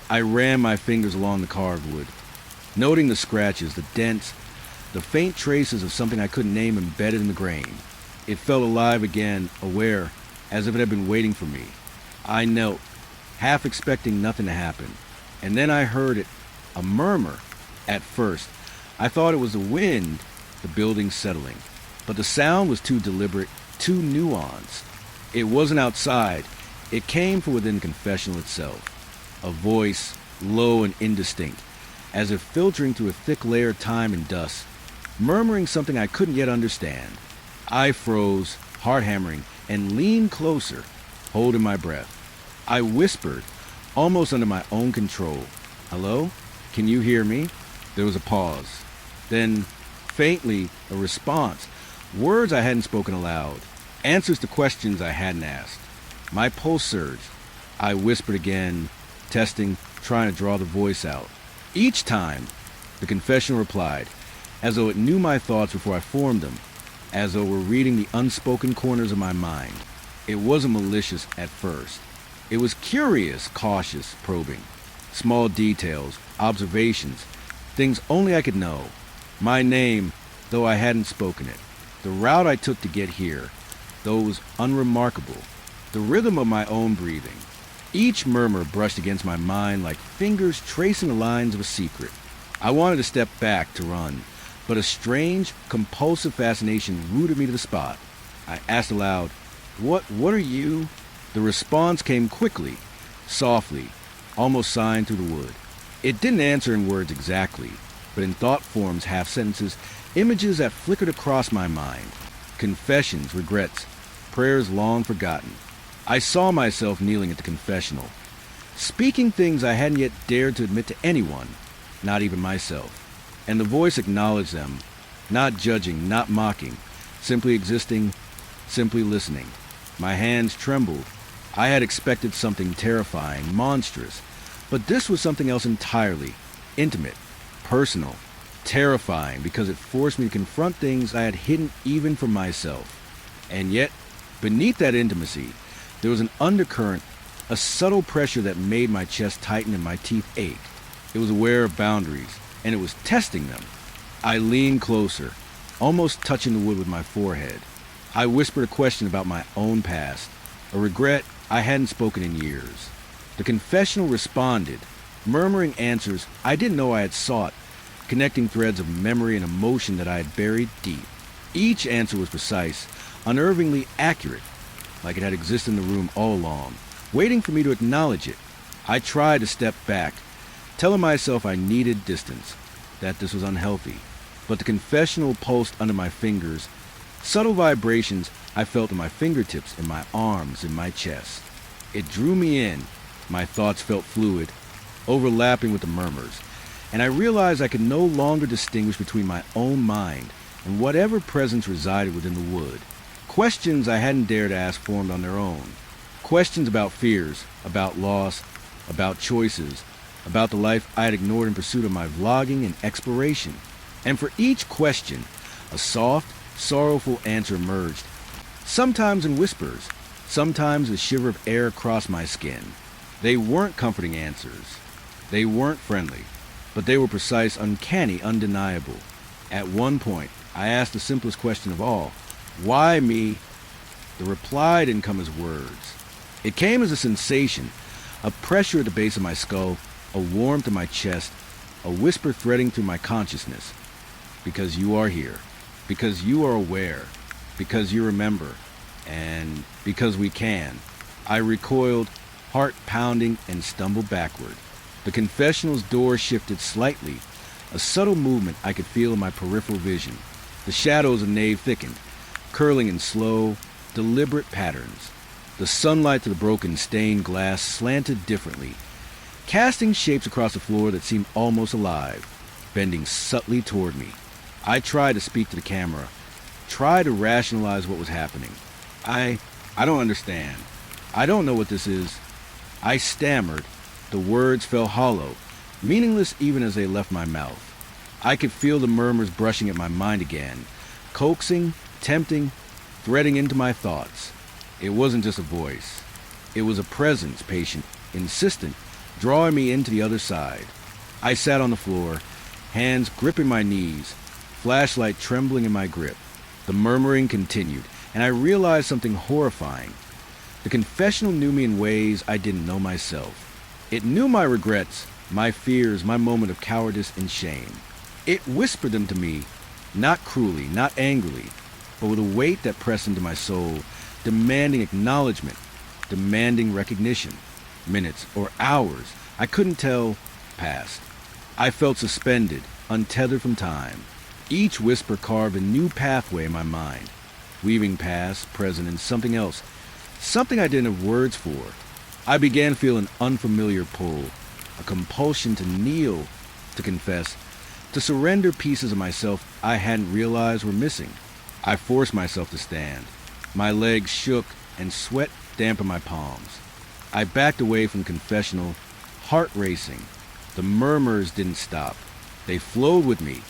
I ran my fingers along the carved wood, noting the scratches, the dents, the faint traces of something I couldn't name embedded in the grain. It felt alive again, aware, as if it had been waiting for me. I knelt, half expecting nothing to happen, and then I heard it, a murmur. At first, I thought it was the wind, the building settling, but the sound was too deliberate, too nuanced. It wasn't outside. It came from within the confessional itself. A voice, low and indistinct, as if filtering through a thick layer of time and dust, murmuring something I couldn't yet understand. I froze, heart hammering, and leaned closer, holding my breath. I whispered, almost under my own control, "Hello? Can you hear me?" There was a pause. Then, faintly, a response. Words I hadn't spoken aloud. Answers to questions I hadn't asked. My pulse surged. I whispered again, testing, trying to draw the voice out. Each time, the confessional replied, as though it knew my thoughts before I formed them, as though it were reading the unspoken corners of my mind. It wasn't malicious at first. It was curious, cautious, probing. Small details, observations, things only I could know. My name, though I hadn't spoken it. The route I took to get here, though it was unremarkable. The rhythm of my own breathing. Each murmur brushed against my mind like fingers tracing the lines of a secret. I wanted to step back to run, but a strange, compulsive fascination rooted me to the spot. I asked aloud, What are you?" The response came quickly, softly, almost sighing through the wood. It didn't answer in words exactly, but in thought forms, half sentences, images that flickered across my mind. Confessions, regrets, prayers long forgotten. I saw myself kneeling at the confessional, speaking things I hadn't yet dared to admit to anyone, not even myself. And the voice acknowledged them, not judging, not mocking, simply existing, simply listening. My hands trembled. I had expected something terrifying, monstrous, but this was something else entirely, intimate, personal, terrifying because it forced me to confront things I had hidden even from myself. And yet, beneath that intimacy, there was an undercurrent, a subtle pressure that made my chest tighten and my teeth ache. It was aware of boundaries, and it was testing them. I leaned closer, almost touching the wood with my forehead. I whispered a question about my own past, a regret I hadn't spoken in years. The confessional responded, murmuring answers I didn't know I had sought, connecting threads of memory and emotion that I had buried deep. Each answer was precise, unnervingly accurate, like it had existed in the room all along, waiting for me to acknowledge it. I tried to step back, telling myself I needed distance, that this was unhealthy, but the confessional pulsed under my fingers, subtle vibrations I felt in my fingertips, in my arms, in my chest. It drew me in. My thoughts felt fluid, overlapping with the murmurs, and I realized I could no longer distinguish between my own mind and whatever presence resided within the wood. Questions I hadn't dared ask formed on their own. Questions about fears, about loss, about choices, about the life I had ignored in pursuit of my vlogging and exploration. And for each question, a soft, sorrowful answer emerged, sometimes in whispers, sometimes a shiver of air across my skin. They weren't comforting answers. They weren't friendly, but they were precise, uncanny, undeniable. At one point, I asked the simplest question of all, why me? The reply didn't come as words. It came as a sensation, a pressure at the base of my skull, a warmth in my chest, a whisper threading through my consciousness. Because you are here, because you are aware, because you remember, and because we can. I recoiled, heart pounding, and stumbled backward. The confessional's door shifted slightly, a subtle movement I could feel in my peripheral vision. The shadows of the nave thickened, curling in slow, deliberate patterns. The sunlight to the broken stained glass slanted differently, casting shapes across the floor that seemed almost alive, bending subtly toward me. I tried to speak to the camera, tried to rationalize what was happening. I don't understand. I don't know what this is. I stammered. The words fell hollow, meaningless even as they left my mouth. I could feel the murmurs brushing at my mind again, coaxing, tempting, threading into my thoughts. It wasn't just a voice. It was a presence, patient, insistent, drawing me into the other side. I sat on the floor, hands gripping my knees, flashlight trembling in my grip. The murmuring continued, and I realized something horrifying. The confessional knew me in ways I didn't know myself. It knew my regrets, my fears, my moment of cowardice and shame. It whispered them to me, not cruelly, not angrily, but with a weight that pressed into my soul, demanding acknowledgement, demanding recognition. Minutes or hours, I couldn't tell, passed. I felt suspended, untethered from time. Each whisper carved a new pathway in my mind, weaving past, present, and something else, something I didn't have words for. I began to feel an unfamiliar pull, a compulsion to kneel, to confess, to surrender pieces of myself I hadn't realized were missing. I forced myself to stand. My legs shook and sweat dampened my palms. I backed away from the confessional, heart racing. The murmurs didn't stop. They flowed with me,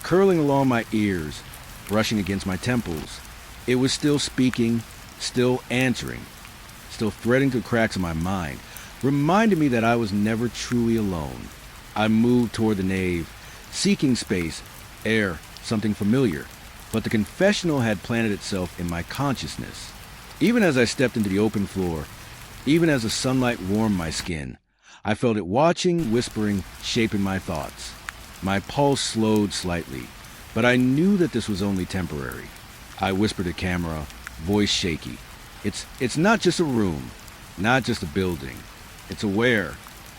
curling along my ears, brushing against my temples. It was still speaking, still answering, still threading through cracks in my mind, reminding me that I was never truly alone. I moved toward the nave, seeking space, air, something familiar, but the confessional had planted itself in my consciousness. Even as I stepped into the open floor, even as the sunlight warmed my skin, I felt it watching, whispering, shaping my thoughts. My pulse slowed slightly, but I knew that this was only temporary. I whispered to camera, voice shaky. It's not just a room, not just a building. It's aware.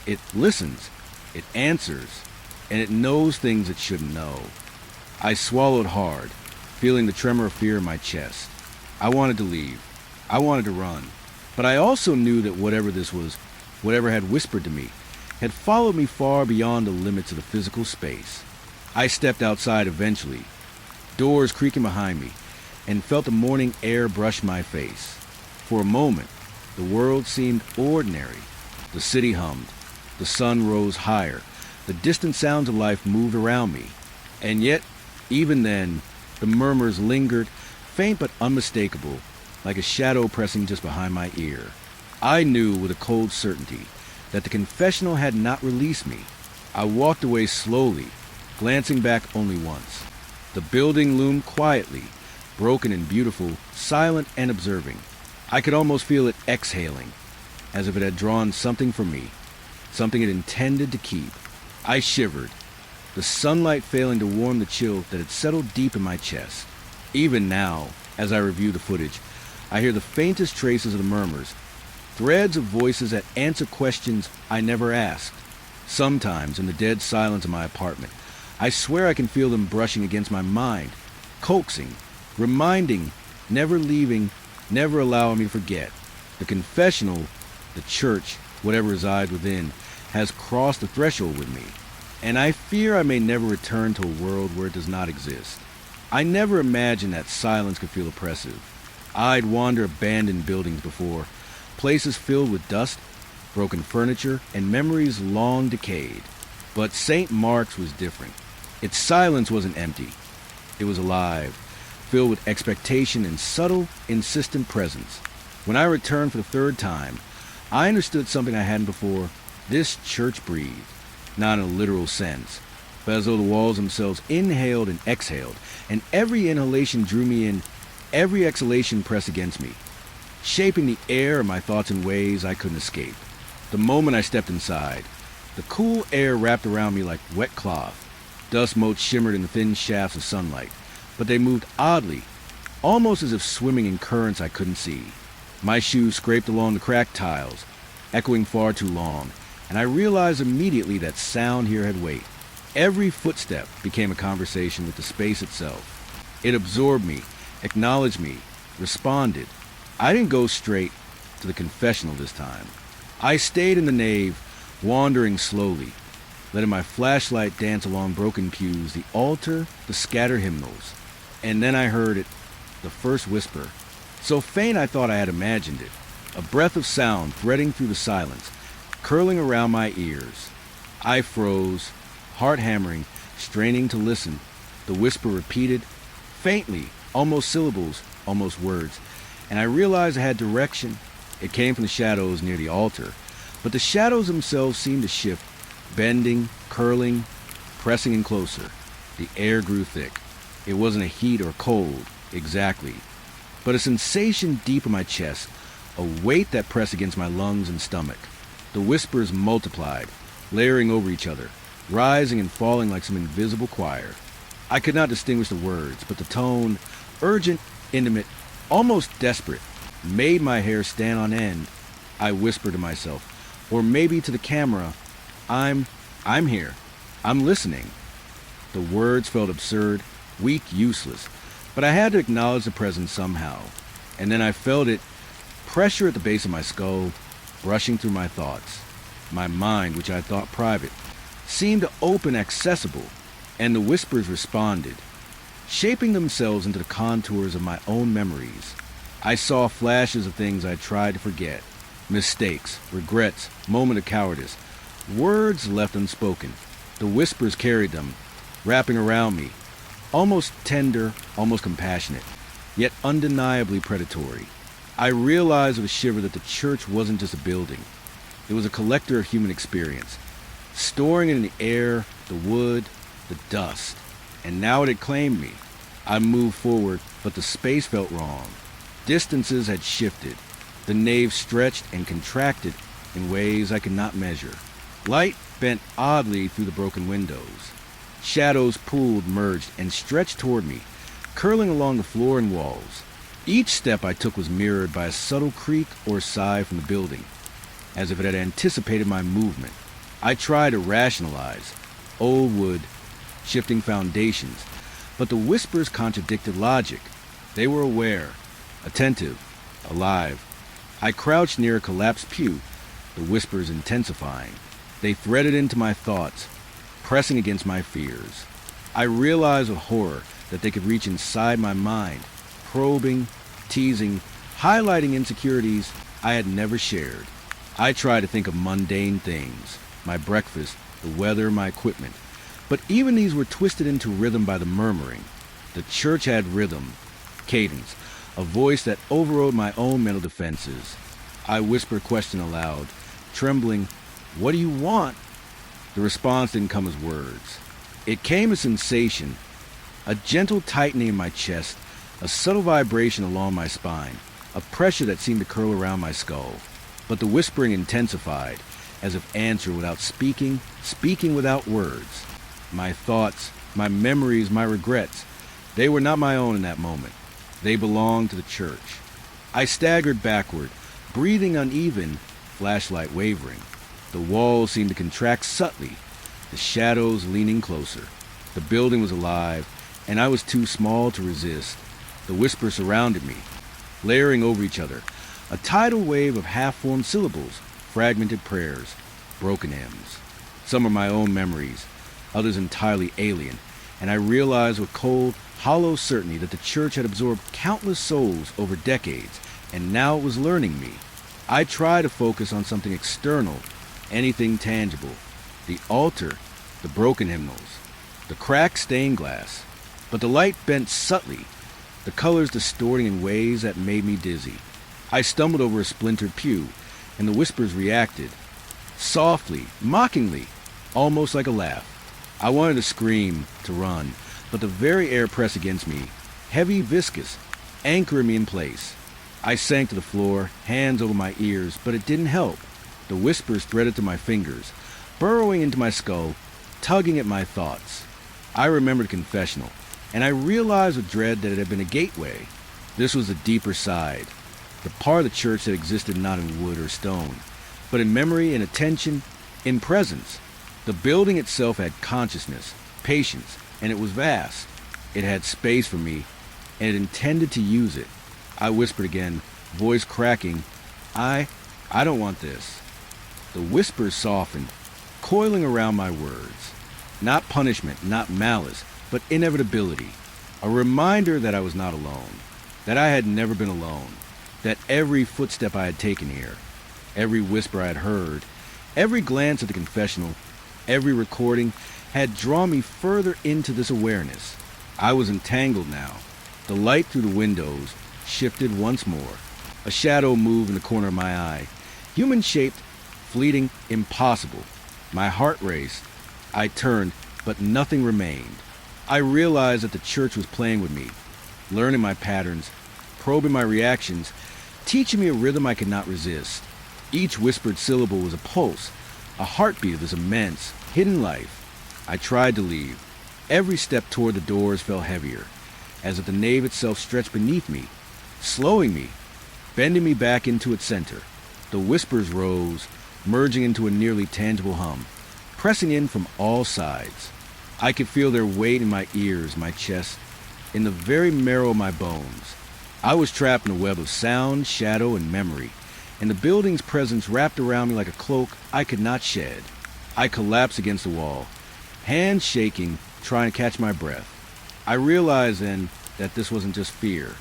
It listens. It answers. And it knows things it shouldn't know. I swallowed hard, feeling the tremor of fear in my chest. I wanted to leave. I wanted to run. But I also knew that whatever this was, whatever had whispered to me, had followed me far beyond the limits of the physical space. I stepped outside eventually, doors creaking behind me, and felt the morning air brush my face. For a moment, the world seemed ordinary. The city hummed. The sun rose higher. The distant sounds of life moved around me. And yet, even then, the murmurs lingered, faint but unmistakable, like a shadow pressing just behind my ear. I knew with a cold certainty that the confessional had not released me. I walked away slowly, glancing back only once. The building loomed quietly, broken and beautiful, silent and observing. I could almost feel it exhaling, as if it had drawn something from me, something it intended to keep. I shivered, the sunlight failing to warm the chill that had settled deep in my chest. Even now, as I review the footage, I hear the faintest traces of the murmurs, threads of voices that answer questions I never asked. Sometimes, in the dead silence of my apartment, I swear I can feel them brushing against my mind, coaxing, reminding, never leaving, never allowing me to forget. The confessional, the church, whatever resides within, has crossed the threshold with me, and I fear I may never return to a world where it does not exist. I never imagined that silence could feel oppressive. I'd wander abandoned buildings before, places filled with dust, broken furniture, and memories long decayed. But St. Mark's was different. Its silence wasn't empty. It was alive, filled with expectation and subtle, insistent presence. When I returned for the third time, I understood something I hadn't before. This church breathed, not in a literal sense, but as though the walls themselves inhaled and exhaled, and every inhalation drew me in, every exhalation pressed against me, shaping the air of my thoughts in ways I couldn't escape. The moment I stepped inside, the cool air wrapped around me like wet cloth. Dust motes shimmered in the thin shafts of sunlight, but they moved oddly, almost as if swimming in currents I couldn't see. My shoes scraped along the cracked tiles, echoing far too long, and I realized immediately that sound here had weight. Every footstep became a conversation with the space itself. It absorbed me, acknowledged me, responded. I didn't go straight to the confessional this time. I stayed in the nave, wandering slowly, letting my flashlight dance along broken pews, the altar, the scattered hymnals. And then I heard it, the first whisper. So faint I thought I had imagined it. A breath of sound threading through the silence, curling around my ears. I froze, heart hammering, straining to listen. The whisper repeated, faintly, almost syllables, almost words. And I realized I had direction. It came from the shadows near the altar. But the shadows themselves seemed to shift, bending, curling, pressing in closer. The air grew thick. It wasn't a heat or cold, exactly, but a sensation deep in my chest, a weight that pressed against my lungs and stomach. The whispers multiplied, layering over each other, rising and falling like some invisible choir. I could not distinguish the words, but the tone, urgent, intimate, almost desperate, made my hair stand on end. I whispered to myself, or maybe to the camera, I'm here. I'm listening. The words felt absurd, weak, useless, but I had to acknowledge the presence somehow. And then I felt it, pressure at the base of my skull, brushing through my thoughts. My mind, which I thought private, seemed to open accessible, and the whispers responded, shaping themselves into the contours of my own memories. I saw flashes of things I tried to forget, mistakes, regrets, moment of cowardice, words left unspoken. The whispers carried them, wrapping around me, almost tender, almost compassionate, yet undeniably predatory. I realized with a shiver that the church wasn't just a building. It was a collector of human experience, storing it in the air, the wood, the dust. And now it had claimed me. I moved forward, but the space felt wrong. Distances had shifted. The nave stretched and contracted in ways I could not measure. Light bent oddly through the broken windows. Shadows pooled, merged, and stretched toward me, curling along the floor and walls. Each step I took was mirrored by a subtle creak or sigh from the building, as if it had anticipated my movement. I tried to rationalize. Old wood, shifting foundations, but the whispers contradicted logic. They were aware, attentive, alive. I crouched near a collapsed pew, the whispers intensifying. They threaded into my thoughts, pressing against my fears. I realized with horror that they could reach inside my mind, probing, teasing, highlighting insecurities I had never shared. I tried to think of mundane things, my breakfast, the weather, my equipment, but even these were twisted into rhythm by the murmuring. The church had rhythm, cadence, a voice that overrode my own mental defenses. I whispered question aloud, trembling, "What do you want?" The response didn't come as words. It came as sensation, a gentle tightening in my chest, a subtle vibration along my spine. a pressure that seemed to curl around my skull. But the whispering intensified, as if answered without speaking, speaking without words. My thoughts, my memories, my regrets, they were not my own in that moment. They belonged to the church. I staggered backward, breathing uneven, flashlight wavering. The walls seemed to contract subtly, the shadows leaning closer. The building was alive, and I was too small to resist. The whispers surrounded me, layering over each other, a tidal wave of half-formed syllables, fragmented prayers, broken hymns. Some are my own memories, others entirely alien, and I realized with cold, hollow certainty that the church had absorbed countless souls over decades, and now it was learning me. I tried to focus on something external, anything tangible. The altar, the broken hymnals, the cracked stained glass. But the light bent subtly, the colors distorting in ways that made me dizzy. I stumbled over a splintered pew, and the whispers reacted. Softly, mockingly, almost like a laugh. I wanted to scream, to run, but the very air pressed against me, heavy, viscous, anchoring me in place. I sank to the floor, hands over my ears, but it didn't help. The whispers threaded through my fingers, burrowing into my skull, tugging at my thoughts. I remembered confessional, and I realized with dread that it had been a gateway. This was the deeper side, the part of the church that existed not in wood or stone, but in memory and attention, in presence. The building itself had consciousness, patience, and it was vast. It had space for me, and it intended to use it. I whispered again, voice cracking, I don't want this. The whispers softened, coiling around my words. Not punishment, not malice, but inevitability. A reminder that I was not alone, that I had never been alone, that every footstep I had taken here, every whisper I had heard, every glance at the confessional, every recording had drawn me further into this awareness. I was entangled now. The light through the windows shifted once more. A shadow moved in the corner of my eye. Human-shaped, fleeting, impossible. My heart raced. I turned, but nothing remained. I realized that the church was playing with me, learning my patterns, probing my reactions, teaching me a rhythm I could not resist. Each whispered syllable was a pulse, a heartbeat of this immense, hidden life. I tried to leave. Every step toward the doors felt heavier, as if the nave itself stretched beneath me, slowing me, bending me back into its center. The whispers rose, merging into a nearly tangible hum, pressing in from all sides. I could feel their weight in my ears, my chest, in the very marrow of my bones. I was trapped in a web of sound, shadow, and memory, and the building's presence wrapped around me like a cloak I could not shed. I collapsed against the wall, hands shaking, trying to catch my breath. I realized then that this wasn't just fear.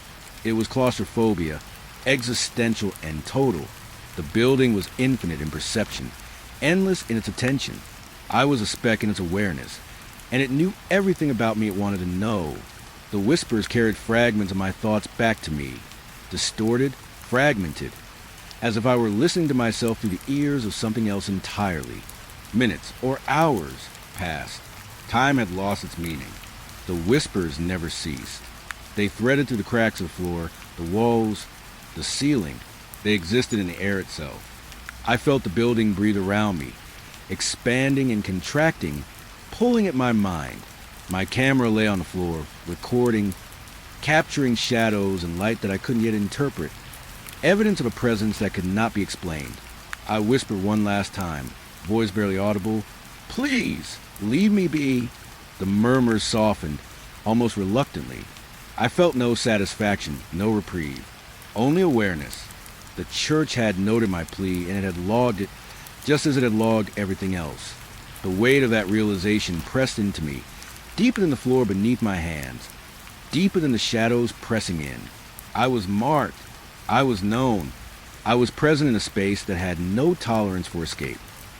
It was claustrophobia, existential and total. The building was infinite in perception, endless in its attention. I was a speck in its awareness, and it knew everything about me it wanted to know. The whispers carried fragments of my thoughts back to me, distorted, fragmented, as if I were listening to myself through the ears of something else entirely. Minutes or hours passed. Time had lost its meaning. The whispers never ceased. They threaded through the cracks of the floor, the walls, the ceiling. They existed in the air itself. I felt the building breathe around me, expanding and contracting, pulling at my mind. My camera lay on the floor, recording, capturing shadows and light that I couldn't yet interpret, evidence of a presence that could not be explained. I whispered one last time, voice barely audible, "Please, leave me be." The murmurs softened, almost reluctantly. I felt no satisfaction, no reprieve, only awareness. The church had noted my plea, and it had logged it just as it had logged everything else. The weight of that realization pressed into me, deeper than the floor beneath my hands, deeper than the shadows pressing in. I was marked. I was known. I was present in a space that had no tolerance for escape.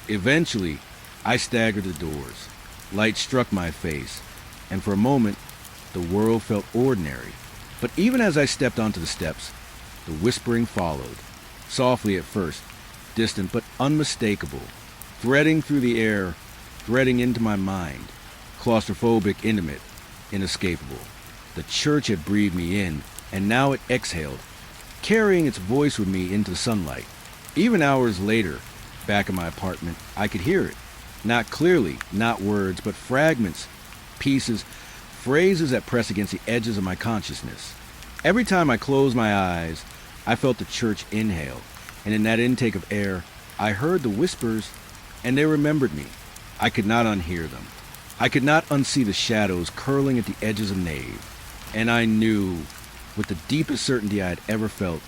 Eventually, I staggered to the doors. Light struck my face, and for a moment, the world felt ordinary. But even as I stepped onto the steps, the whispering followed, softly at first, distant but unmistakable, threading through the air, threading into my mind, claustrophobic, intimate, inescapable. The church had breathed me in, and now it exhaled, carrying its voice with me into the sunlight. Even hours later, back in my apartment, I could hear it. Not clearly, not words, but fragments, pieces, phrases that press against the edges of my consciousness. Every time I closed my eyes, I felt the church inhale, and in that intake of air, I heard the whispers, and they remembered me. I could not unhear them. I could not unsee the shadows curling at the edges of nave, and I knew, with the deepest certainty I had ever felt,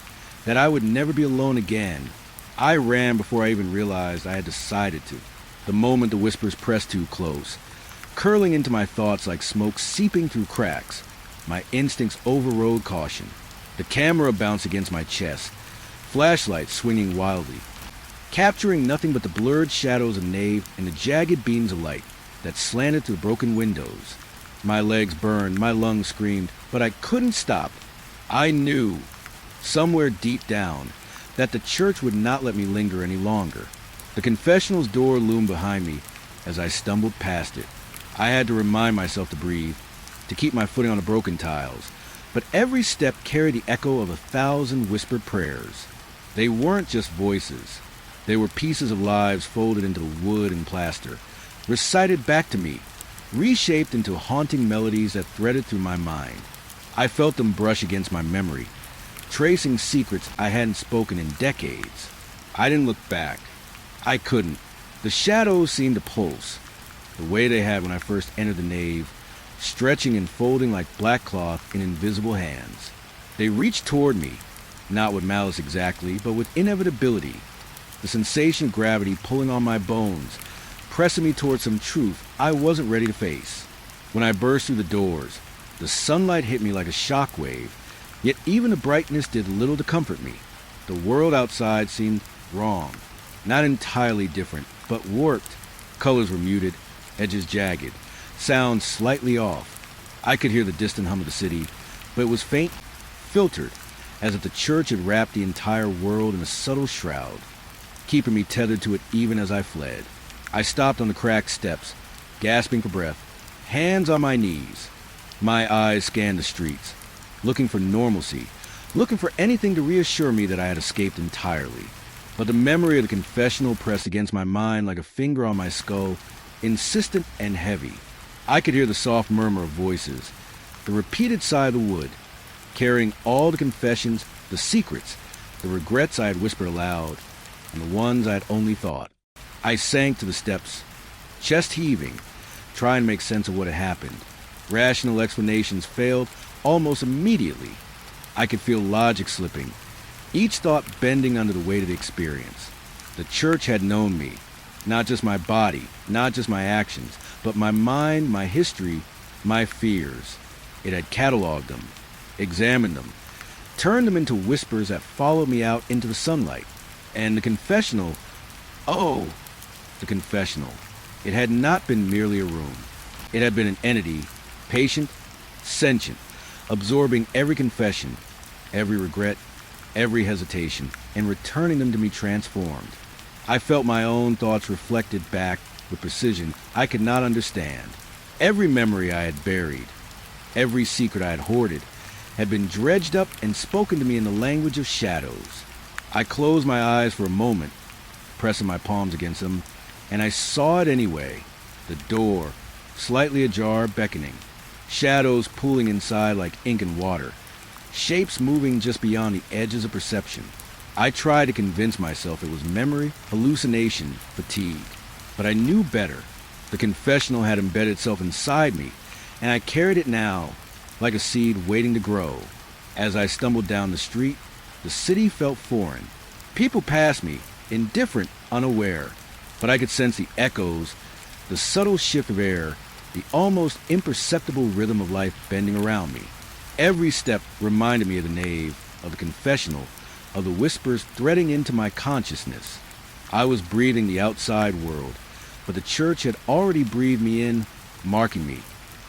that I would never be alone again. I ran before I even realized I had decided to. The moment the whispers pressed too close, curling into my thoughts like smoke seeping through cracks, my instincts overrode caution. The camera bounced against my chest, flashlight swinging wildly, capturing nothing but the blurred shadows of nave and the jagged beams of light that slanted through broken windows. My legs burned, my lungs screamed, but I couldn't stop. I knew, somewhere deep down, that the church would not let me linger any longer. The confessional's door loomed behind me as I stumbled past it. I had to remind myself to breathe, to keep my footing on the broken tiles, but every step carried the echo of 1,000 whispered prayers. They weren't just voices. They were pieces of lives folded into wood and plaster, recited back to me, reshaped into haunting melodies that threaded through my mind. I felt them brush against my memory, tracing secrets I hadn't spoken in decades. I didn't look back. I couldn't. The shadows seemed to pulse, the way they had when I first entered the nave, stretching and folding like black cloth in invisible hands. They reached toward me, not with malice exactly, but with inevitability, the sensation of gravity pulling on my bones, pressing me toward some truth I wasn't ready to face. When I burst through the doors, the sunlight hit me like a shockwave, yet even the brightness did little to comfort me. The world outside seemed wrong, not entirely different, but warped. Colors were muted, edges jagged, sounds slightly off. I could hear the distant hum of the city, but it was faint, filtered, as if the church had wrapped the entire world in a subtle shroud, keeping me tethered to it even as I fled. I stopped on the cracked steps, gasping for breath, hands on my knees. My eyes scanned the streets, looking for normalcy, looking for anything to reassure me that I had escaped entirely. But the memory of the confessional pressed against my mind like a finger on my skull, insistent and heavy. I could hear the soft murmur of voices, the repeated sigh of the wood, carrying all the confessions, the secrets, the regrets I had whispered aloud, and the ones I had only thought. I sank to the steps, chest heaving, trying to make sense of what had happened. Rational explanations failed almost immediately. I could feel logic slipping, each thought bending under the weight of the experience. The church had known me, not just my body, not just my actions, but my mind, my history, my fears. It had cataloged them, examined them, turned them into whispers that followed me out into the sunlight. And the confessional, oh, the confessional. It had not been merely a room. It had been an entity, patient, sentient, absorbing every confession, every regret, every hesitation, and returning them to me transformed. I felt my own thoughts reflected back with precision I could not understand. Every memory I had buried, every secret I had hoarded, had been dredged up and spoken to me in the language of shadows. I closed my eyes for a moment, pressing my palms against them, and I saw it anyway. The door, slightly ajar, beckoning. Shadows pooling inside like ink and water. Shapes moving just beyond the edges of perception. I tried to convince myself it was memory, hallucination, fatigue. But I knew better. The confessional had embedded itself inside me, and I carried it now, like a seed waiting to grow. As I stumbled down the street, the city felt foreign. People passed me, indifferent, unaware, but I could sense the echoes, the subtle shift of air, the almost imperceptible rhythm of life bending around me. Every step reminded me of the nave, of the confessional, of the whispers threading into my consciousness. I was breathing the outside world, but the church had already breathed me in, marking me,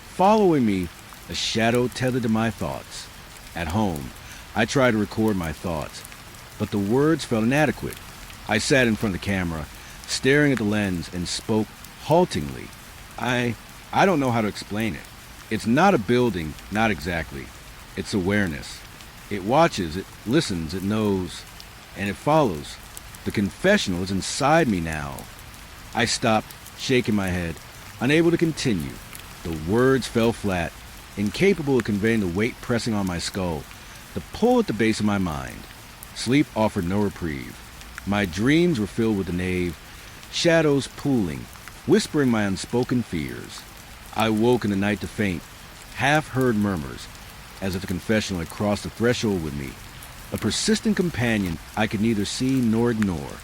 following me, a shadow tethered to my thoughts. At home, I tried to record my thoughts, but the words felt inadequate. I sat in front of the camera, staring at the lens, and spoke haltingly. I don't know how to explain it. It's not a building, not exactly. It's awareness. It watches, it listens, it knows, and it follows. The confessional is inside me now. I stopped, shaking my head, unable to continue. The words fell flat, incapable of conveying the weight pressing on my skull, the pull at the base of my mind. Sleep offered no reprieve. My dreams were filled with the nave, shadows pooling, whispering my unspoken fears. I woke in the night to faint, half-heard murmurs, as if the confessional had crossed the threshold with me, a persistent companion I could neither see nor ignore.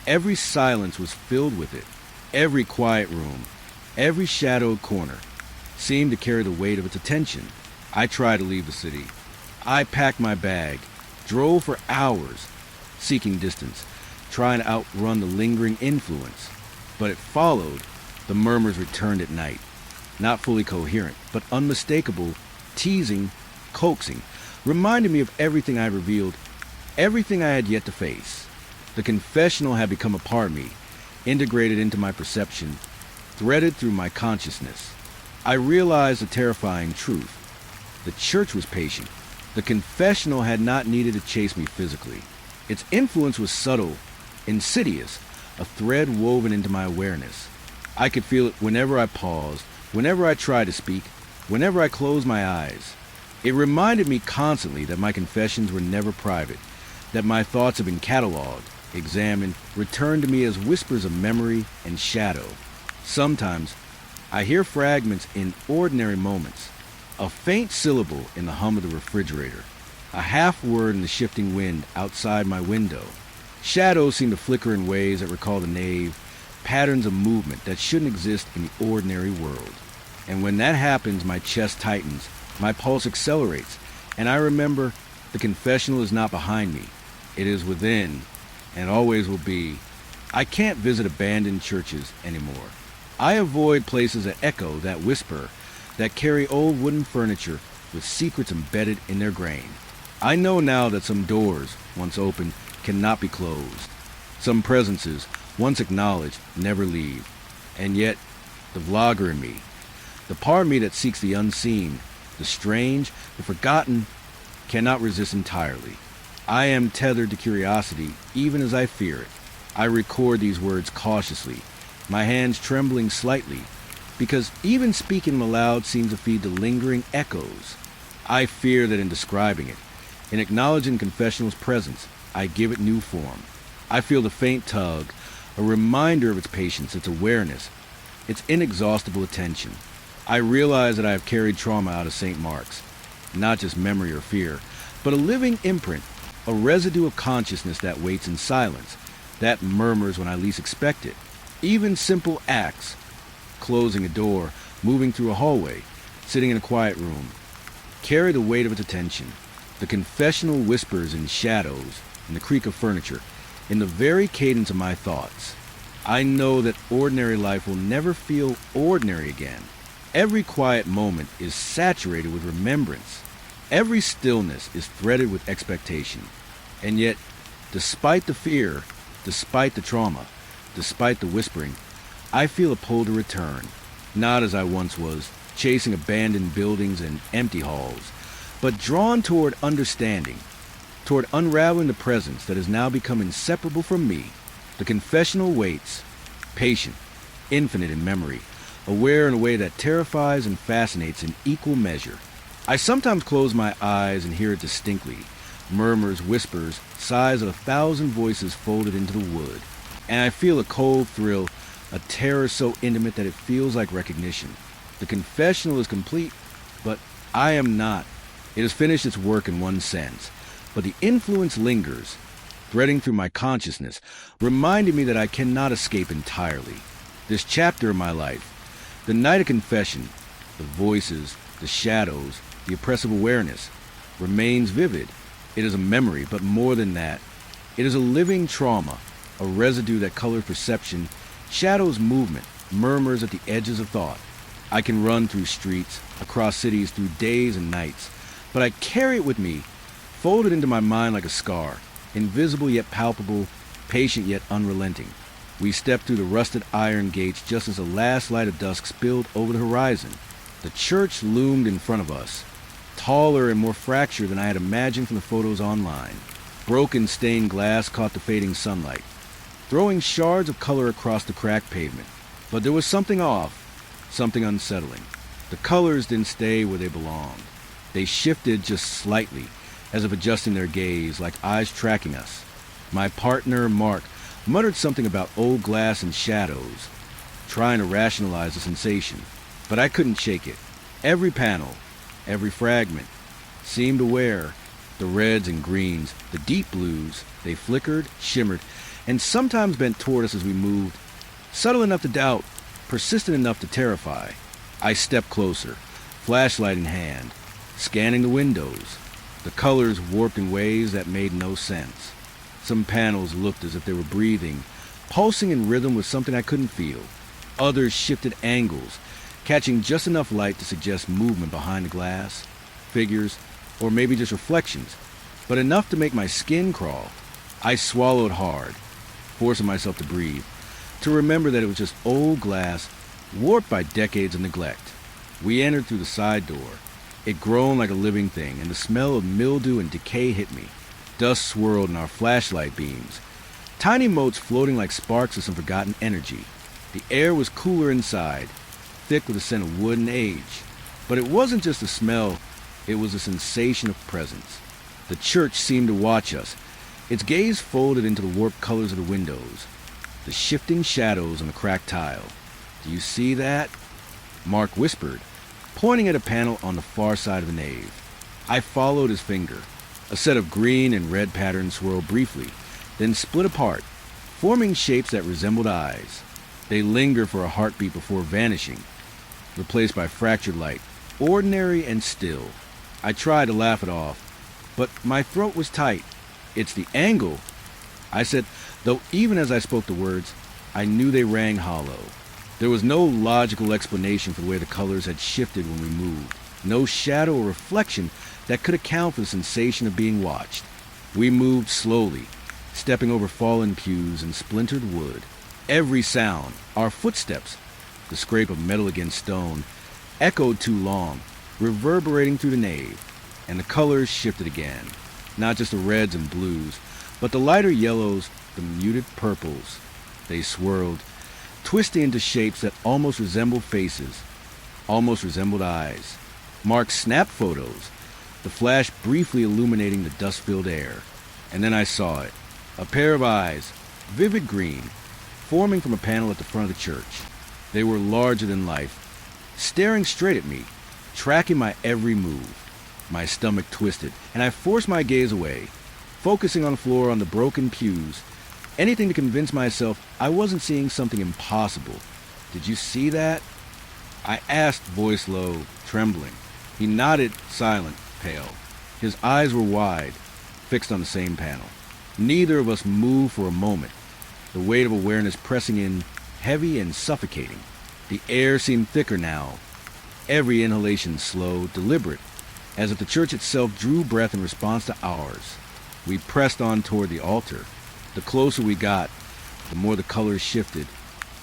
Every silence was filled with it. Every quiet room, every shadowed corner, seemed to carry the weight of its attention. I tried to leave the city. I packed my bag, drove for hours, seeking distance, trying to outrun the lingering influence. But it followed. The murmurs returned at night, not fully coherent, but unmistakable, teasing, coaxing, reminding me of everything I revealed, everything I had yet to face. The confessional had become a part of me, integrated into my perception, threaded through my consciousness. I realized a terrifying truth. The church was patient. The confessional had not needed to chase me physically. Its influence was subtle, insidious, a thread woven into my awareness. I could feel it whenever I paused, whenever I tried to speak, whenever I closed my eyes. It reminded me constantly that my confessions were never private, that my thoughts had been cataloged, examined, returned to me as whispers of memory and shadow. Sometimes, I hear fragments in ordinary moments, a faint syllable in the hum of the refrigerator, a half word in the shifting wind outside my window. Shadows seem to flicker in ways that recall the nave, patterns of movement that shouldn't exist in the ordinary world. And when that happens, my chest tightens, my pulse accelerates, and I remember the confessional is not behind me. It is within, and always will be. I can't visit abandoned churches anymore. I avoid places that echo, that whisper, that carry old wooden furniture with secrets embedded in their grain. I know now that some doors, once opened, cannot be closed. Some presences, once acknowledged, never leave. And yet, the vlogger in me, the part of me that seeks the unseen, the strange, the forgotten, cannot resist entirely. I am tethered to curiosity, even as I fear it. I record these words cautiously, my hands trembling slightly, because even speaking them aloud seems to feed the lingering echoes. I fear that in describing it, in acknowledging confessional's presence, I give it new form. I feel the faint tug, a reminder of its patience, its awareness, its inexhaustible attention. I realize that I have carried trauma out of St. Mark's, not just memory or fear, but a living imprint, a residue of consciousness that waits in silence, that murmurs when I least expect it. Even simple acts, closing a door, moving through a hallway, sitting in a quiet room, carry the weight of its attention. The confessional whispers in shadows, in the creak of furniture, in the very cadence of my thoughts. I know that ordinary life will never feel ordinary again. Every quiet moment is saturated with remembrance. Every stillness is threaded with expectation. And yet, despite the fear, despite the trauma, despite the whispering, I feel a pull to return, not as I once was, chasing abandoned buildings and empty halls, but drawn toward understanding, toward unraveling the presence that has now become inseparable from me. The confessional waits, patient, infinite in memory, aware in a way that terrifies and fascinates in equal measure. I sometimes close my eyes and hear it distinctly, murmurs, whispers, sighs of 1,000 voices folded into the wood, and I feel a cold thrill, a terror so intimate that it feels like recognition. The confessional is complete, but I am not. It has finished its work in one sense, but the influence lingers, threading through my consciousness, reminding me that I cannot escape entirely. This chapter of my life, the night of confession, the voices, the shadows, the oppressive awareness, remains vivid. It is a memory, but more than that, it is a living trauma, a residue that colors perception, shadows movement, murmurs at the edges of thought. I can run through streets, across cities, through days and nights, but I carry it with me, folded into my mind like a scar, invisible yet palpable, patient yet unrelenting. We stepped through the rusted iron gates just as the last light of dusk spilled over the horizon. The church loomed in front of us, taller and more fractured than I had imagined from the photos online. Broken stained glass caught the fading sunlight, throwing shards of color across the cracked pavement. But there was something off, something unsettling. The colors didn't stay where they belonged. They shifted just slightly, as if adjusting their gaze, like eyes tracking us. My partner, Mark, muttered something about old glass and shadows, trying to rationalize the sensation, but I couldn't shake it. Every panel, every fragment, seemed aware. The reds and greens, the deep blues, they flickered, shimmered, and sometimes bent toward us as we moved, subtle enough to doubt, persistent enough to terrify. I stepped closer, flashlight in hand, scanning the windows. The colors warped in ways that made no sense. Some panels looked as if they were breathing, pulsing in rhythm with something I couldn't feel. Others shifted angles, catching just enough light to suggest movement behind the glass, figures, or maybe just reflections, but enough to make my skin crawl. I swallowed hard, forcing myself to breathe, to remember that it was just old glass, warped by decades of neglect. We entered through the side door. It groaned like a living thing, and the smell of mildew and decay hit me. Dust swirled in our flashlight beams, tiny motes floating like sparks of some forgotten energy. The air was cooler inside, thick with the scent of wood and age. But it wasn't just a smell, it was a sensation of presence. The church seemed to watch us, its gaze folded into the warped colors of the windows, the shifting shadows on the cracked tile. "Do you see that?" Mark whispered, pointing at a panel on the far side of the nave. I followed his finger. A set of green and red patterns swirled briefly, then split apart, forming shapes that resembled eyes. They lingered for a heartbeat before vanishing, replaced by fractured light, ordinary and still. I tried to laugh it off, but my throat was tight. "It's the angle," I said, though even as I spoke the words, I knew they rang hollow. There was no logical explanation for the way the colors had shifted when we moved, no shadow or reflection that could account for the sensation of being watched. We moved slowly, stepping over fallen pews and splintered wood. Every sound, our footsteps, the scrape of metal against stone, echoed too long, reverberating through the nave, and the colors shifted again. Not just the reds and blues, but the lighter yellows, the muted purples. They swirled, twisting into shapes that almost resembled faces, almost resembled eyes. Mark snapped photos, the flash briefly illuminating the dust-filled air. And then I saw it. A pair of eyes, vivid green, forming from a panel at the front of the church. They were larger than life, staring straight at me, tracking my every move. My stomach twisted, and I forced my gaze away, focusing on the floor, on the broken pews, anything to convince myself I wasn't seeing something impossible. "Did you see that?" I asked, voice low, trembling. He nodded, silent, pale. His eyes were wide, fixed on the same panel. Neither of us moved for a moment, the weight of awareness pressing in, heavy and suffocating. The air seemed thicker now, every inhalation slow, deliberate, as if the church itself drew breath in response to ours. We pressed on toward the altar. The closer we got, the more the colors shifted,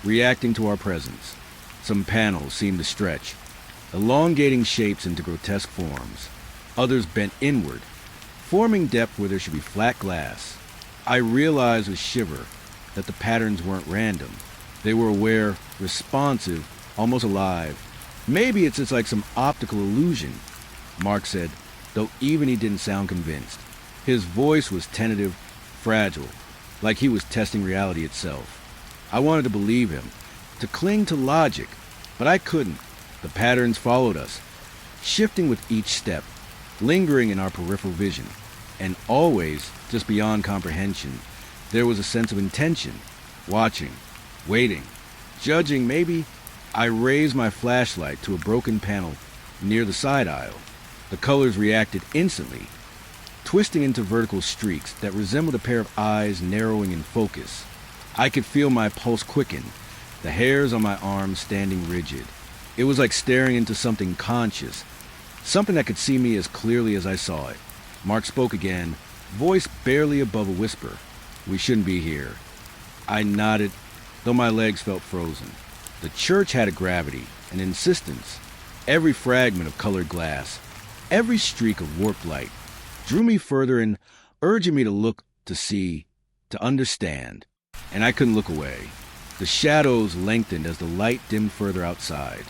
reacting to our presence. Some panels seemed to stretch, elongating shapes into grotesque forms. Others bent inward, forming depth where there should be flat glass. I realized with shiver that the patterns weren't random. They were aware, responsive, almost alive. "Maybe it's just like some optical illusion," Mark said, though even he didn't sound convinced. His voice was tentative, fragile, like he was testing reality itself. I wanted to believe him, to cling to logic, but I couldn't. The patterns followed us, shifting with each step, lingering in our peripheral vision, and always, just beyond comprehension, there was a sense of intention, watching, waiting, judging maybe. I raised my flashlight to a broken panel near the side aisle. The colors reacted instantly, twisting into vertical streaks that resembled a pair of eyes narrowing in focus. I could feel my pulse quicken, the hairs on my arms standing rigid. It was like staring into something conscious, something that could see me as clearly as I saw it. Mark spoke again, voice barely above a whisper. "We shouldn't be here." I nodded, though my legs felt frozen. The church had a gravity, an insistence. Every fragment of colored glass, Every streak of warped light drew me further and urging me to look, to see, to understand. And I couldn't look away. The shadows lengthened as the light dimmed further outside.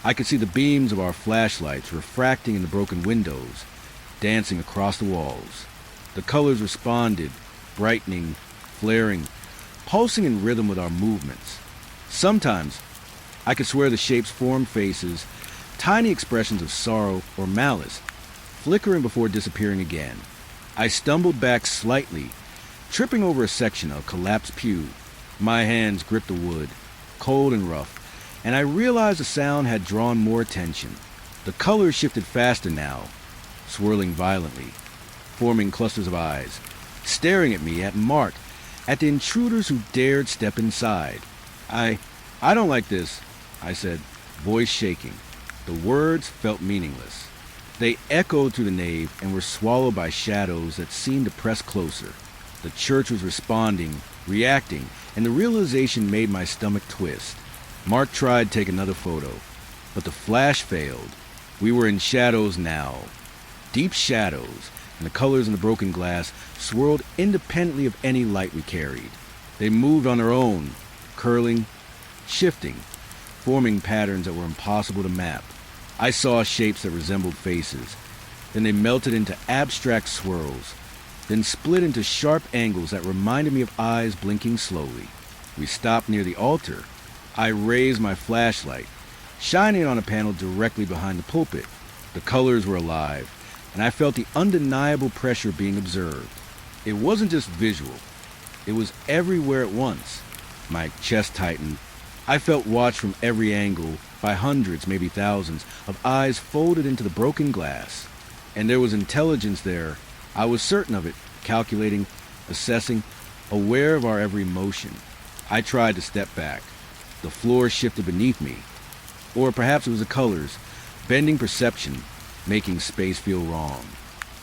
I could see the beams of our flashlights refracting in the broken windows, dancing across the walls. The colors responded, brightening, flaring, pulsing in rhythm with our movements. Sometimes, I could swear the shapes formed faces, tiny expressions of sorrow or malice, flickering before disappearing again. I stumbled back slightly, tripping over a section of collapsed pew. My hands gripped the wood, cold and rough, and I realized the sound had drawn more attention. The colors shifted faster now, swirling violently, forming clusters of eyes, staring at me, at Mark, at the intruders who dared step inside. I don't like this, I said, voice shaking. The words felt meaningless. They echoed through the nave and were swallowed by shadows that seemed to press closer. The church was responding, reacting, and the realization made my stomach twist. Mark tried to take another photo, but the flash failed. We were in shadows now, deep shadows, and the colors in the broken glass swirled independently of any light we carried. They moved on their own, curling, shifting, forming patterns that were impossible to map. I saw shapes that resembled faces. Then they melted into abstract swirls, then split into sharp angles that reminded me of eyes blinking slowly. We stopped near the altar. I raised my flashlight, shining it on a panel directly behind the pulpit. The colors were alive, and I felt the undeniable pressure being observed. It wasn't just visual. It was everywhere at once. My chest tightened. I felt watched from every angle by hundreds, maybe thousands, of eyes folded into the broken glass. And there was intelligence there. I was certain of it, calculating, assessing, aware of our every motion. I tried to step back. The floor shifted beneath me. Or perhaps it was the colors, bending perception, making space feel wrong.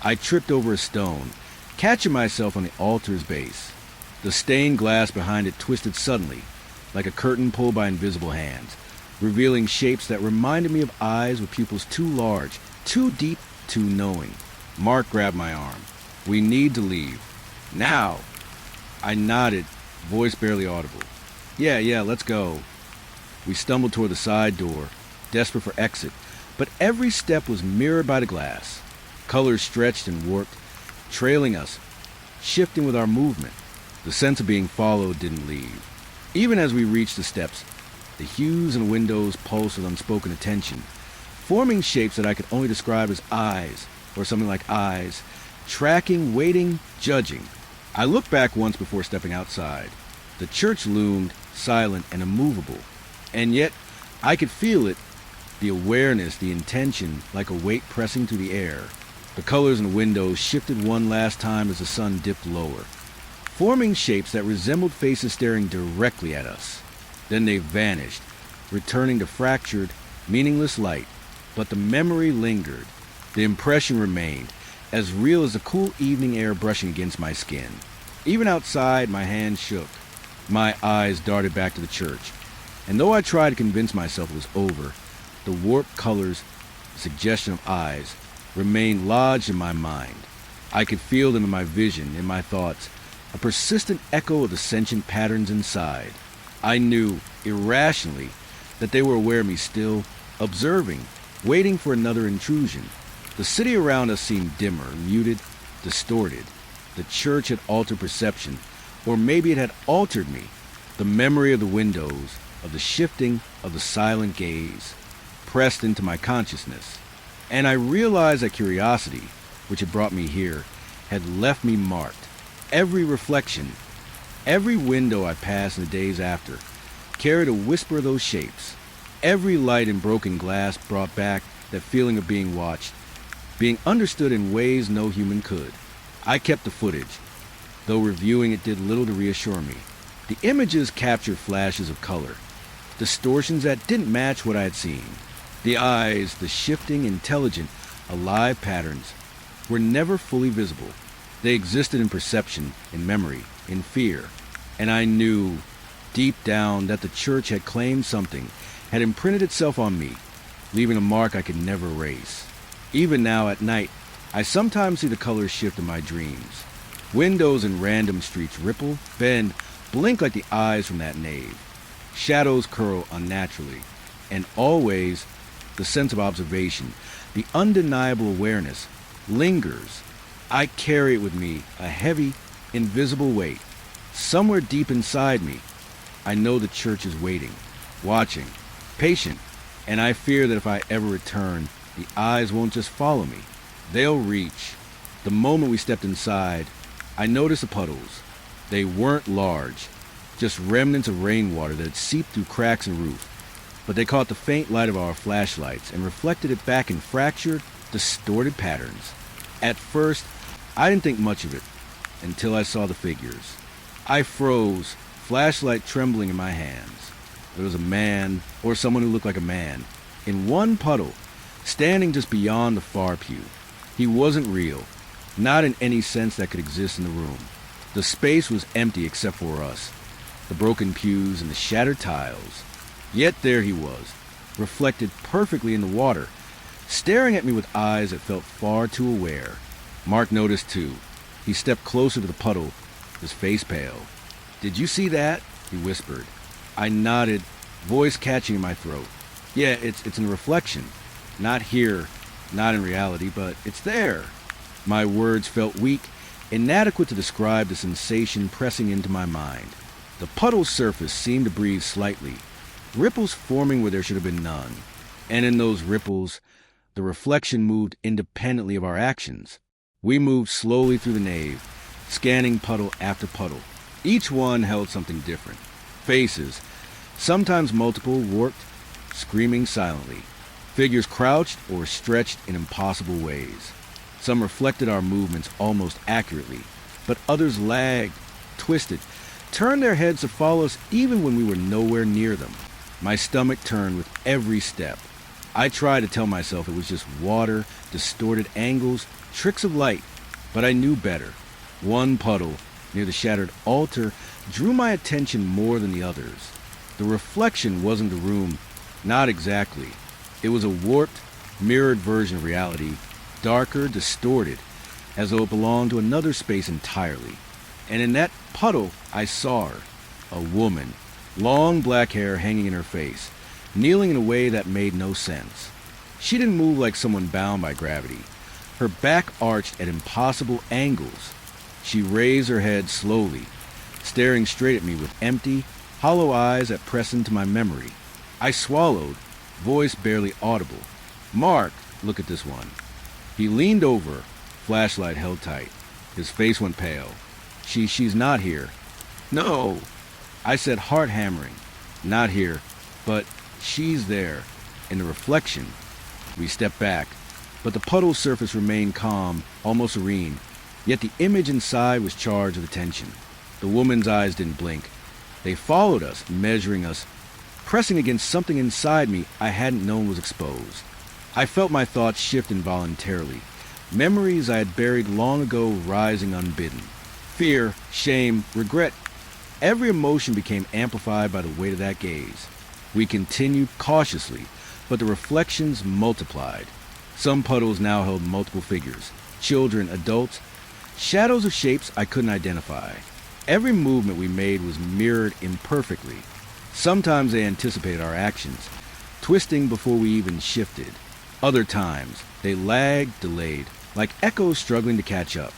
I tripped over a stone, catching myself on the altar's base. The stained glass behind it twisted suddenly, like a curtain pulled by invisible hands, revealing shapes that reminded me of eyes with pupils too large, too deep, too knowing. Mark grabbed my arm. We need to leave. Now! I nodded, voice barely audible. Yeah, let's go. We stumbled toward the side door, desperate for exit, but every step was mirrored by the glass. Colors stretched and warped, trailing us, shifting with our movement. The sense of being followed didn't leave. Even as we reached the steps, the hues in the windows pulsed with unspoken attention, forming shapes that I could only describe as eyes, or something like eyes, tracking, waiting, judging. I looked back once before stepping outside. The church loomed, silent and immovable, and yet I could feel it, the awareness, the intention, like a weight pressing through the air. The colors in the windows shifted one last time as the sun dipped lower, forming shapes that resembled faces staring directly at us. Then they vanished, returning to fractured, meaningless light, but the memory lingered. The impression remained, as real as the cool evening air brushing against my skin. Even outside, my hands shook. My eyes darted back to the church, and though I tried to convince myself it was over, the warped colors, the suggestion of eyes, remained lodged in my mind. I could feel them in my vision, in my thoughts, a persistent echo of the sentient patterns inside. I knew, irrationally, that they were aware of me still, observing, waiting for another intrusion. The city around us seemed dimmer, muted, distorted. The church had altered perception, or maybe it had altered me. The memory of the windows, of the shifting, of the silent gaze, pressed into my consciousness. And I realized that curiosity, which had brought me here, had left me marked. Every reflection, every window I passed in the days after, carried a whisper of those shapes. Every light in broken glass brought back that feeling of being watched, being understood in ways no human could. I kept the footage, though reviewing it did little to reassure me. The images captured flashes of color, distortions that didn't match what I had seen. The eyes, the shifting, intelligent, alive patterns, were never fully visible. They existed in perception, in memory, in fear. And I knew, deep down, that the church had claimed something, had imprinted itself on me, leaving a mark I could never erase. Even now at night, I sometimes see the colors shift in my dreams. Windows in random streets ripple, bend, blink like the eyes from that nave. Shadows curl unnaturally, and always the sense of observation, the undeniable awareness, lingers. I carry it with me, a heavy, invisible weight. Somewhere deep inside me, I know the church is waiting, watching, patient, and I fear that if I ever return, the eyes won't just follow me. They'll reach. The moment we stepped inside, I noticed the puddles. They weren't large, just remnants of rainwater that had seeped through cracks in the roof, but they caught the faint light of our flashlights and reflected it back in fractured, distorted patterns. At first, I didn't think much of it until I saw the figures. I froze, flashlight trembling in my hands. There was a man, or someone who looked like a man, in one puddle, standing just beyond the far pew. He wasn't real, not in any sense that could exist in the room. The space was empty except for us, the broken pews and the shattered tiles. Yet there he was, reflected perfectly in the water, staring at me with eyes that felt far too aware. Mark noticed too. He stepped closer to the puddle, his face pale. "Did you see that?" he whispered. I nodded, voice catching in my throat. "Yeah, it's in a reflection. Not here, not in reality, but it's there." My words felt weak, inadequate to describe the sensation pressing into my mind. The puddle's surface seemed to breathe slightly, ripples forming where there should have been none. And in those ripples, the reflection moved independently of our actions. We moved slowly through the nave, scanning puddle after puddle. Each one held something different. Faces, sometimes multiple, warped, screaming silently. Figures crouched or stretched in impossible ways. Some reflected our movements almost accurately, but others lagged, twisted, turned their heads to follow us even when we were nowhere near them. My stomach turned with every step. I tried to tell myself it was just water, distorted angles, tricks of light, but I knew better. One puddle, near the shattered altar, drew my attention more than the others. The reflection wasn't the room, not exactly. It was a warped, mirrored version of reality, darker, distorted, as though it belonged to another space entirely. And in that puddle, I saw her, a woman, long black hair hanging in her face, kneeling in a way that made no sense. She didn't move like someone bound by gravity. Her back arched at impossible angles. She raised her head slowly, staring straight at me with empty, hollow eyes that pressed into my memory. I swallowed, voice barely audible. "Mark, look at this one." He leaned over, flashlight held tight. His face went pale. She's not here." "No," I said, heart hammering. "Not here, but she's there, in the reflection." We stepped back, but the puddle's surface remained calm, almost serene, yet the image inside was charged with attention. The woman's eyes didn't blink. They followed us, measuring us, pressing against something inside me I hadn't known was exposed. I felt my thoughts shift involuntarily, memories I had buried long ago rising unbidden. Fear, shame, regret, every emotion became amplified by the weight of that gaze. We continued cautiously, but the reflections multiplied. Some puddles now held multiple figures, children, adults, shadows of shapes I couldn't identify. Every movement we made was mirrored imperfectly. Sometimes they anticipated our actions, twisting before we even shifted. Other times, they lagged, delayed, like echoes struggling to catch up.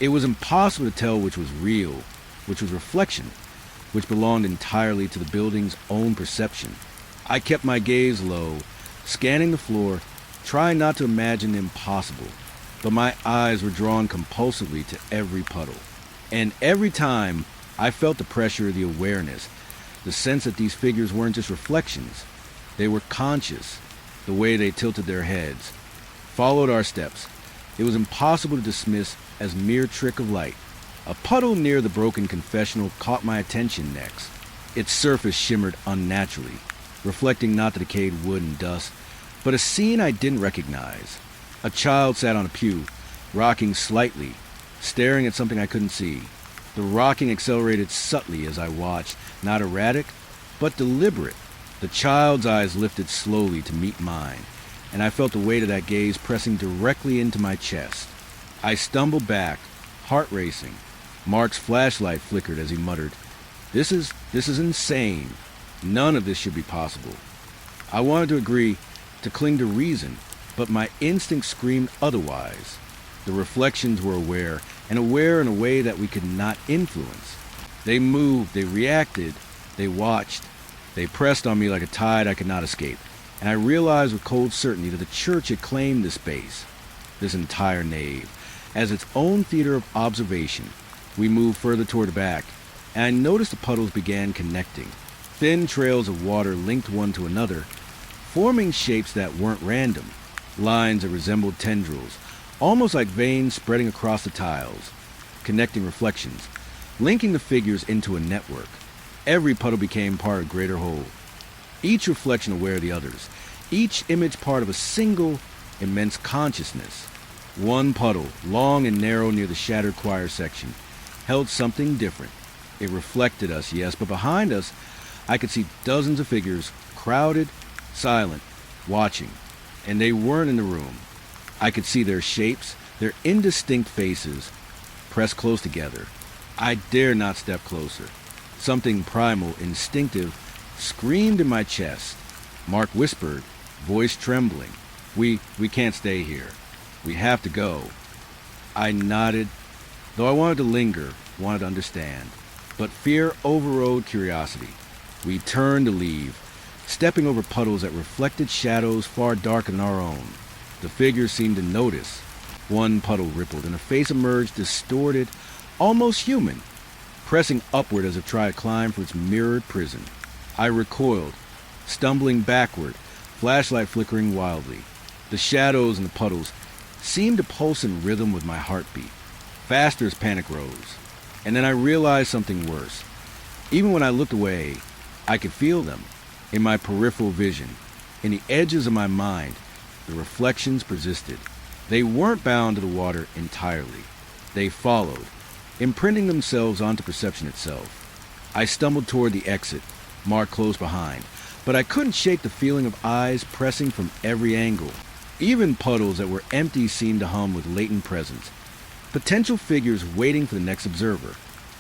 It was impossible to tell which was real, which was reflection, which belonged entirely to the building's own perception. I kept my gaze low, scanning the floor, trying not to imagine the impossible, but my eyes were drawn compulsively to every puddle. And every time, I felt the pressure of the awareness, the sense that these figures weren't just reflections. They were conscious, the way they tilted their heads, followed our steps. It was impossible to dismiss as mere trick of light. A puddle near the broken confessional caught my attention next. Its surface shimmered unnaturally, reflecting not the decayed wood and dust, but a scene I didn't recognize. A child sat on a pew, rocking slightly, staring at something I couldn't see. The rocking accelerated subtly as I watched, not erratic, but deliberate. The child's eyes lifted slowly to meet mine, and I felt the weight of that gaze pressing directly into my chest. I stumbled back, heart racing. Mark's flashlight flickered as he muttered, This is insane. None of this should be possible." I wanted to agree, to cling to reason, but my instinct screamed otherwise. The reflections were aware, and aware in a way that we could not influence. They moved, they reacted, they watched. They pressed on me like a tide I could not escape, and I realized with cold certainty that the church had claimed this space, this entire nave, as its own theater of observation. We moved further toward the back, and I noticed the puddles began connecting. Thin trails of water linked one to another, forming shapes that weren't random, lines that resembled tendrils, almost like veins spreading across the tiles, connecting reflections, linking the figures into a network. Every puddle became part of a greater whole, each reflection aware of the others, each image part of a single, immense consciousness. One puddle, long and narrow near the shattered choir section, held something different. It reflected us, yes, but behind us, I could see dozens of figures, crowded, silent, watching, and they weren't in the room. I could see their shapes, their indistinct faces, pressed close together. I dared not step closer. Something primal, instinctive, screamed in my chest. Mark whispered, voice trembling, We can't stay here. We have to go." I nodded, though I wanted to linger, wanted to understand. But fear overrode curiosity. We turned to leave, stepping over puddles that reflected shadows far darker than our own. The figures seemed to notice. One puddle rippled, and a face emerged, distorted, almost human, pressing upward as if trying to climb for its mirrored prison. I recoiled, stumbling backward, flashlight flickering wildly. The shadows in the puddles seemed to pulse in rhythm with my heartbeat, faster as panic rose. And then I realized something worse. Even when I looked away, I could feel them, in my peripheral vision, in the edges of my mind. The reflections persisted. They weren't bound to the water entirely. They followed, imprinting themselves onto perception itself. I stumbled toward the exit, Mark close behind, but I couldn't shake the feeling of eyes pressing from every angle. Even puddles that were empty seemed to hum with latent presence, potential figures waiting for the next observer.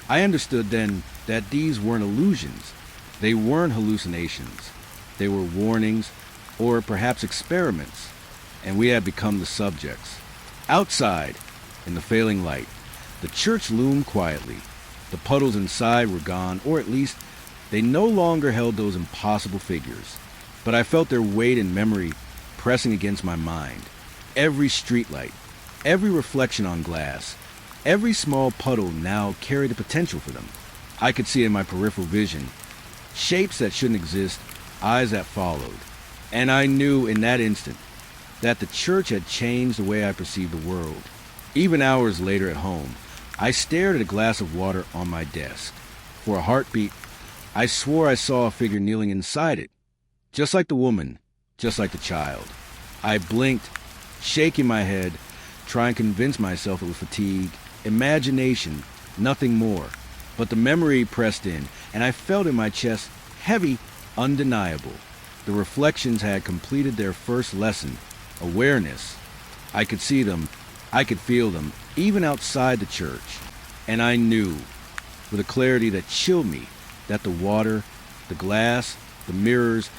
I understood then that these weren't illusions. They weren't hallucinations. They were warnings, or perhaps experiments, and we had become the subjects. Outside, in the failing light, the church loomed quietly. The puddles inside were gone, or at least they no longer held those impossible figures. But I felt their weight and memory pressing against my mind. Every streetlight, every reflection on glass, every small puddle now carried the potential for them. I could see in my peripheral vision shapes that shouldn't exist, eyes that followed. And I knew in that instant that the church had changed the way I perceived the world. Even hours later at home, I stared at a glass of water on my desk. For a heartbeat, I swore I saw a figure kneeling inside it, just like the woman, just like the child. I blinked, shaking my head, trying to convince myself it was fatigue, imagination, nothing more. But the memory pressed in, and I felt in my chest, heavy, undeniable. The reflections had completed their first lesson, awareness. I could see them, I could feel them, even outside the church. And I knew, with a clarity that chilled me, that the water, the glass, the mirrors,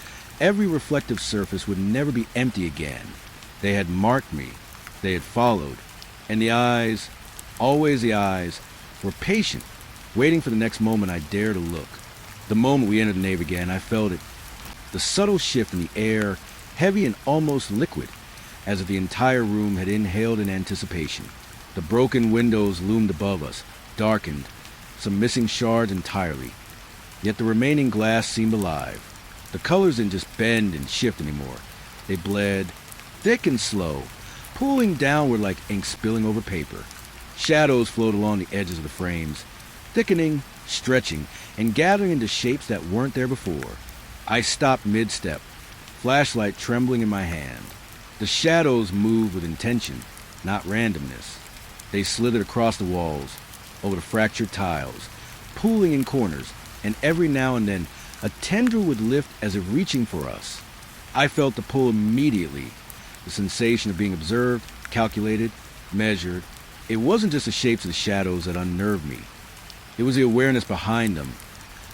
every reflective surface would never be empty again. They had marked me, they had followed, and the eyes, always the eyes, were patient, waiting for the next moment I dare to look. The moment we entered the nave again, I felt it. The subtle shift in the air, heavy and almost liquid, as if the entire room had inhaled in anticipation. The broken windows loomed above us, darkened, some missing shards entirely. Yet the remaining glass seemed alive. The colors didn't just bend and shift anymore. They bled, thick and slow, pooling downward like ink spilling over paper. Shadows flowed along the edges of the frames, thickening, stretching, and gathering into shapes that weren't there before. I stopped mid-step, flashlight trembling in my hand. The shadows moved with intention, not randomness. They slithered across the walls, over the fractured tiles, pooling in corners, and every now and then a tendril would lift as if reaching for us. I felt the pull immediately, The sensation of being observed, calculated, measured. It wasn't just the shapes of the shadows that unnerved me. It was the awareness behind them,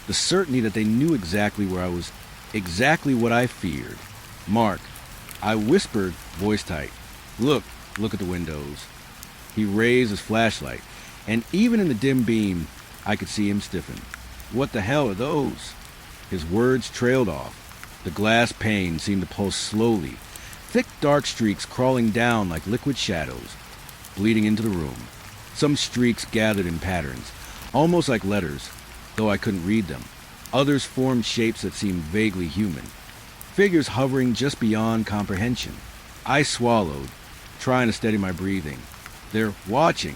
the certainty that they knew exactly where I was, exactly what I feared. "Mark," I whispered, voice tight. Look at the windows." He raised his flashlight, and even in the dim beam, I could see him stiffen. "What the hell are those?" His words trailed off. The glass pane seemed to pulse slowly, thick dark streaks crawling down like liquid shadows, bleeding into the room. Some streaks gathered in patterns, almost like letters, though I couldn't read them. Others formed shapes that seemed vaguely human, figures hovering just beyond comprehension. I swallowed, trying to steady my breathing. They're watching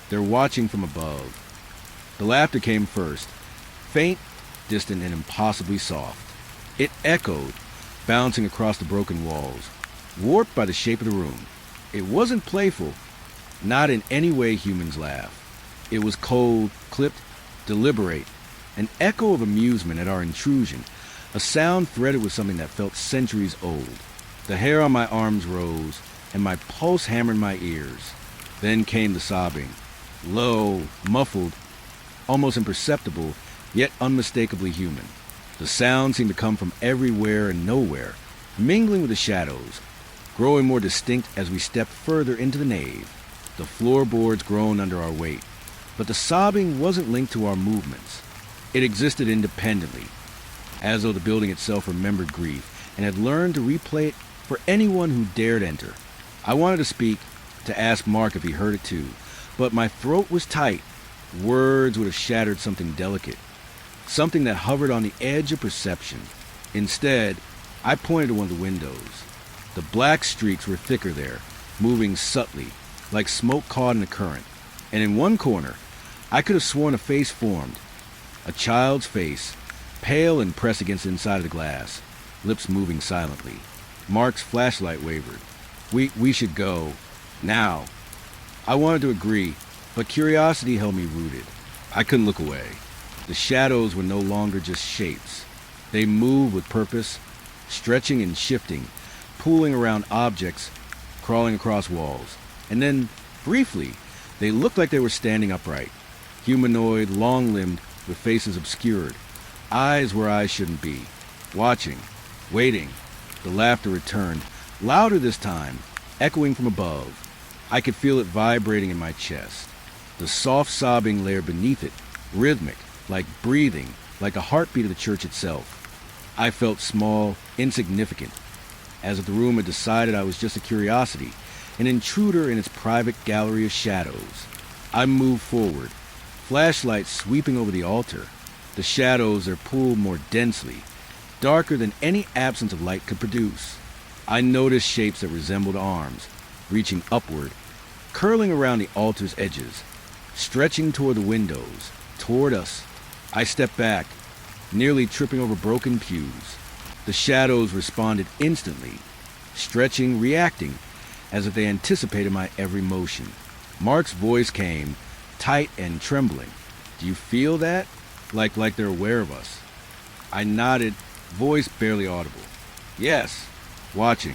from above. The laughter came first, faint, distant, and impossibly soft. It echoed, bouncing across the broken walls, warped by the shape of the room. It wasn't playful, not in any way humans laugh. It was cold, clipped, deliberate, an echo of amusement at our intrusion, a sound threaded with something that felt centuries old. The hair on my arms rose, and my pulse hammered my ears. Then came the sobbing, low, muffled, almost imperceptible, yet unmistakably human. The sound seemed to come from everywhere and nowhere, mingling with the shadows, growing more distinct as we stepped further into the nave. The floorboards groaned under our weight, but the sobbing wasn't linked to our movements. It existed independently, as though the building itself remembered grief and had learned to replay it for anyone who dared enter. I wanted to speak, to ask Mark if he heard it too, but my throat was tight. Words would have shattered something delicate, something that hovered on the edge of perception. Instead, I pointed to one of the windows. The black streaks were thicker there, moving subtly, like smoke caught in a current. And in one corner, I could have sworn a face formed. A child's face, pale and pressed against the inside of the glass, lips moving silently. Mark's flashlight wavered. We should go. Now." I wanted to agree, but curiosity held me rooted. I couldn't look away. The shadows were no longer just shapes. They moved with purpose, stretching and shifting, pooling around objects, crawling across walls. And then, briefly, they looked like they were standing upright, humanoid, long-limbed, with faces obscured, eyes where eyes shouldn't be, watching, waiting. The laughter returned, louder this time, echoing from above. I could feel it vibrating in my chest. The soft sobbing layered beneath it, rhythmic, like breathing, like a heartbeat of the church itself. I felt small, insignificant, as if the room had decided I was just a curiosity, an intruder in its private gallery of shadows. I moved forward, flashlight sweeping over the altar. The shadows are pulled more densely, darker than any absence of light could produce. I noticed shapes that resembled arms, reaching upward, curling around the altar's edges, stretching toward the windows, toward us. I stepped back, nearly tripping over broken pews. The shadows responded instantly, stretching, reacting, as if they anticipated my every motion. Mark's voice came, tight and trembling. "Do you feel that? Like they're aware of us?" I nodded, voice barely audible. "Yes." Watching,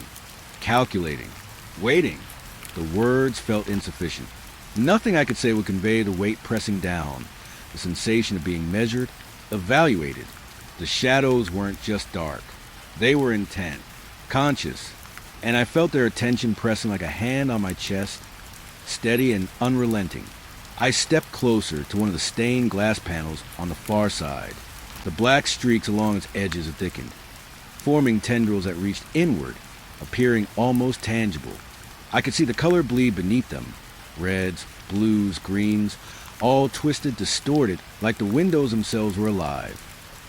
calculating, waiting. The words felt insufficient. Nothing I could say would convey the weight pressing down, the sensation of being measured, evaluated. The shadows weren't just dark. They were intent, conscious, and I felt their attention pressing like a hand on my chest, steady and unrelenting. I stepped closer to one of the stained glass panels on the far side. The black streaks along its edges had thickened, forming tendrils that reached inward, appearing almost tangible. I could see the color bleed beneath them, reds, blues, greens, all twisted, distorted, like the windows themselves were alive.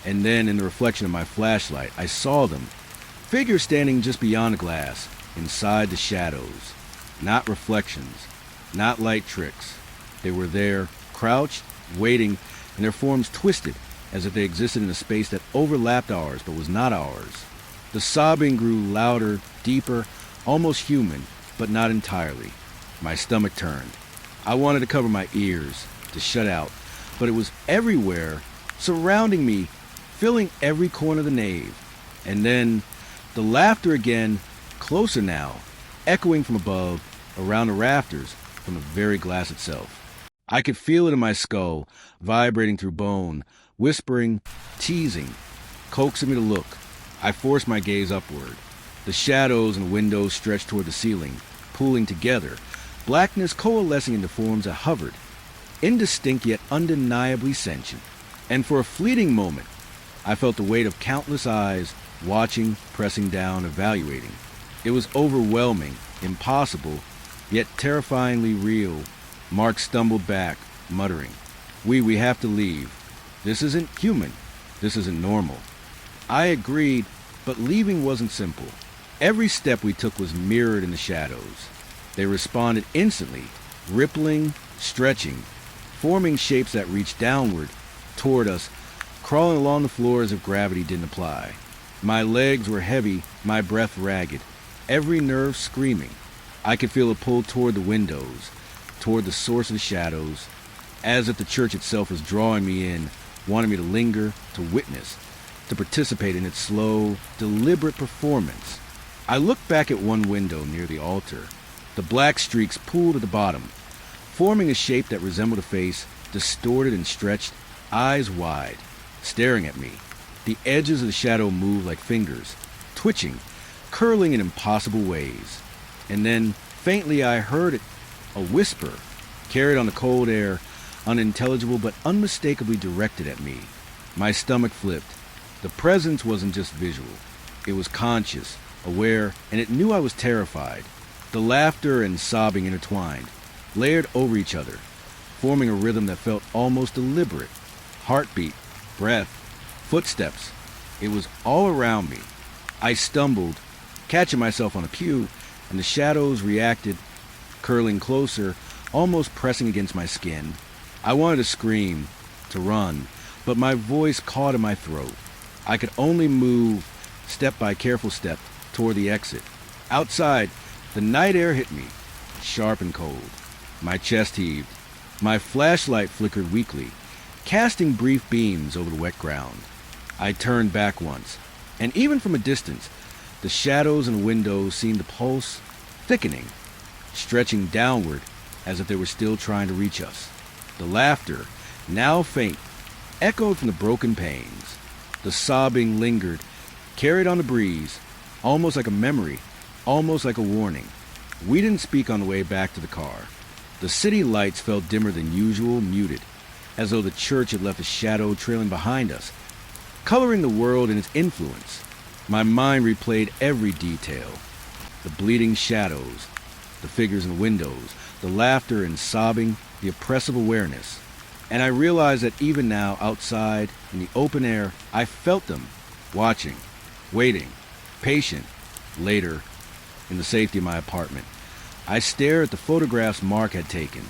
And then, in the reflection of my flashlight, I saw them, figures standing just beyond the glass, inside the shadows. Not reflections, not light tricks. They were there, crouched, waiting, and their forms twisted, as if they existed in a space that overlapped ours but was not ours. The sobbing grew louder, deeper, almost human, but not entirely. My stomach turned. I wanted to cover my ears, to shut out, but it was everywhere, surrounding me, filling every corner of the nave. And then, the laughter again, closer now, echoing from above, around the rafters, from the very glass itself. I could feel it in my skull, vibrating through bone, whispering, teasing, coaxing me to look. I forced my gaze upward. The shadows and windows stretched toward the ceiling, pooling together, blackness coalescing into forms that hovered, indistinct yet undeniably sentient. And for a fleeting moment, I felt the weight of countless eyes, watching, pressing down, evaluating. It was overwhelming, impossible, yet terrifyingly real. Mark stumbled back, muttering, We have to leave. This isn't human. This isn't normal." I agreed, but leaving wasn't simple. Every step we took was mirrored in the shadows. They responded instantly, rippling, stretching, forming shapes that reached downward, toward us, crawling along the floor as if gravity didn't apply. My legs were heavy, my breath ragged, every nerve screaming. I could feel a pull toward the windows, toward the source of the shadows, as if the church itself was drawing me in, wanting me to linger, to witness, to participate in its slow, deliberate performance. I looked back at one window near the altar. The black streaks pooled at the bottom, forming a shape that resembled a face, distorted and stretched, eyes wide, staring at me. The edges of the shadow moved like fingers, twitching, curling in impossible ways. And then, faintly, I heard it, a whisper, carried on the cold air, unintelligible but unmistakably directed at me. My stomach flipped. The presence wasn't just visual. It was conscious, aware, and it knew I was terrified. The laughter and sobbing intertwined, layered over each other, forming a rhythm that felt almost deliberate. Heartbeat, breath, footsteps. It was all around me. I stumbled, catching myself on a pew, and the shadows reacted, curling closer, almost pressing against my skin. I wanted to scream, to run, but my voice caught in my throat. I could only move, step by careful step, toward the exit. Outside, the night air hit me, sharp and cold. My chest heaved. My flashlight flickered weakly, casting brief beams over the wet ground. I turned back once, and even from a distance, the shadows and windows seemed to pulse, thickening, stretching downward as if they were still trying to reach us. The laughter, now faint, echoed from the broken panes. The sobbing lingered, carried on the breeze, almost like a memory, almost like a warning. We didn't speak on the way back to the car. The city lights felt dimmer than usual, muted, as though the church had left a shadow trailing behind us, coloring the world in its influence. My mind replayed every detail. The bleeding shadows, the figures in the windows, the laughter and sobbing, the oppressive awareness. And I realized that even now, outside, in the open air, I felt them, watching, waiting, patient. Later, in the safety of my apartment, I stared at the photographs Mark had taken.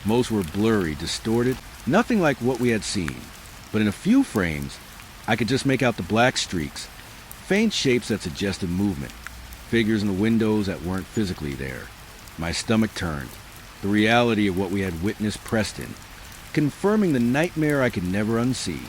Most were blurry, distorted, nothing like what we had seen. But in a few frames, I could just make out the black streaks, faint shapes that suggested movement, figures in the windows that weren't physically there. My stomach turned. The reality of what we had witnessed pressed in, confirming the nightmare I could never unsee.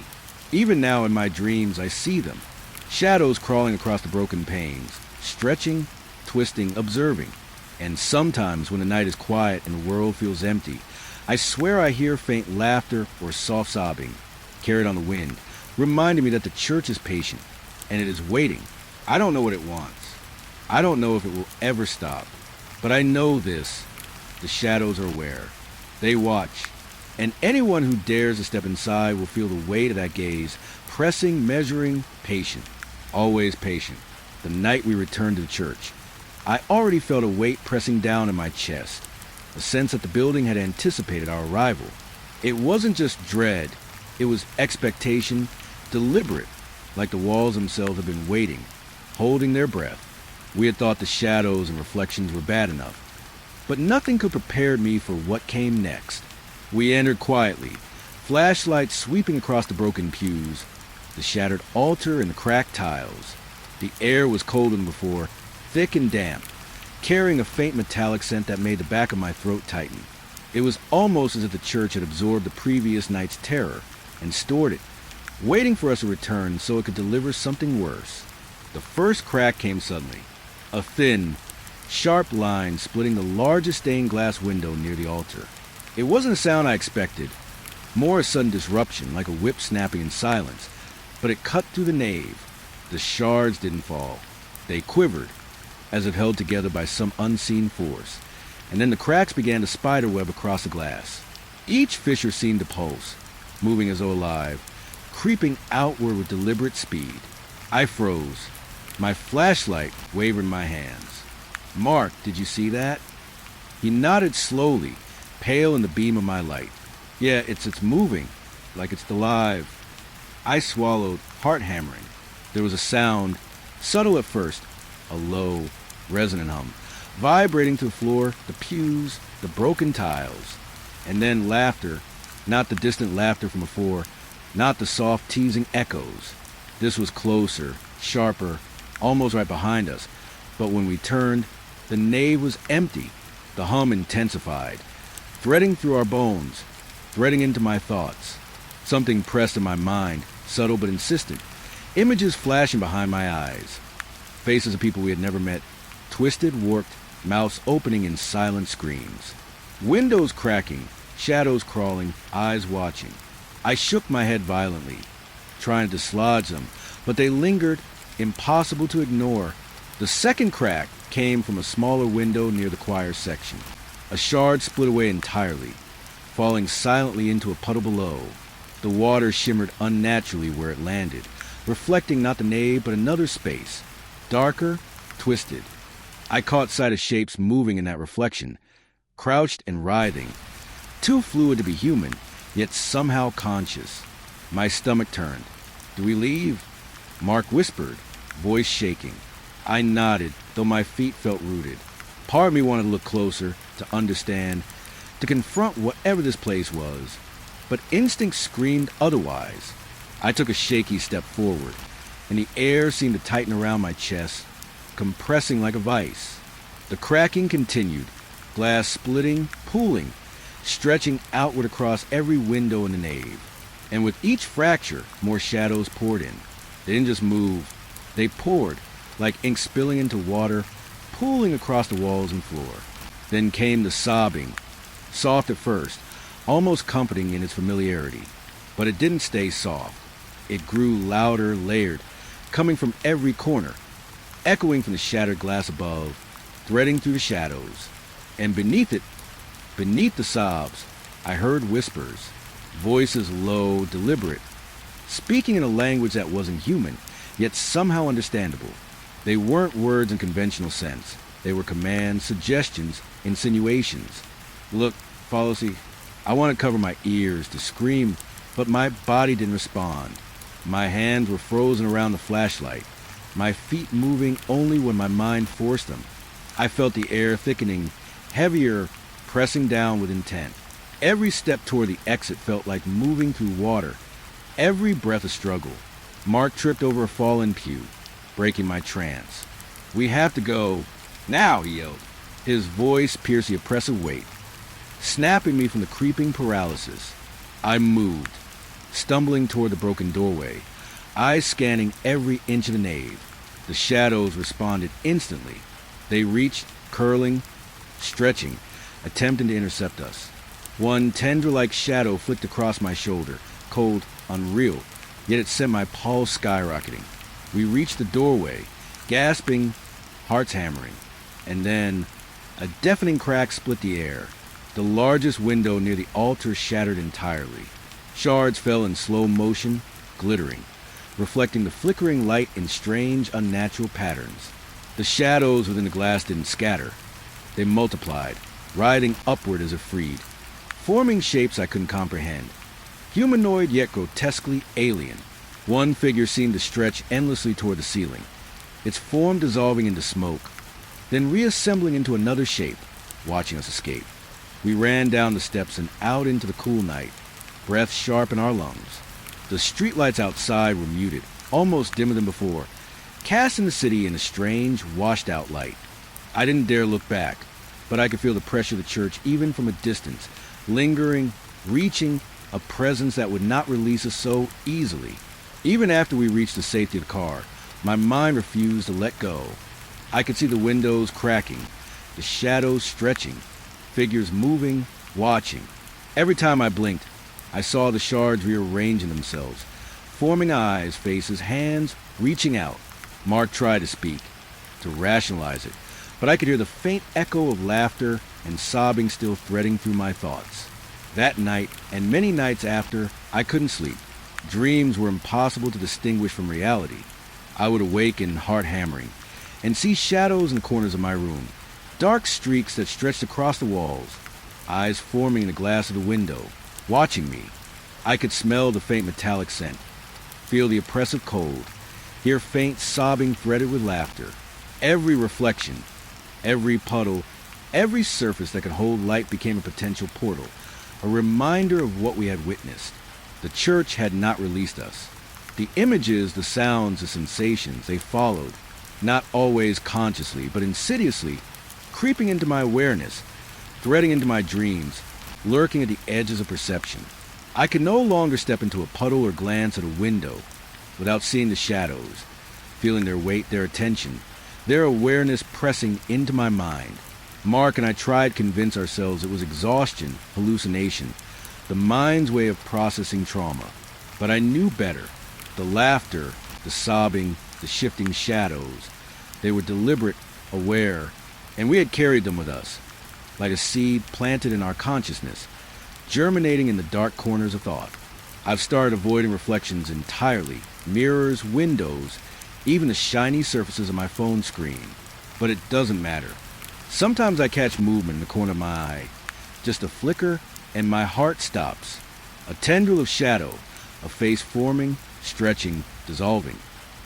Even now in my dreams, I see them. Shadows crawling across the broken panes, stretching, twisting, observing. And sometimes when the night is quiet and the world feels empty, I swear I hear faint laughter or soft sobbing, carried on the wind, reminding me that the church is patient, and it is waiting. I don't know what it wants. I don't know if it will ever stop. But I know this. The shadows are aware. They watch. And anyone who dares to step inside will feel the weight of that gaze, pressing, measuring, patient. Always patient. The night we returned to the church, I already felt a weight pressing down in my chest, a sense that the building had anticipated our arrival. It wasn't just dread, it was expectation, deliberate, like the walls themselves had been waiting, holding their breath. We had thought the shadows and reflections were bad enough, but nothing could prepare me for what came next. We entered quietly, flashlights sweeping across the broken pews, the shattered altar and the cracked tiles. The air was colder than before, thick and damp, carrying a faint metallic scent that made the back of my throat tighten. It was almost as if the church had absorbed the previous night's terror and stored it, waiting for us to return so it could deliver something worse. The first crack came suddenly, a thin, sharp lines splitting the largest stained glass window near the altar. It wasn't a sound I expected, more a sudden disruption, like a whip snapping in silence, but it cut through the nave. The shards didn't fall. They quivered, as if held together by some unseen force, and then the cracks began to spiderweb across the glass. Each fissure seemed to pulse, moving as though alive, creeping outward with deliberate speed. I froze. My flashlight wavered in my hands. "Mark, did you see that?" He nodded slowly, pale in the beam of my light. "Yeah, it's moving, like it's alive." I swallowed, heart hammering. There was a sound, subtle at first, a low, resonant hum, vibrating to the floor, the pews, the broken tiles. And then laughter, not the distant laughter from afore, not the soft teasing echoes. This was closer, sharper, almost right behind us. But when we turned, the nave was empty. The hum intensified, threading through our bones, threading into my thoughts. Something pressed in my mind, subtle but insistent. Images flashing behind my eyes. Faces of people we had never met, twisted, warped, mouths opening in silent screams. Windows cracking, shadows crawling, eyes watching. I shook my head violently, trying to dislodge them, but they lingered, impossible to ignore. The second crack came from a smaller window near the choir section. A shard split away entirely, falling silently into a puddle below. The water shimmered unnaturally where it landed, reflecting not the nave but another space, darker, twisted. I caught sight of shapes moving in that reflection, crouched and writhing, too fluid to be human, yet somehow conscious. My stomach turned. "Do we leave?" Mark whispered, voice shaking. I nodded, though my feet felt rooted. Part of me wanted to look closer, to understand, to confront whatever this place was, but instinct screamed otherwise. I took a shaky step forward, and the air seemed to tighten around my chest, compressing like a vice. The cracking continued, glass splitting, pooling, stretching outward across every window in the nave. And with each fracture, more shadows poured in. They didn't just move, they poured, like ink spilling into water, pooling across the walls and floor. Then came the sobbing, soft at first, almost comforting in its familiarity. But it didn't stay soft. It grew louder, layered, coming from every corner, echoing from the shattered glass above, threading through the shadows. And beneath the sobs, I heard whispers, voices low, deliberate, speaking in a language that wasn't human, yet somehow understandable. They weren't words in conventional sense. They were commands, suggestions, insinuations. "Look, Policy, I want to cover my ears, to scream, but my body didn't respond. My hands were frozen around the flashlight, my feet moving only when my mind forced them. I felt the air thickening, heavier, pressing down with intent. Every step toward the exit felt like moving through water, every breath a struggle. Mark tripped over a fallen pew, breaking my trance. "We have to go now," he yelled, his voice pierced the oppressive weight, snapping me from the creeping paralysis. I moved, stumbling toward the broken doorway, eyes scanning every inch of the nave. The shadows responded instantly. They reached, curling, stretching, attempting to intercept us. One tendril-like shadow flicked across my shoulder, cold, unreal, yet it sent my pulse skyrocketing. We reached the doorway, gasping, hearts hammering, and then a deafening crack split the air. The largest window near the altar shattered entirely. Shards fell in slow motion, glittering, reflecting the flickering light in strange, unnatural patterns. The shadows within the glass didn't scatter. They multiplied, writhing upward as if freed, forming shapes I couldn't comprehend. Humanoid yet grotesquely alien. One figure seemed to stretch endlessly toward the ceiling, its form dissolving into smoke, then reassembling into another shape, watching us escape. We ran down the steps and out into the cool night, breath sharp in our lungs. The streetlights outside were muted, almost dimmer than before, casting the city in a strange, washed-out light. I didn't dare look back, but I could feel the pressure of the church even from a distance, lingering, reaching, a presence that would not release us so easily. Even after we reached the safety of the car, my mind refused to let go. I could see the windows cracking, the shadows stretching, figures moving, watching. Every time I blinked, I saw the shards rearranging themselves, forming eyes, faces, hands reaching out. Mark tried to speak, to rationalize it, but I could hear the faint echo of laughter and sobbing still threading through my thoughts. That night, and many nights after, I couldn't sleep. Dreams were impossible to distinguish from reality. I would awaken heart hammering and see shadows in the corners of my room, dark streaks that stretched across the walls, eyes forming in the glass of the window, watching me. I could smell the faint metallic scent, feel the oppressive cold, hear faint sobbing threaded with laughter. Every reflection, every puddle, every surface that could hold light became a potential portal, a reminder of what we had witnessed. The church had not released us. The images, the sounds, the sensations, they followed, not always consciously, but insidiously, creeping into my awareness, threading into my dreams, lurking at the edges of perception. I could no longer step into a puddle or glance at a window without seeing the shadows, feeling their weight, their attention, their awareness pressing into my mind. Mark and I tried to convince ourselves it was exhaustion, hallucination, the mind's way of processing trauma. But I knew better. The laughter, the sobbing, the shifting shadows, they were deliberate, aware, and we had carried them with us, like a seed planted in our consciousness, germinating in the dark corners of thought. I've started avoiding reflections entirely, mirrors, windows, even the shiny surfaces of my phone screen. But it doesn't matter. Sometimes I catch movement in the corner of my eye, just a flicker, and my heart stops. A tendril of shadow, a face forming, stretching, dissolving.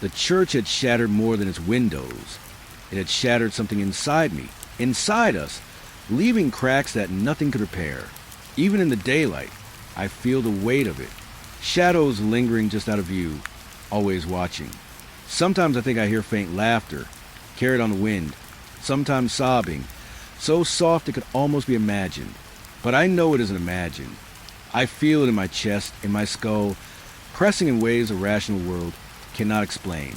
The church had shattered more than its windows. It had shattered something inside me, inside us, leaving cracks that nothing could repair. Even in the daylight, I feel the weight of it. Shadows lingering just out of view, always watching. Sometimes I think I hear faint laughter, carried on the wind, sometimes sobbing, so soft it could almost be imagined. But I know it isn't imagined. I feel it in my chest, in my skull, pressing in ways a rational world cannot explain.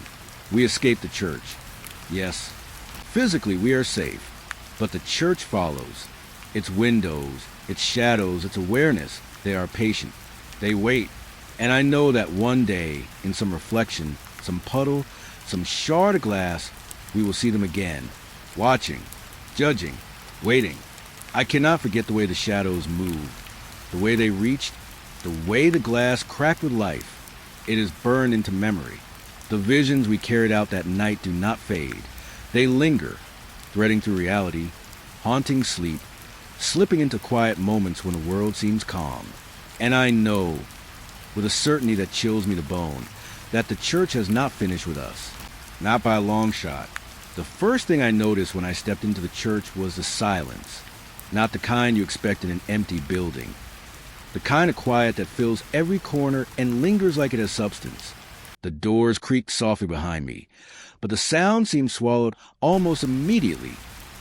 We escaped the church. Yes, physically we are safe, but the church follows. Its windows, its shadows, its awareness, they are patient. They wait. And I know that one day, in some reflection, some puddle, some shard of glass, we will see them again, watching, judging, waiting. I cannot forget the way the shadows moved, the way they reached, the way the glass cracked with life. It is burned into memory. The visions we carried out that night do not fade. They linger, threading through reality, haunting sleep, slipping into quiet moments when the world seems calm. And I know, with a certainty that chills me to bone, that the church has not finished with us. Not by a long shot. The first thing I noticed when I stepped into the church was the silence. Not the kind you expect in an empty building. The kind of quiet that fills every corner and lingers like it has substance. The doors creaked softly behind me, but the sound seemed swallowed almost immediately,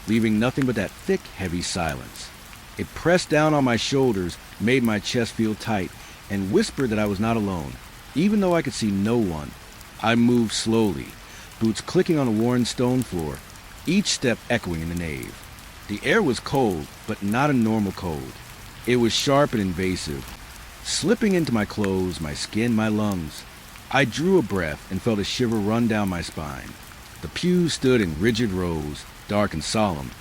leaving nothing but that thick, heavy silence. It pressed down on my shoulders, made my chest feel tight, and whispered that I was not alone, even though I could see no one. I moved slowly, boots clicking on a worn stone floor, each step echoing in the nave. The air was cold, but not a normal cold. It was sharp and invasive, slipping into my clothes, my skin, my lungs. I drew a breath and felt a shiver run down my spine. The pews stood in rigid rows, dark and solemn,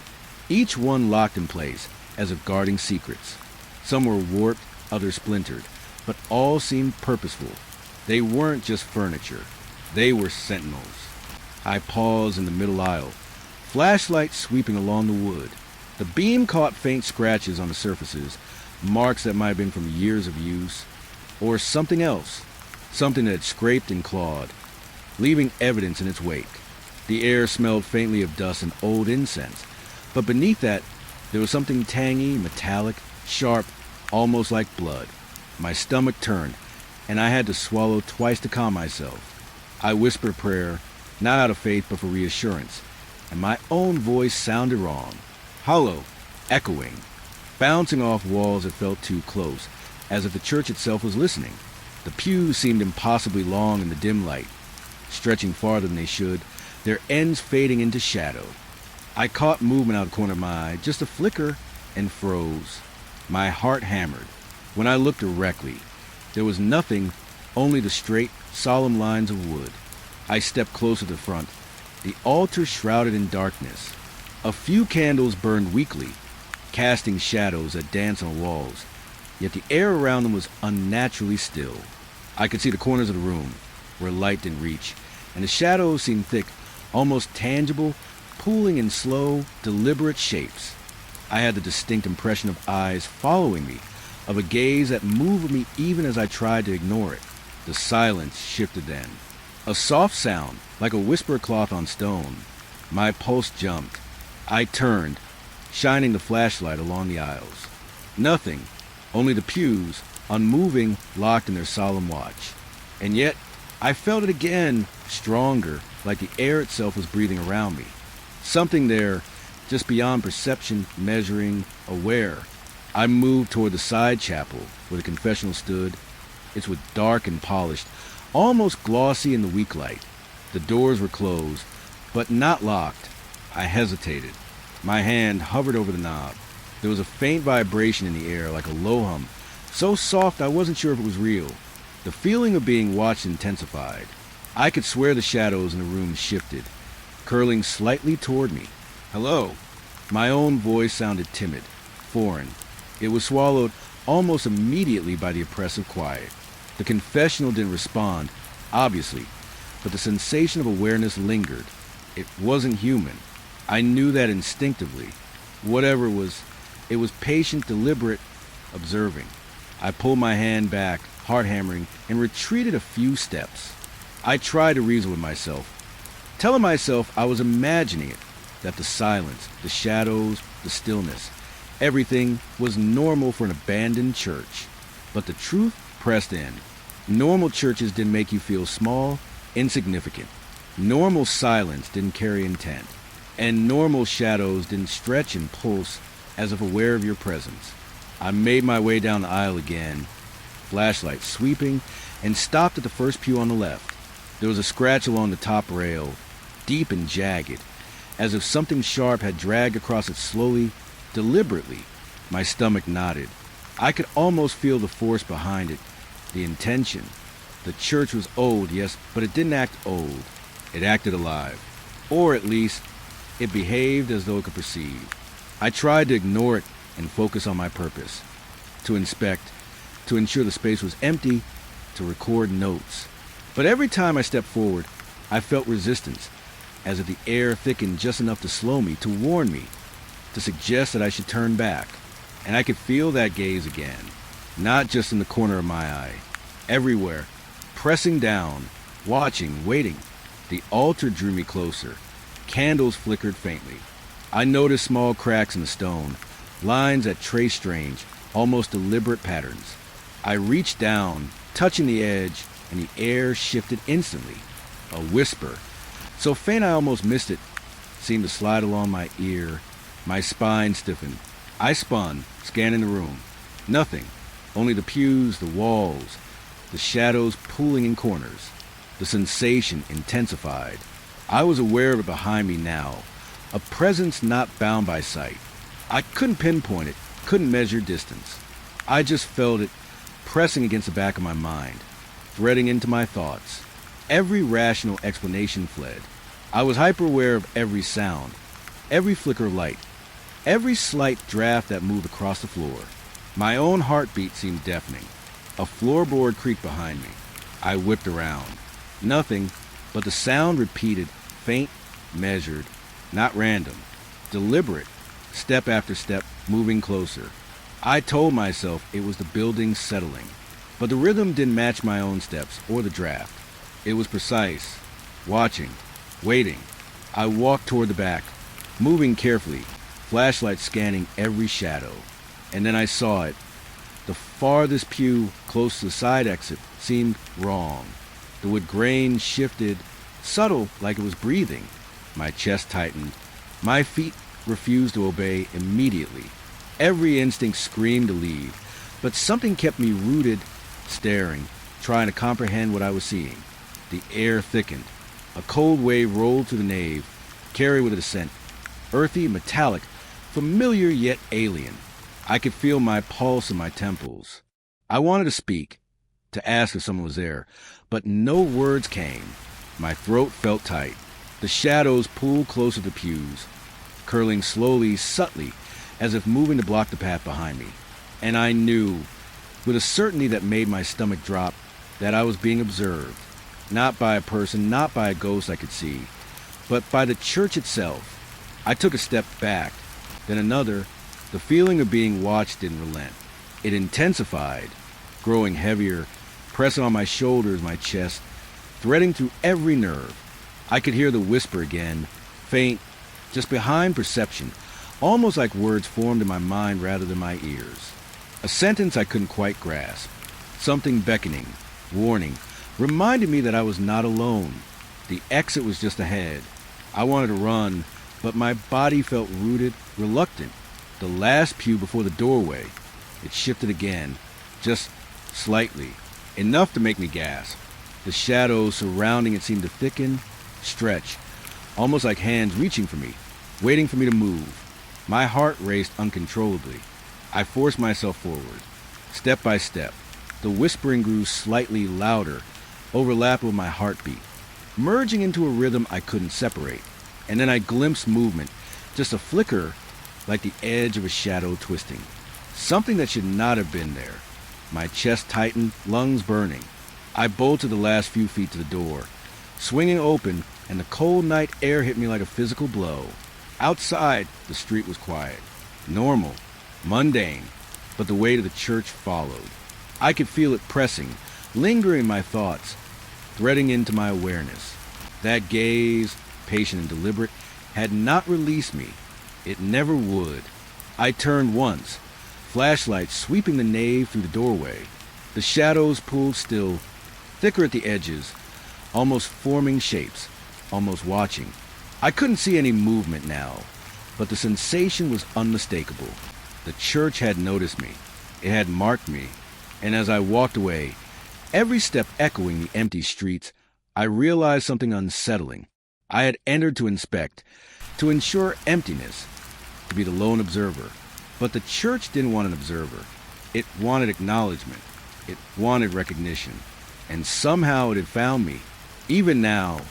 each one locked in place, as if guarding secrets. Some were warped, others splintered, but all seemed purposeful. They weren't just furniture. They were sentinels. I paused in the middle aisle, flashlight sweeping along the wood. The beam caught faint scratches on the surfaces, marks that might have been from years of use, or something else, something that had scraped and clawed, leaving evidence in its wake. The air smelled faintly of dust and old incense, but beneath that, there was something tangy, metallic, sharp, almost like blood. My stomach turned, and I had to swallow twice to calm myself. I whispered a prayer, not out of faith but for reassurance, and my own voice sounded wrong, hollow, echoing, bouncing off walls that felt too close, as if the church itself was listening. The pews seemed impossibly long in the dim light, stretching farther than they should, their ends fading into shadow. I caught movement out of the corner of my eye, just a flicker, and froze. My heart hammered. When I looked directly, there was nothing, only the straight, solemn lines of wood. I stepped closer to the front, the altar shrouded in darkness. A few candles burned weakly, casting shadows that danced on the walls, yet the air around them was unnaturally still. I could see the corners of the room, where light didn't reach, and the shadows seemed thick, almost tangible, pooling in slow, deliberate shapes. I had the distinct impression of eyes following me, of a gaze that moved me even as I tried to ignore it. The silence shifted then. A soft sound, like a whisper cloth on stone. My pulse jumped. I turned, shining the flashlight along the aisles. Nothing, only the pews, unmoving, locked in their solemn watch. And yet, I felt it again, stronger, like the air itself was breathing around me. Something there, just beyond perception, measuring, aware. I moved toward the side chapel, where the confessional stood. It was dark and polished, almost glossy in the weak light. The doors were closed, but not locked. I hesitated. My hand hovered over the knob. There was a faint vibration in the air, like a low hum, so soft I wasn't sure if it was real. The feeling of being watched intensified. I could swear the shadows in the room shifted, curling slightly toward me. Hello. My own voice sounded timid, foreign. It was swallowed almost immediately by the oppressive quiet. The confessional didn't respond, obviously, but the sensation of awareness lingered. It wasn't human. I knew that instinctively. Whatever it was patient, deliberate, observing. I pulled my hand back, heart hammering, and retreated a few steps. I tried to reason with myself, telling myself I was imagining it, that the silence, the shadows, the stillness, everything was normal for an abandoned church. But the truth pressed in. Normal churches didn't make you feel small, insignificant. Normal silence didn't carry intent. And normal shadows didn't stretch and pulse as if aware of your presence. I made my way down the aisle again, flashlight sweeping, and stopped at the first pew on the left. There was a scratch along the top rail, deep and jagged, as if something sharp had dragged across it slowly, deliberately. My stomach knotted. I could almost feel the force behind it, the intention. The church was old, yes, but it didn't act old. It acted alive. Or at least, it behaved as though it could perceive. I tried to ignore it and focus on my purpose. To inspect, to ensure the space was empty, to record notes. But every time I stepped forward, I felt resistance, as if the air thickened just enough to slow me, to warn me, to suggest that I should turn back. And I could feel that gaze again, not just in the corner of my eye, everywhere, pressing down, watching, waiting. The altar drew me closer. Candles flickered faintly. I noticed small cracks in the stone, lines that traced strange, almost deliberate patterns. I reached down, touching the edge, and the air shifted instantly. A whisper, so faint I almost missed it, seemed to slide along my ear. My spine stiffened. I spun, scanning the room. Nothing. Only the pews, the walls, the shadows pooling in corners. The sensation intensified. I was aware of it behind me now. A presence not bound by sight. I couldn't pinpoint it, couldn't measure distance. I just felt it pressing against the back of my mind, threading into my thoughts. Every rational explanation fled. I was hyper-aware of every sound, every flicker of light, every slight draft that moved across the floor. My own heartbeat seemed deafening. A floorboard creaked behind me. I whipped around. Nothing, but the sound repeated, faint, measured, not random, deliberate, step after step, moving closer. I told myself it was the building settling, but the rhythm didn't match my own steps or the draft. It was precise, watching, waiting. I walked toward the back, moving carefully, flashlight scanning every shadow. And then I saw it. The farthest pew, close to the side exit, seemed wrong. The wood grain shifted, subtle like it was breathing. My chest tightened. My feet refused to obey immediately. Every instinct screamed to leave, but something kept me rooted, staring, trying to comprehend what I was seeing. The air thickened. A cold wave rolled through the nave, carried with it a scent, earthy, metallic, familiar yet alien. I could feel my pulse in my temples. I wanted to speak, to ask if someone was there, but no words came. My throat felt tight. The shadows pulled closer to the pews, curling slowly, subtly, as if moving to block the path behind me. And I knew, with a certainty that made my stomach drop, that I was being observed, not by a person, not by a ghost I could see, but by the church itself. I took a step back, then another. The feeling of being watched didn't relent. It intensified, growing heavier, pressing on my shoulders, my chest, threading through every nerve. I could hear the whisper again, faint, just behind perception, almost like words formed in my mind rather than my ears. A sentence I couldn't quite grasp. Something beckoning, warning, reminded me that I was not alone. The exit was just ahead. I wanted to run, but my body felt rooted, reluctant. The last pew before the doorway. It shifted again, just slightly, enough to make me gasp. The shadows surrounding it seemed to thicken, stretch, almost like hands reaching for me, waiting for me to move. My heart raced uncontrollably. I forced myself forward, step by step. The whispering grew slightly louder, overlapping with my heartbeat, merging into a rhythm I couldn't separate. And then I glimpsed movement, just a flicker, like the edge of a shadow twisting. Something that should not have been there. My chest tightened, lungs burning. I bolted the last few feet to the door, swinging open, and the cold night air hit me like a physical blow. Outside, the street was quiet, normal, mundane, but the weight of the church followed. I could feel it pressing, lingering in my thoughts, threading into my awareness. That gaze, patient and deliberate, had not released me. It never would. I turned once, flashlight sweeping the nave through the doorway. The shadows pulled still, thicker at the edges, almost forming shapes, almost watching. I couldn't see any movement now, but the sensation was unmistakable. The church had noticed me. It had marked me. And as I walked away, every step echoing the empty streets, I realized something unsettling. I had entered to inspect, to ensure emptiness, to be the lone observer. But the church didn't want an observer. It wanted acknowledgement. It wanted recognition. And somehow it had found me. Even now,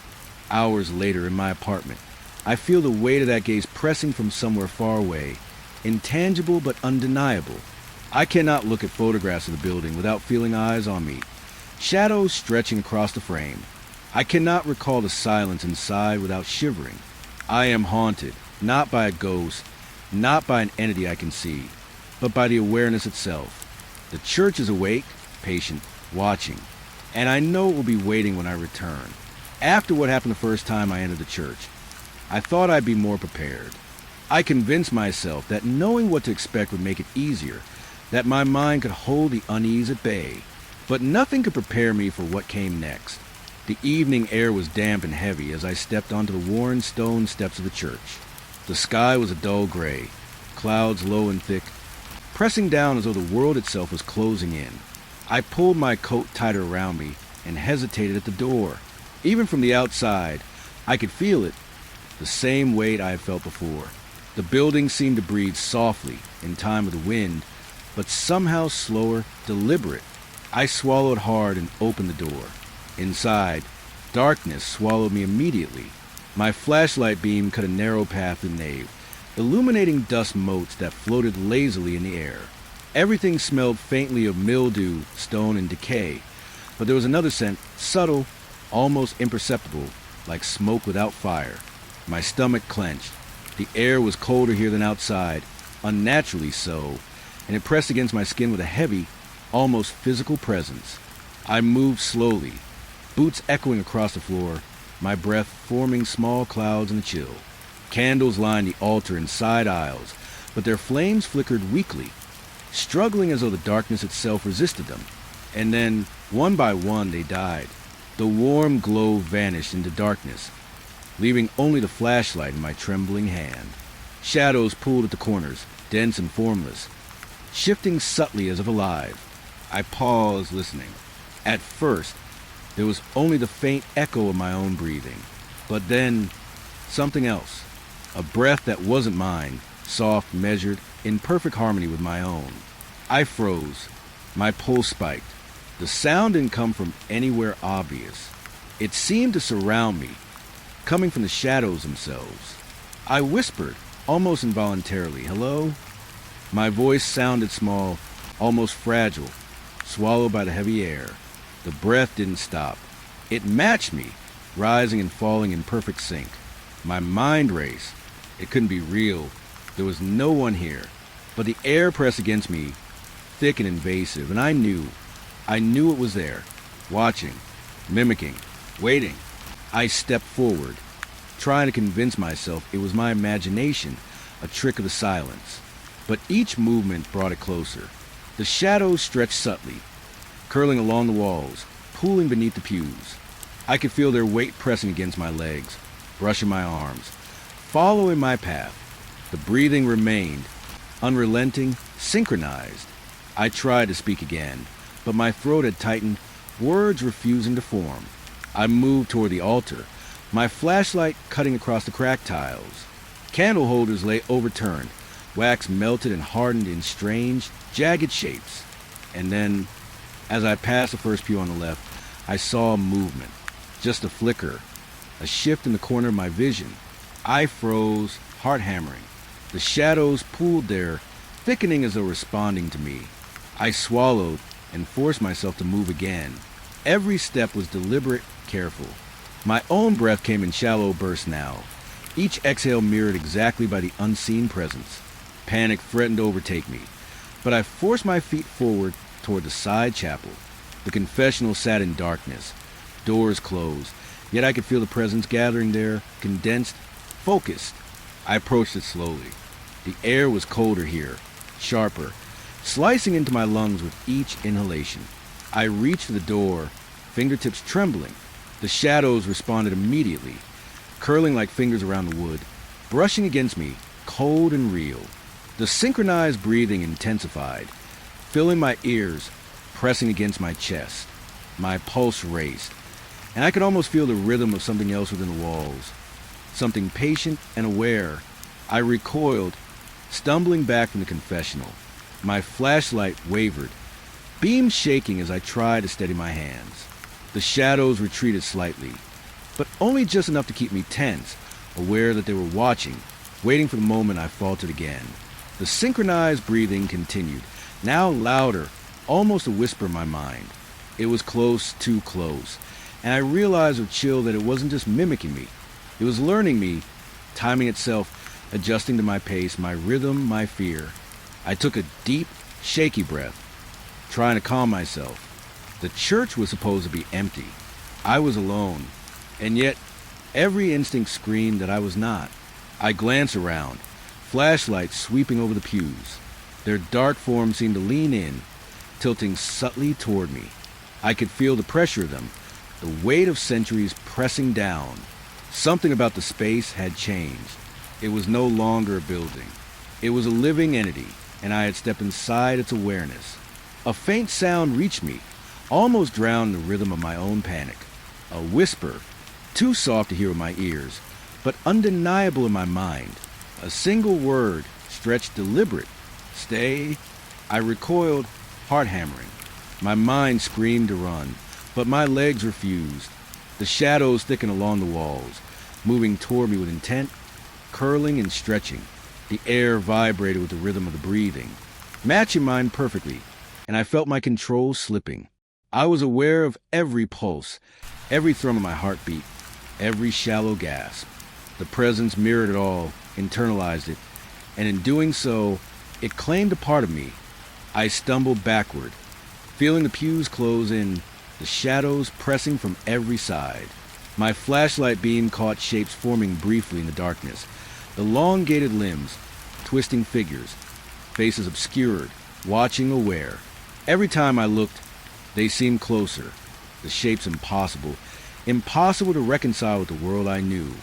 hours later in my apartment, I feel the weight of that gaze pressing from somewhere far away, intangible but undeniable. I cannot look at photographs of the building without feeling eyes on me, shadows stretching across the frame. I cannot recall the silence inside without shivering. I am haunted, not by a ghost, not by an entity I can see, but by the awareness itself. The church is awake, patient, watching, and I know it will be waiting when I return. After what happened the first time I entered the church, I thought I'd be more prepared. I convinced myself that knowing what to expect would make it easier, that my mind could hold the unease at bay. But nothing could prepare me for what came next. The evening air was damp and heavy as I stepped onto the worn stone steps of the church. The sky was a dull gray, clouds low and thick, pressing down as though the world itself was closing in. I pulled my coat tighter around me and hesitated at the door. Even from the outside, I could feel it, the same weight I had felt before. The building seemed to breathe softly in time with the wind, but somehow slower, deliberate. I swallowed hard and opened the door. Inside, darkness swallowed me immediately. My flashlight beam cut a narrow path through the nave, illuminating dust motes that floated lazily in the air. Everything smelled faintly of mildew, stone, and decay, but there was another scent, subtle, almost imperceptible, like smoke without fire. My stomach clenched. The air was colder here than outside, unnaturally so, and it pressed against my skin with a heavy, almost physical presence. I moved slowly, boots echoing across the floor, my breath forming small clouds in the chill. Candles lined the altar in side aisles, but their flames flickered weakly, struggling as though the darkness itself resisted them. And then, one by one, they died. The warm glow vanished into darkness, leaving only the flashlight in my trembling hand. Shadows pulled at the corners, dense and formless, shifting subtly as if alive. I paused, listening. At first, there was only the faint echo of my own breathing. But then, something else. A breath that wasn't mine, soft, measured, in perfect harmony with my own. I froze. My pulse spiked. The sound didn't come from anywhere obvious. It seemed to surround me, coming from the shadows themselves. I whispered, almost involuntarily, "Hello?" My voice sounded small, almost fragile, swallowed by the heavy air. The breath didn't stop. It matched me, rising and falling in perfect sync. My mind raced. It couldn't be real. There was no one here. But the air pressed against me, thick and invasive, and I knew it was there, watching, mimicking, waiting. I stepped forward, trying to convince myself it was my imagination, a trick of the silence. But each movement brought it closer. The shadows stretched subtly, curling along the walls, pooling beneath the pews. I could feel their weight pressing against my legs, brushing my arms, following my path. The breathing remained, unrelenting, synchronized. I tried to speak again, but my throat had tightened, words refusing to form. I moved toward the altar, my flashlight cutting across the cracked tiles. Candle holders lay overturned, wax melted and hardened in strange, jagged shapes. And then, as I passed the first pew on the left, I saw movement. Just a flicker, a shift in the corner of my vision. I froze, heart hammering. The shadows pooled there, thickening as though responding to me. I swallowed and forced myself to move again. Every step was deliberate, careful. My own breath came in shallow bursts now, each exhale mirrored exactly by the unseen presence. Panic threatened to overtake me, but I forced my feet forward toward the side chapel. The confessional sat in darkness, doors closed, yet I could feel the presence gathering there, condensed, focused. I approached it slowly. The air was colder here, sharper, slicing into my lungs with each inhalation. I reached for the door, fingertips trembling. The shadows responded immediately, curling like fingers around the wood, brushing against me, cold and real. The synchronized breathing intensified, filling my ears, pressing against my chest. My pulse raced, and I could almost feel the rhythm of something else within the walls. Something patient and aware. I recoiled, stumbling back from the confessional. My flashlight wavered, beam shaking as I tried to steady my hands. The shadows retreated slightly, but only just enough to keep me tense, aware that they were watching, waiting for the moment I faltered again. The synchronized breathing continued, now louder, almost a whisper in my mind. It was close, too close, and I realized with chill that it wasn't just mimicking me. It was learning me, timing itself, adjusting to my pace, my rhythm, my fear. I took a deep, shaky breath, trying to calm myself. The church was supposed to be empty. I was alone, and yet every instinct screamed that I was not. I glanced around, flashlights sweeping over the pews. Their dark forms seemed to lean in, tilting subtly toward me. I could feel the pressure of them, the weight of centuries pressing down. Something about the space had changed. It was no longer a building. It was a living entity, and I had stepped inside its awareness. A faint sound reached me, almost drowned the rhythm of my own panic. A whisper, too soft to hear with my ears, but undeniable in my mind. A single word, stretched deliberate. "Stay." I recoiled, heart hammering. My mind screamed to run, but my legs refused. The shadows thickened along the walls, moving toward me with intent, curling and stretching. The air vibrated with the rhythm of the breathing, matching mine perfectly, and I felt my control slipping. I was aware of every pulse, every thrum of my heartbeat, every shallow gasp. The presence mirrored it all, internalized it, and in doing so, it claimed a part of me. I stumbled backward, feeling the pews close in, the shadows pressing from every side. My flashlight beam caught shapes forming briefly in the darkness, elongated limbs, twisting figures, faces obscured, watching aware. Every time I looked, they seemed closer, the shapes impossible to reconcile with the world I knew.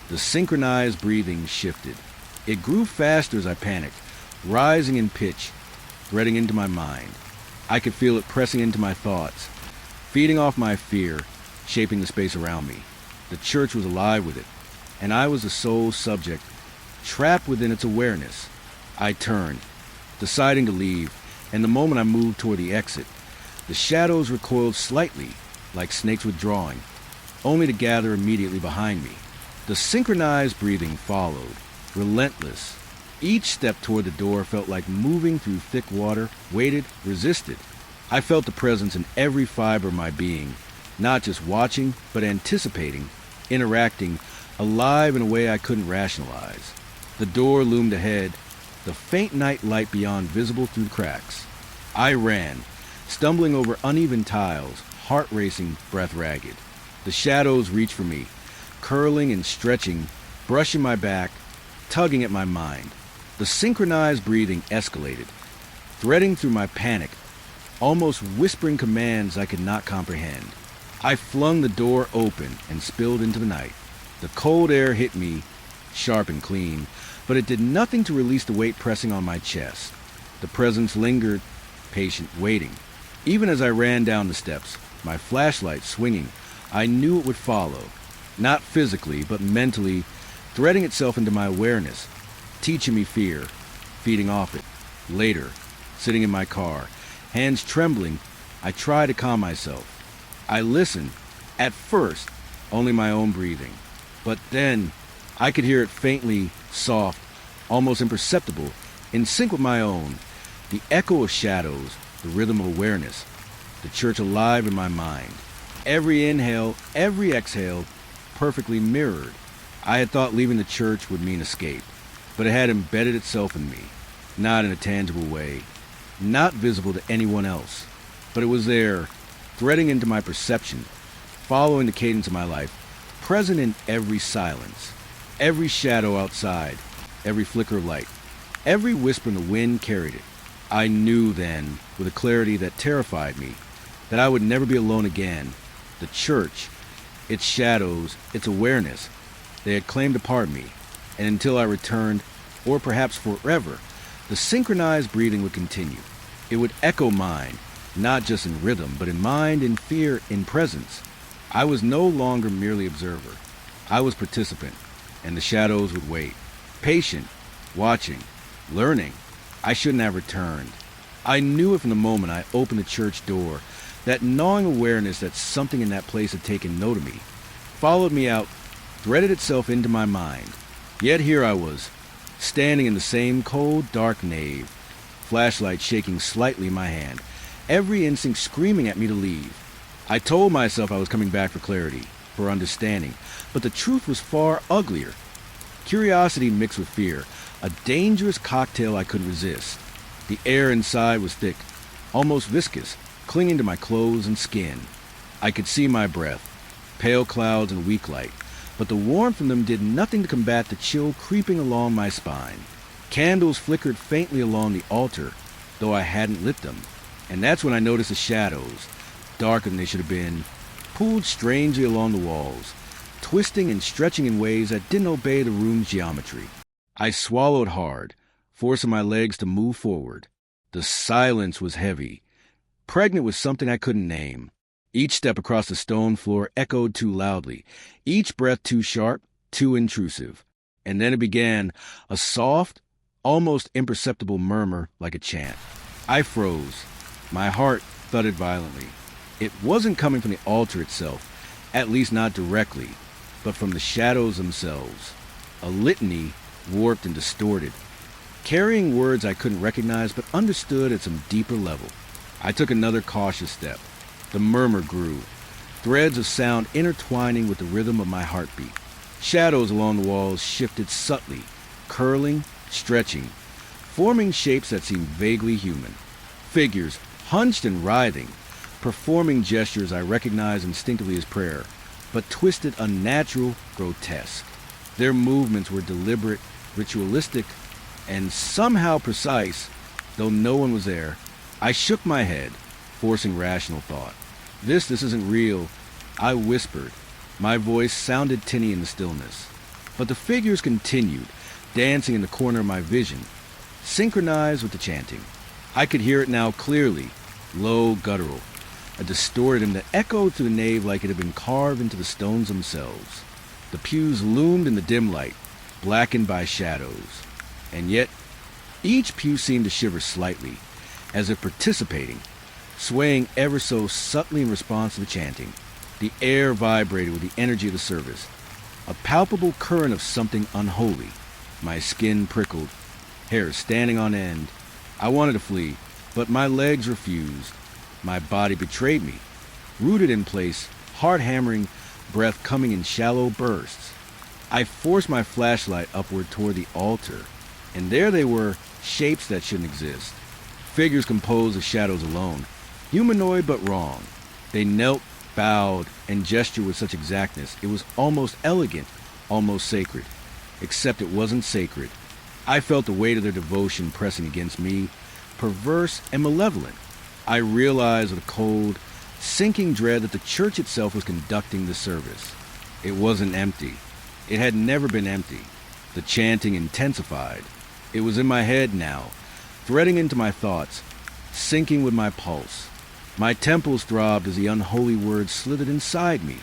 The synchronized breathing shifted. It grew faster as I panicked, rising in pitch, threading into my mind. I could feel it pressing into my thoughts, feeding off my fear, shaping the space around me. The church was alive with it, and I was the sole subject, trapped within its awareness. I turned, deciding to leave, and the moment I moved toward the exit, the shadows recoiled slightly, like snakes withdrawing, only to gather immediately behind me. The synchronized breathing followed, relentless. Each step toward the door felt like moving through thick water, waited, resisted. I felt the presence in every fiber of my being, not just watching, but anticipating, interacting, alive in a way I couldn't rationalize. The door loomed ahead, the faint night light beyond visible through the cracks. I ran, stumbling over uneven tiles, heart racing, breath ragged. The shadows reached for me, curling and stretching, brushing my back, tugging at my mind. The synchronized breathing escalated, threading through my panic, almost whispering commands I could not comprehend. I flung the door open and spilled into the night. The cold air hit me, sharp and clean, but it did nothing to release the weight pressing on my chest. The presence lingered, patient, waiting. Even as I ran down the steps, my flashlight swinging, I knew it would follow, not physically, but mentally, threading itself into my awareness, teaching me fear, feeding off it. Later, sitting in my car, hands trembling, I tried to calm myself. I listened, at first, only my own breathing. But then, I could hear it faintly, soft, almost imperceptible, in sync with my own. The echo of shadows, the rhythm of awareness, the church alive in my mind. Every inhale, every exhale, perfectly mirrored. I had thought leaving the church would mean escape, but it had embedded itself in me, not in a tangible way, not visible to anyone else, but it was there, threading into my perception, following the cadence of my life, present in every silence, every shadow outside, every flicker of light, every whisper in the wind carried it. I knew then, with a clarity that terrified me, that I would never be alone again. The church, its shadows, its awareness, they had claimed a part of me, and until I returned, or perhaps forever, the synchronized breathing would continue. It would echo mine, not just in rhythm, but in mind, in fear, in presence. I was no longer merely observer. I was participant, and the shadows would wait, patient, watching, learning. I shouldn't have returned. I knew it from the moment I opened the church door, that gnawing awareness that something in that place had taken note of me, followed me out, threaded itself into my mind. Yet here I was, standing in the same cold, dark nave, flashlight shaking slightly in my hand, every instinct screaming at me to leave. I told myself I was coming back for clarity, for understanding, but the truth was far uglier. Curiosity mixed with fear, a dangerous cocktail I couldn't resist. The air inside was thick, almost viscous, clinging to my clothes and skin. I could see my breath, pale clouds and weak light, but the warmth from them did nothing to combat the chill creeping along my spine. Candles flickered faintly along the altar, though I hadn't lit them, and that's when I noticed the shadows, darker than they should have been, pooled strangely along the walls, twisting and stretching in ways that didn't obey the room's geometry. I swallowed hard, forcing my legs to move forward. The silence was heavy, pregnant with something I couldn't name. Each step across the stone floor echoed too loudly, each breath too sharp, too intrusive. And then it began, a soft, almost imperceptible murmur like a chant. I froze. My heart thudded violently. It wasn't coming from the altar itself, at least not directly, but from the shadows themselves. A litany, warped and distorted, carrying words I couldn't recognize but understood at some deeper level. I took another cautious step. The murmur grew, threads of sound intertwining with the rhythm of my heartbeat. Shadows along the walls shifted subtly, curling, stretching, forming shapes that seemed vaguely human. Figures, hunched and writhing, performing gestures I recognized instinctively as prayer, but twisted, unnatural, grotesque. Their movements were deliberate, ritualistic, and somehow precise, though no one was there. I shook my head, forcing rational thought. This isn't real, I whispered. My voice sounded tinny in the stillness. But the figures continued, dancing in the corner of my vision, synchronized with the chanting. I could hear it now clearly, low, guttural, a distorted hymn that echoed through the nave like it had been carved into the stones themselves. The pews loomed in the dim light, blackened by shadows. And yet, each pew seemed to shiver slightly, as if participating, swaying ever so subtly in response to the chanting. The air vibrated with the energy of the service, a palpable current of something unholy. My skin prickled, hair standing on end. I wanted to flee, but my legs refused. My body betrayed me, rooted in place, heart hammering, breath coming in shallow bursts. I forced my flashlight upward toward the altar, and there they were, shapes that shouldn't exist. Figures composed of shadows alone, humanoid but wrong. They knelt, bowed, and gestured with such exactness it was almost elegant, almost sacred. Except it wasn't sacred. I felt the weight of their devotion pressing against me, perverse and malevolent. I realized with a cold, sinking dread that the church itself was conducting the service. It wasn't empty. It had never been empty. The chanting intensified. It was in my head now, threading into my thoughts, sinking with my pulse. My temples throbbed as the unholy words slithered inside me,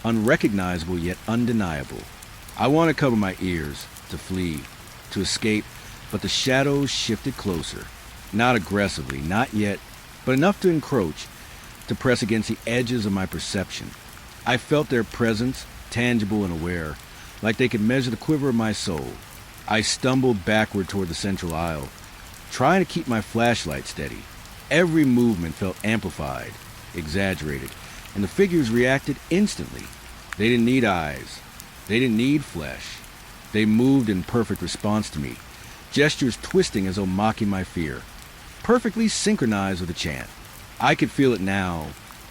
unrecognizable yet undeniable. I wanted to cover my ears, to flee, to escape, but the shadows shifted closer. Not aggressively, not yet, but enough to encroach, to press against the edges of my perception. I felt their presence, tangible and aware, like they could measure the quiver of my soul. I stumbled backward toward the central aisle, trying to keep my flashlight steady. Every movement felt amplified, exaggerated, and the figures reacted instantly. They didn't need eyes. They didn't need flesh. They moved in perfect response to me, gestures twisting as though mocking my fear, perfectly synchronized with the chant. I could feel it now,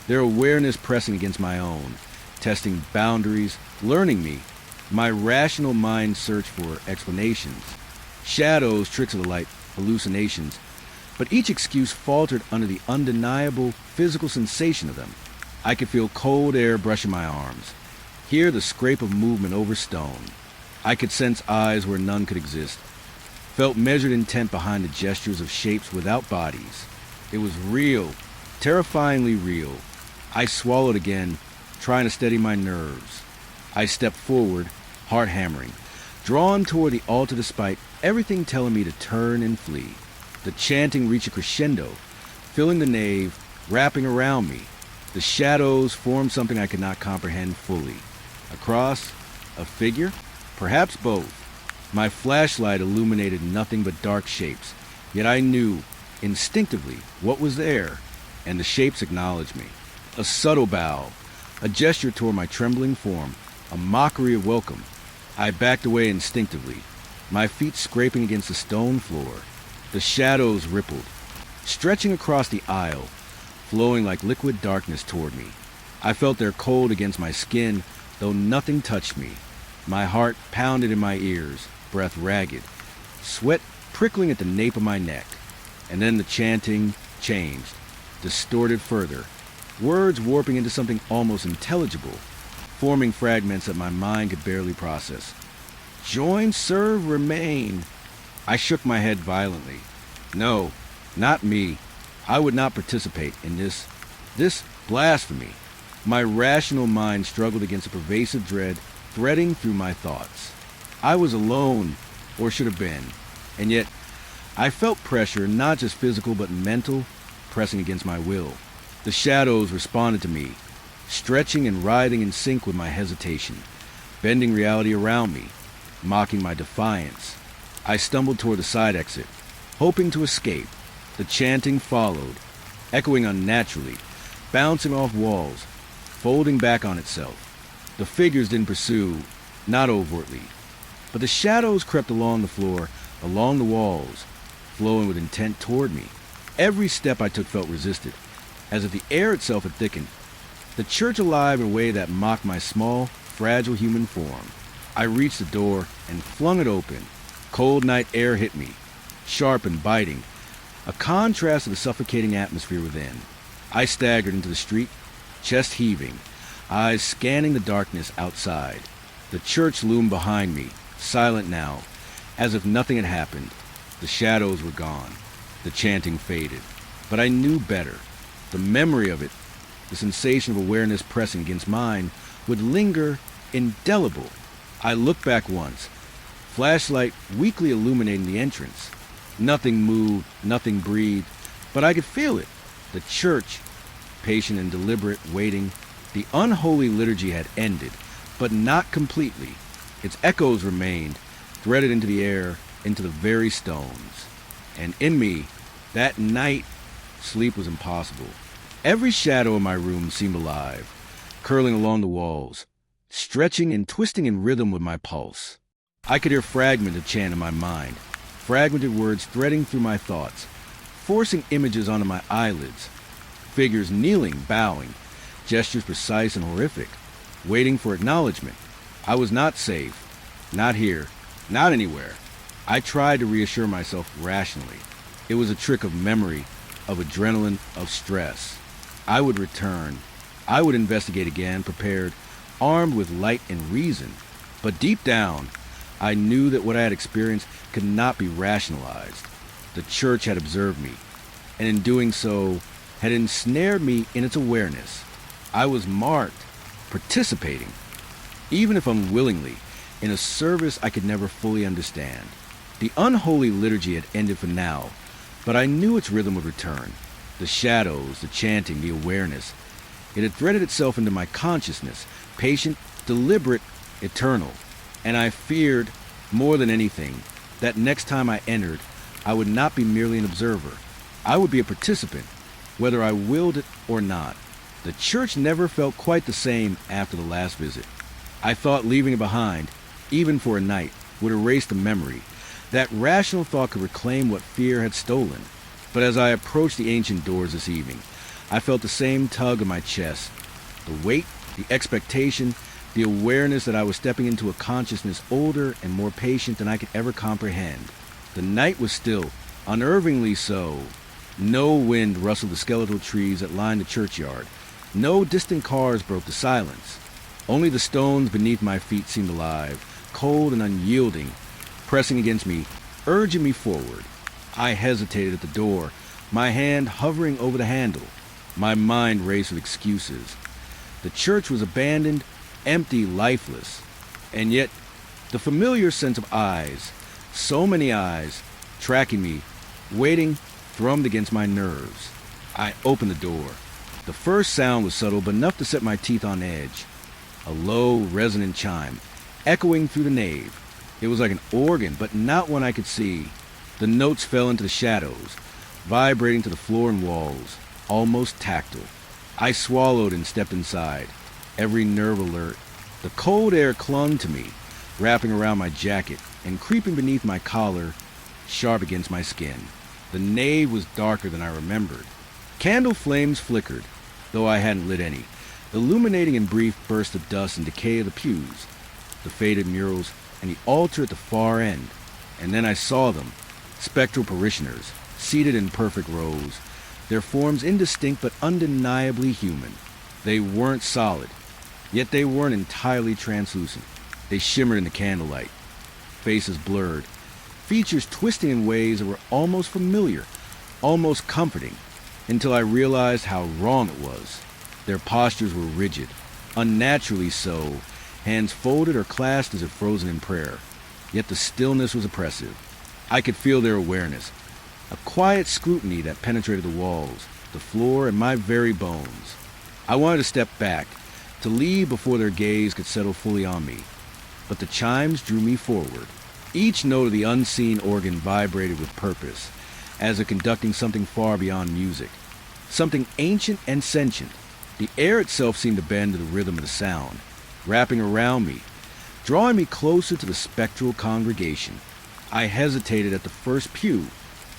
their awareness pressing against my own, testing boundaries, learning me. My rational mind searched for explanations. Shadows, tricks of the light, hallucinations. But each excuse faltered under the undeniable physical sensation of them. I could feel cold air brushing my arms, hear the scrape of movement over stone. I could sense eyes where none could exist, felt measured intent behind the gestures of shapes without bodies. It was real, terrifyingly real. I swallowed again, trying to steady my nerves. I stepped forward, heart hammering, drawn toward the altar despite everything telling me to turn and flee. The chanting reached a crescendo, filling the nave, wrapping around me. The shadows formed something I could not comprehend fully. A cross? A figure? Perhaps both. My flashlight illuminated nothing but dark shapes, yet I knew, instinctively, what was there, and the shapes acknowledged me. A subtle bow, a gesture toward my trembling form, a mockery of welcome. I backed away instinctively, my feet scraping against the stone floor. The shadows rippled, stretching across the aisle, flowing like liquid darkness toward me. I felt their cold against my skin, though nothing touched me. My heart pounded in my ears, breath ragged, sweat prickling at the nape of my neck. And then the chanting changed, distorted further, words warping into something almost intelligible, forming fragments that my mind could barely process. Join, serve, remain. I shook my head violently. No, not me. I would not participate in this blasphemy. My rational mind struggled against a pervasive dread threading through my thoughts. I was alone, or should have been, and yet I felt pressure, not just physical but mental, pressing against my will. The shadows responded to me, stretching and writhing in sync with my hesitation, bending reality around me, mocking my defiance. I stumbled toward the side exit, hoping to escape. The chanting followed, echoing unnaturally, bouncing off walls, folding back on itself. The figures didn't pursue, not overtly, but the shadows crept along the floor, along the walls, flowing with intent toward me. Every step I took felt resisted, as if the air itself had thickened, the church alive in a way that mocked my small, fragile human form. I reached the door and flung it open. Cold night air hit me, sharp and biting, a contrast to the suffocating atmosphere within. I staggered into the street, chest heaving, eyes scanning the darkness outside. The church loomed behind me, silent now, as if nothing had happened. The shadows were gone. The chanting faded. But I knew better. The memory of it, the sensation of awareness pressing against mine, would linger indelible. I looked back once, flashlight weakly illuminating the entrance. Nothing moved, nothing breathed, but I could feel it. The church, patient and deliberate, waiting. The unholy liturgy had ended, but not completely. Its echoes remained, threaded into the air, into the very stones. And in me, that night, sleep was impossible. Every shadow in my room seemed alive, curling along the walls, stretching and twisting in rhythm with my pulse. I could hear fragments of chant in my mind, fragmented words threading through my thoughts, forcing images onto my eyelids. Figures kneeling, bowing, gestures precise and horrific, waiting for acknowledgement. I was not safe, not here, not anywhere. I tried to reassure myself rationally. It was a trick of memory, of adrenaline, of stress. I would return. I would investigate again, prepared, armed with light and reason. But deep down, I knew that what I had experienced could not be rationalized. The church had observed me, and in doing so, had ensnared me in its awareness. I was marked, participating, even if unwillingly, in a service I could never fully understand. The unholy liturgy had ended for now, but I knew its rhythm would return. The shadows, the chanting, the awareness. It had threaded itself into my consciousness, patient, deliberate, eternal. And I feared, more than anything, that next time I entered, I would not be merely an observer. I would be a participant, whether I willed it or not. The church never felt quite the same after the last visit. I thought leaving it behind, even for a night, would erase the memory. That rational thought could reclaim what fear had stolen. But as I approached the ancient doors this evening, I felt the same tug in my chest. The weight, the expectation, the awareness that I was stepping into a consciousness older and more patient than I could ever comprehend. The night was still, unnervingly so. No wind rustled the skeletal trees that lined the churchyard. No distant cars broke the silence. Only the stones beneath my feet seemed alive, cold and unyielding, pressing against me, urging me forward. I hesitated at the door, my hand hovering over the handle. My mind raced with excuses. The church was abandoned, empty, lifeless. And yet, the familiar sense of eyes, so many eyes, tracking me, waiting, thrummed against my nerves. I opened the door. The first sound was subtle, but enough to set my teeth on edge. A low, resonant chime, echoing through the nave. It was like an organ, but not one I could see. The notes fell into the shadows, vibrating to the floor and walls, almost tactile. I swallowed and stepped inside, every nerve alert. The cold air clung to me, wrapping around my jacket and creeping beneath my collar, sharp against my skin. The nave was darker than I remembered. Candle flames flickered, though I hadn't lit any, illuminating in brief bursts of dust and decay of the pews, the faded murals, and the altar at the far end. And then I saw them, spectral parishioners, seated in perfect rows, their forms indistinct but undeniably human. They weren't solid, yet they weren't entirely translucent. They shimmered in the candlelight, faces blurred, features twisting in ways that were almost familiar, almost comforting, until I realized how wrong it was. Their postures were rigid, unnaturally so, hands folded or clasped as if frozen in prayer. Yet the stillness was oppressive. I could feel their awareness, a quiet scrutiny that penetrated the walls, the floor, and my very bones. I wanted to step back, to leave before their gaze could settle fully on me. But the chimes drew me forward. Each note of the unseen organ vibrated with purpose, as if conducting something far beyond music, something ancient and sentient. The air itself seemed to bend to the rhythm of the sound, wrapping around me, drawing me closer to the spectral congregation. I hesitated at the first pew,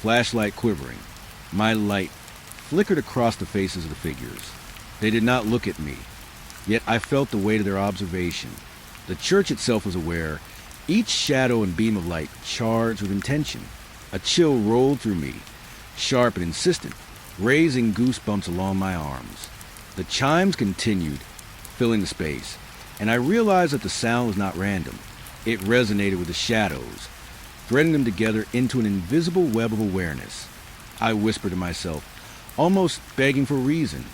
flashlight quivering. My light flickered across the faces of the figures. They did not look at me, yet I felt the weight of their observation. The church itself was aware, each shadow and beam of light charged with intention. A chill rolled through me, sharp and insistent, raising goosebumps along my arms. The chimes continued, filling the space, and I realized that the sound was not random. It resonated with the shadows, threading them together into an invisible web of awareness. I whispered to myself, almost begging for reason.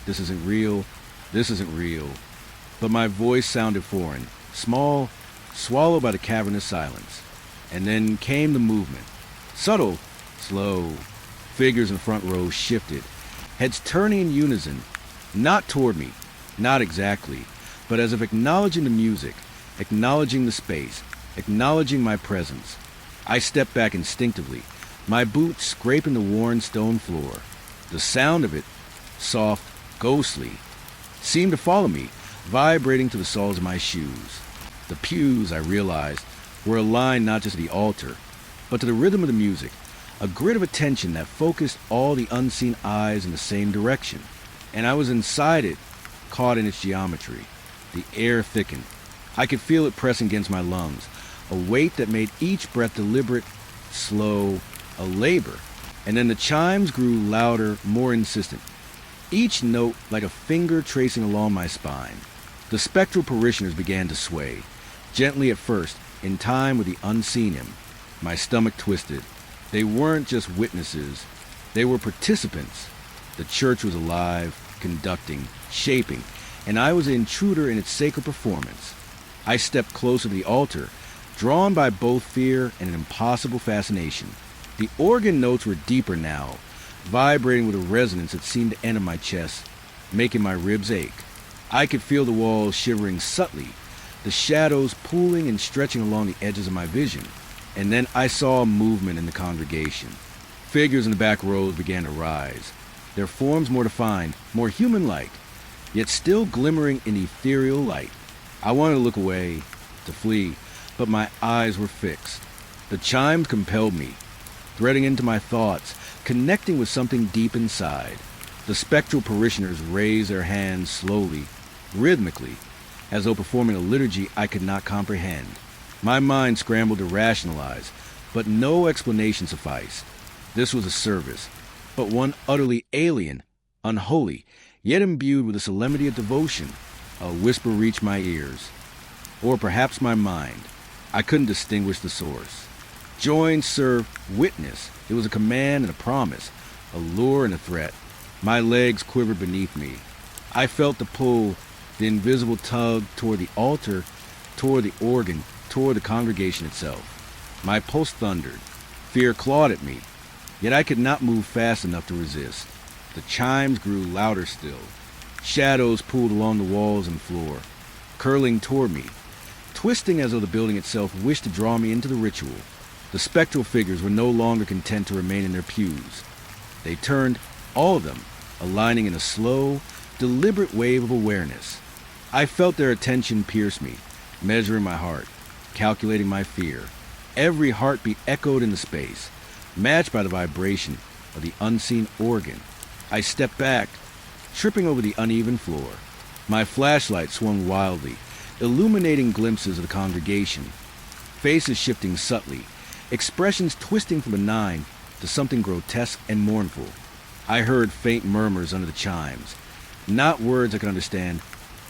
This isn't real. This isn't real. But my voice sounded foreign, small, swallowed by the cavernous silence. And then came the movement. Subtle, slow. Figures in the front row shifted, heads turning in unison, not toward me, not exactly, but as if acknowledging the music, acknowledging the space, acknowledging my presence. I stepped back instinctively, my boots scraping the worn stone floor. The sound of it, soft, ghostly, seemed to follow me, vibrating to the soles of my shoes. The pews, I realized, were aligned not just to the altar, but to the rhythm of the music, a grid of attention that focused all the unseen eyes in the same direction. And I was inside it, caught in its geometry. The air thickened. I could feel it pressing against my lungs, a weight that made each breath deliberate, slow, a labor. And then the chimes grew louder, more insistent, each note like a finger tracing along my spine. The spectral parishioners began to sway, gently at first, in time with the unseen hymn. My stomach twisted. They weren't just witnesses, they were participants. The church was alive, conducting, shaping, and I was an intruder in its sacred performance. I stepped closer to the altar, drawn by both fear and an impossible fascination. The organ notes were deeper now, vibrating with a resonance that seemed to enter my chest, making my ribs ache. I could feel the walls shivering subtly, the shadows pooling and stretching along the edges of my vision. And then I saw a movement in the congregation. Figures in the back rows began to rise, their forms more defined, more human-like, yet still glimmering in ethereal light. I wanted to look away, to flee, but my eyes were fixed. The chimes compelled me, threading into my thoughts, connecting with something deep inside. The spectral parishioners raised their hands slowly, rhythmically, as though performing a liturgy I could not comprehend. My mind scrambled to rationalize, but no explanation sufficed. This was a service, but one utterly alien, unholy, yet imbued with the solemnity of devotion. A whisper reached my ears, or perhaps my mind. I couldn't distinguish the source. Join, serve, witness. It was a command and a promise, a lure and a threat. My legs quivered beneath me. I felt the pull, the invisible tug toward the altar, toward the organ, toward the congregation itself. My pulse thundered. Fear clawed at me, yet I could not move fast enough to resist. The chimes grew louder still. Shadows pooled along the walls and floor, curling toward me, twisting as though the building itself wished to draw me into the ritual. The spectral figures were no longer content to remain in their pews. They turned, all of them, aligning in a slow, deliberate wave of awareness. I felt their attention pierce me, measuring my heart, calculating my fear. Every heartbeat echoed in the space, matched by the vibration of the unseen organ. I stepped back, tripping over the uneven floor. My flashlight swung wildly, illuminating glimpses of the congregation, faces shifting subtly, expressions twisting from benign to something grotesque and mournful. I heard faint murmurs under the chimes, not words I could understand,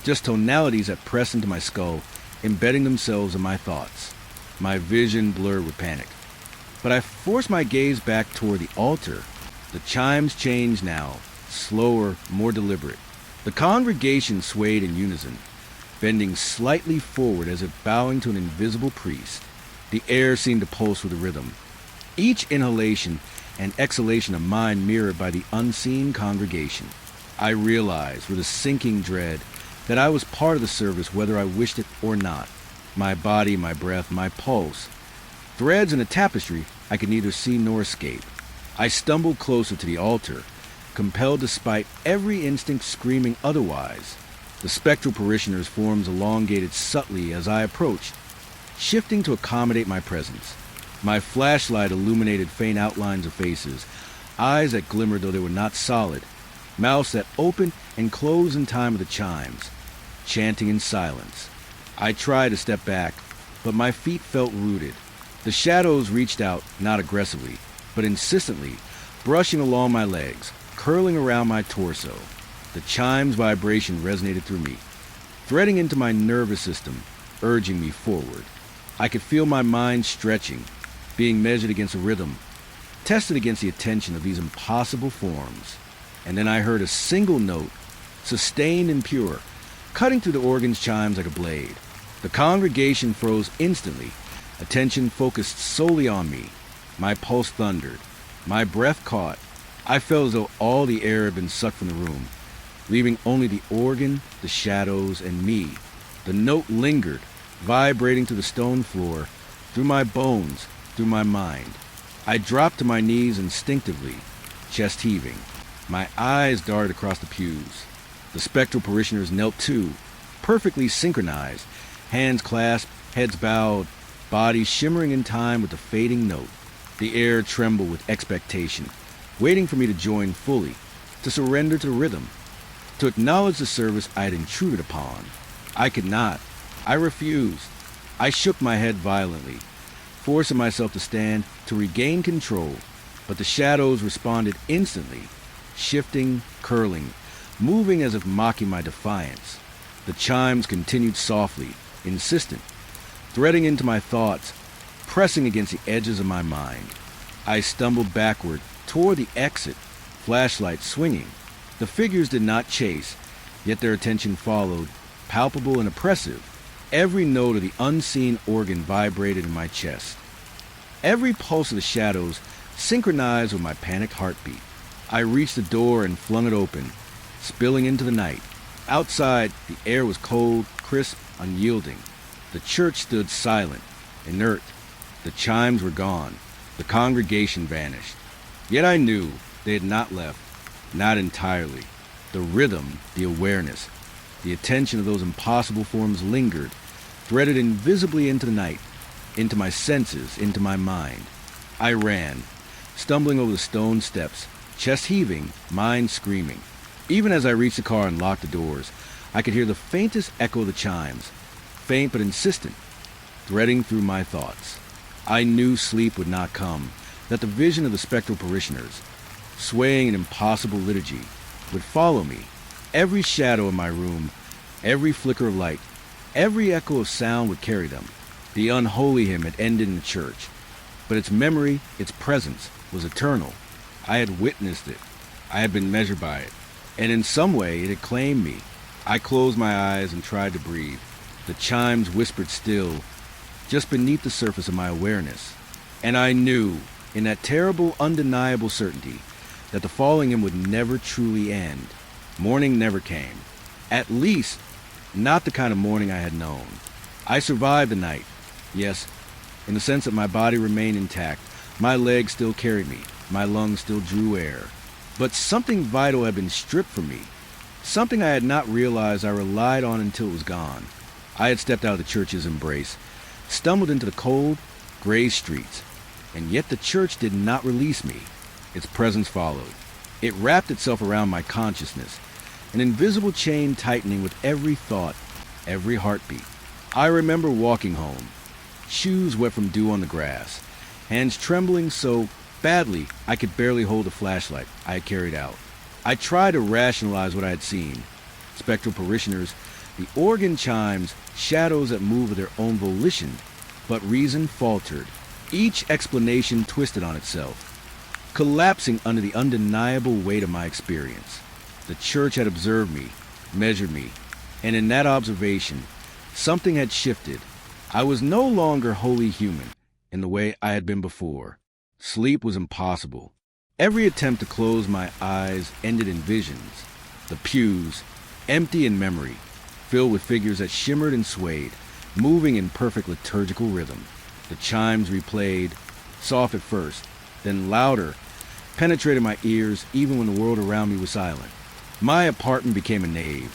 just tonalities that pressed into my skull, embedding themselves in my thoughts. My vision blurred with panic. But I forced my gaze back toward the altar. The chimes changed now, slower, more deliberate. The congregation swayed in unison, bending slightly forward as if bowing to an invisible priest. The air seemed to pulse with the rhythm, each inhalation and exhalation of mine mirrored by the unseen congregation. I realized with a sinking dread that I was part of the service whether I wished it or not. My body, my breath, my pulse, threads in a tapestry I could neither see nor escape. I stumbled closer to the altar, compelled despite every instinct screaming otherwise. The spectral parishioners' forms elongated subtly as I approached, shifting to accommodate my presence. My flashlight illuminated faint outlines of faces, eyes that glimmered though they were not solid, mouths that opened and closed in time with the chimes, chanting in silence. I tried to step back, but my feet felt rooted. The shadows reached out, not aggressively, but insistently, brushing along my legs, curling around my torso. The chime's vibration resonated through me, threading into my nervous system, urging me forward. I could feel my mind stretching, being measured against a rhythm, tested against the attention of these impossible forms. And then I heard a single note, sustained and pure, cutting through the organ's chimes like a blade. The congregation froze instantly, attention focused solely on me. My pulse thundered. My breath caught. I felt as though all the air had been sucked from the room, leaving only the organ, the shadows, and me. The note lingered, vibrating through the stone floor, through my bones, through my mind. I dropped to my knees instinctively, chest heaving. My eyes darted across the pews. The spectral parishioners knelt too, perfectly synchronized, hands clasped, heads bowed, bodies shimmering in time with the fading note. The air trembled with expectation, waiting for me to join fully, to surrender to the rhythm, to acknowledge the service I had intruded upon. I could not. I refused. I shook my head violently, forcing myself to stand to regain control, but the shadows responded instantly, shifting, curling, moving as if mocking my defiance. The chimes continued softly, insistent, threading into my thoughts, pressing against the edges of my mind. I stumbled backward toward the exit, flashlight swinging. The figures did not chase, yet their attention followed, palpable and oppressive. Every note of the unseen organ vibrated in my chest. Every pulse of the shadows synchronized with my panicked heartbeat. I reached the door and flung it open, spilling into the night. Outside, the air was cold, crisp, unyielding. The church stood silent, inert. The chimes were gone. The congregation vanished. Yet I knew they had not left, not entirely. The rhythm, the awareness, the attention of those impossible forms lingered, threaded invisibly into the night, into my senses, into my mind. I ran, stumbling over the stone steps, chest heaving, mind screaming. Even as I reached the car and locked the doors, I could hear the faintest echo of the chimes, faint but insistent, threading through my thoughts. I knew sleep would not come, that the vision of the spectral parishioners, swaying in impossible liturgy, would follow me. Every shadow in my room, every flicker of light, every echo of sound would carry them. The unholy hymn had ended in the church, but its memory, its presence, was eternal. I had witnessed it. I had been measured by it, and in some way it had claimed me. I closed my eyes and tried to breathe. The chimes whispered still, just beneath the surface of my awareness. And I knew, in that terrible, undeniable certainty, that the falling hymn would never truly end. Morning never came. At least, not the kind of morning I had known. I survived the night. Yes, in the sense that my body remained intact. My legs still carried me. My lungs still drew air. But something vital had been stripped from me. Something I had not realized I relied on until it was gone. I had stepped out of the church's embrace, stumbled into the cold, gray streets, and yet the church did not release me. Its presence followed. It wrapped itself around my consciousness, an invisible chain tightening with every thought, every heartbeat. I remember walking home, shoes wet from dew on the grass, hands trembling so badly I could barely hold the flashlight I had carried out. I tried to rationalize what I had seen. Spectral parishioners, the organ chimes, shadows that move of their own volition, but reason faltered. Each explanation twisted on itself, collapsing under the undeniable weight of my experience. The church had observed me, measured me, and in that observation, something had shifted. I was no longer wholly human in the way I had been before. Sleep was impossible. Every attempt to close my eyes ended in visions. The pews, empty in memory, filled with figures that shimmered and swayed, moving in perfect liturgical rhythm. The chimes replayed, soft at first, then louder, penetrated my ears even when the world around me was silent. My apartment became a nave.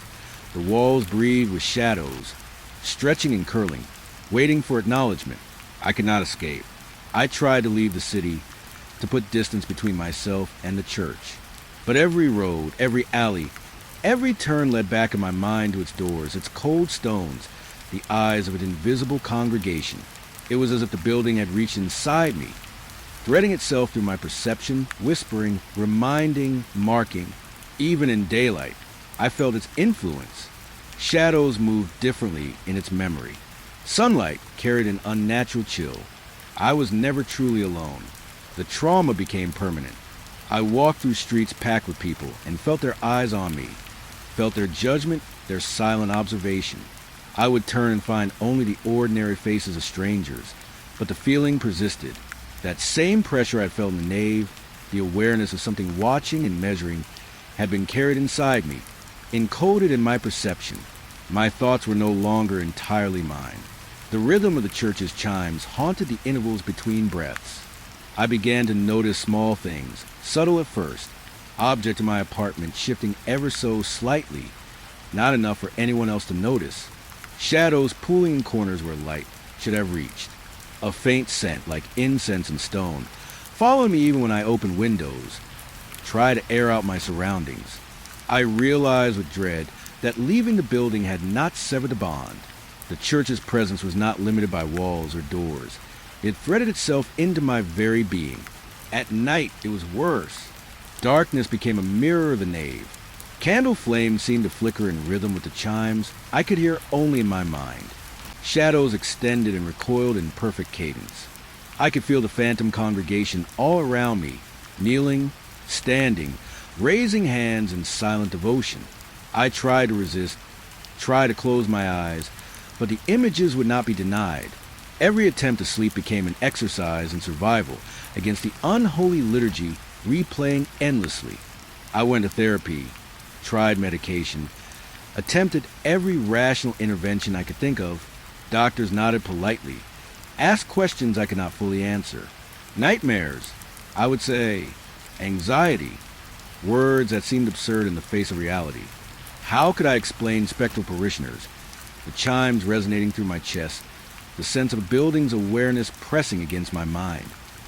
The walls breathed with shadows, stretching and curling, waiting for acknowledgement. I could not escape. I tried to leave the city, to put distance between myself and the church. But every road, every alley, every turn led back in my mind to its doors, its cold stones, the eyes of an invisible congregation. It was as if the building had reached inside me, threading itself through my perception, whispering, reminding, marking. Even in daylight, I felt its influence. Shadows moved differently in its memory. Sunlight carried an unnatural chill. I was never truly alone. The trauma became permanent. I walked through streets packed with people and felt their eyes on me, felt their judgment, their silent observation. I would turn and find only the ordinary faces of strangers, But the feeling persisted. That same pressure I'd felt in the nave, the awareness of something watching and measuring, had been carried inside me, encoded in my perception. My thoughts were no longer entirely mine. The rhythm of the church's chimes haunted the intervals between breaths. I began to notice small things, subtle at first, objects in my apartment shifting ever so slightly, not enough for anyone else to notice. Shadows pooling in corners where light should have reached. A faint scent like incense and stone, following me even when I opened windows, tried to air out my surroundings. I realized with dread that leaving the building had not severed the bond. The church's presence was not limited by walls or doors. It threaded itself into my very being. At night, it was worse. Darkness became a mirror of the nave. Candle flames seemed to flicker in rhythm with the chimes I could hear only in my mind. Shadows extended and recoiled in perfect cadence. I could feel the phantom congregation all around me, kneeling, standing, raising hands in silent devotion. I tried to resist, tried to close my eyes, but the images would not be denied. Every attempt to sleep became an exercise in survival against the unholy liturgy replaying endlessly. I went to therapy, tried medication, attempted every rational intervention I could think of. Doctors nodded politely, asked questions I could not fully answer. Nightmares, I would say, anxiety, words that seemed absurd in the face of reality. How could I explain spectral parishioners, the chimes resonating through my chest, the sense of a building's awareness pressing against my mind?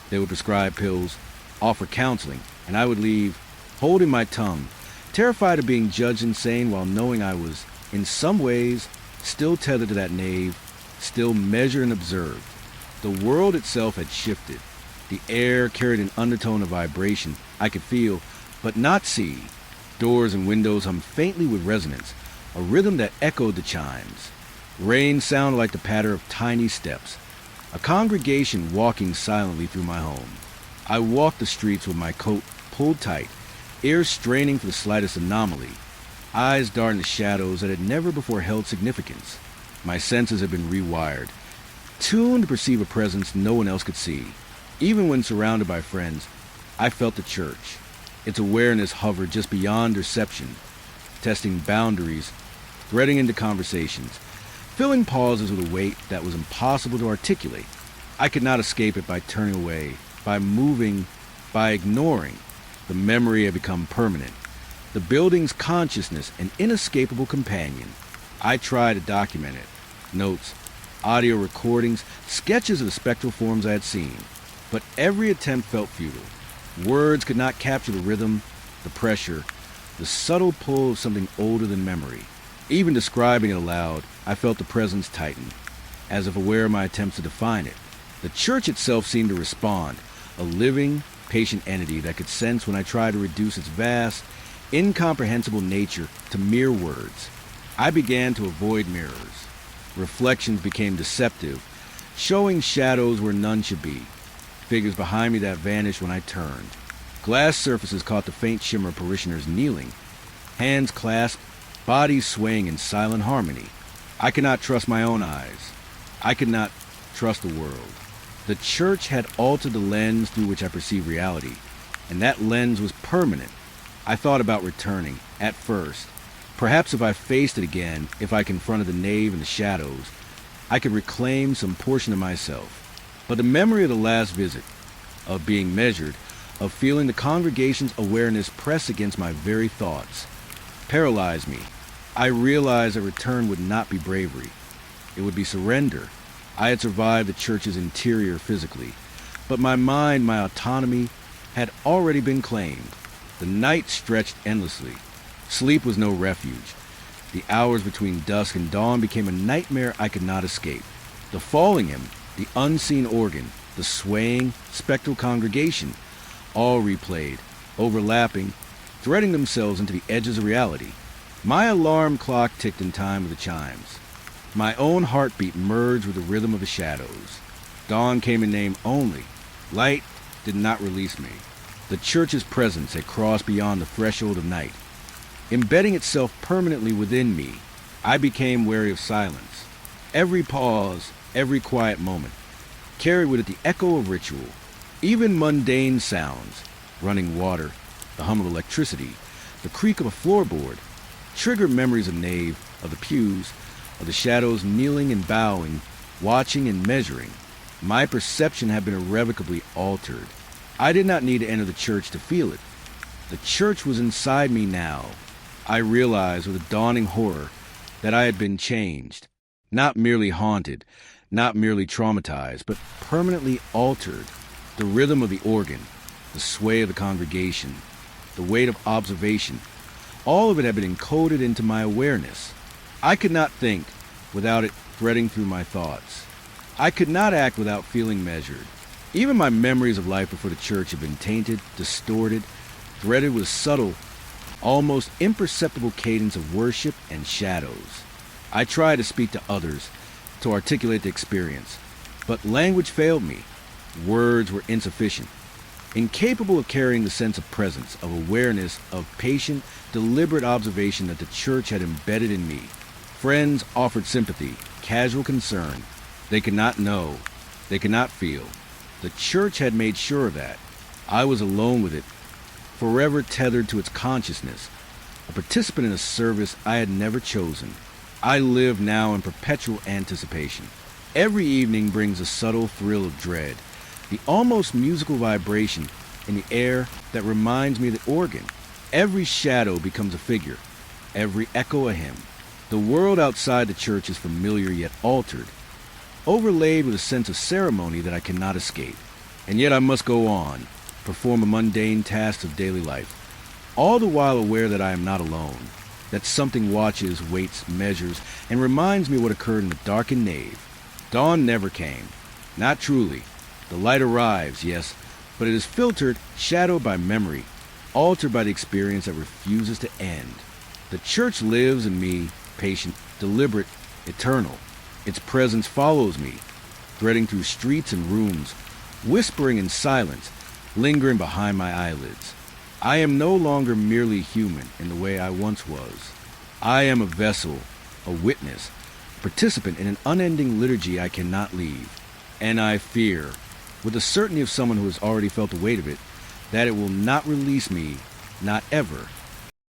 They would prescribe pills, offer counseling, and I would leave, holding my tongue, terrified of being judged insane while knowing I was, in some ways, still tethered to that nave, still measured and observed. The world itself had shifted. The air carried an undertone of vibration I could feel, but not see. Doors and windows hummed faintly with resonance, a rhythm that echoed the chimes. Rain sounded like the patter of tiny steps, a congregation walking silently through my home. I walked the streets with my coat pulled tight, ears straining for the slightest anomaly, eyes darting the shadows that had never before held significance. My senses had been rewired, tuned to perceive a presence no one else could see. Even when surrounded by friends, I felt the church. Its awareness hovered just beyond perception, testing boundaries, threading into conversations, filling pauses with a weight that was impossible to articulate. I could not escape it by turning away, by moving, by ignoring. The memory had become permanent. The building's consciousness, an inescapable companion. I tried to document it. Notes, audio recordings, sketches of the spectral forms I had seen. But every attempt felt futile. Words could not capture the rhythm, the pressure, the subtle pull of something older than memory. Even describing it aloud, I felt the presence tighten, as if aware of my attempts to define it. The church itself seemed to respond, a living, patient entity that could sense when I tried to reduce its vast, incomprehensible nature to mere words. I began to avoid mirrors. Reflections became deceptive, showing shadows where none should be, figures behind me that vanished when I turned. Glass surfaces caught the faint shimmer of parishioners kneeling, hands clasped, bodies swaying in silent harmony. I could not trust my own eyes. I could not trust the world. The church had altered the lens through which I perceived reality, and that lens was permanent. I thought about returning, at first. Perhaps if I faced it again, if I confronted the nave and the shadows, I could reclaim some portion of myself. But the memory of the last visit, of being measured, of feeling the congregation's awareness press against my very thoughts, paralyzed me. I realized a return would not be bravery. It would be surrender. I had survived the church's interior physically, but my mind, my autonomy, had already been claimed. The night stretched endlessly. Sleep was no refuge. The hours between dusk and dawn became a nightmare I could not escape. The falling hymn, the unseen organ, the swaying, spectral congregation, all replayed, overlapping, threading themselves into the edges of reality. My alarm clock ticked in time with the chimes. My own heartbeat merged with the rhythm of the shadows. Dawn came in name only. Light did not release me. The church's presence had crossed beyond the threshold of night, embedding itself permanently within me. I became wary of silence. Every pause, every quiet moment, carried with it the echo of ritual. Even mundane sounds, running water, the hum of electricity, the creak of a floorboard, triggered memories of nave, of the pews, of the shadows kneeling and bowing, watching and measuring. My perception had been irrevocably altered. I did not need to enter the church to feel it. The church was inside me now. I realized with a dawning horror that I had been changed, not merely haunted, not merely traumatized, but permanently altered. The rhythm of the organ, the sway of the congregation, the weight of observation, all of it had been encoded into my awareness. I could not think without it threading through my thoughts. I could not act without feeling measured. Even my memories of life before the church had been tainted, distorted, threaded with subtle, almost imperceptible cadence of worship and shadows. I tried to speak to others, to articulate the experience, but language failed me. Words were insufficient. Incapable of carrying the sense of presence, of awareness, of patient, deliberate observation that the church had embedded in me. Friends offered sympathy, casual concern. They could not know. They could not feel. The church had made sure of that. I was alone with it, forever tethered to its consciousness, a participant in a service I had never chosen. I live now in perpetual anticipation. Every evening brings a subtle thrill of dread, the almost musical vibration in the air that reminds me of the organ. Every shadow becomes a figure, every echo a hymn. The world outside the church is familiar yet altered, overlaid with a sense of ceremony that I cannot escape. And yet I must go on, perform the mundane tasks of daily life, all the while aware that I am not alone, that something watches, waits, measures, and reminds me what occurred in the darkened nave. Dawn never came. Not truly. The light arrives, yes, but it is filtered, shadowed by memory, altered by the experience that refuses to end. The church lives in me, patient, deliberate, eternal. Its presence follows me, threading through streets and rooms, whispering in silence, lingering behind my eyelids. I am no longer merely human in the way I once was. I am a vessel, a witness, a participant in an unending liturgy I cannot leave. And I fear, with the certainty of someone who has already felt the weight of it, that it will not release me, not ever.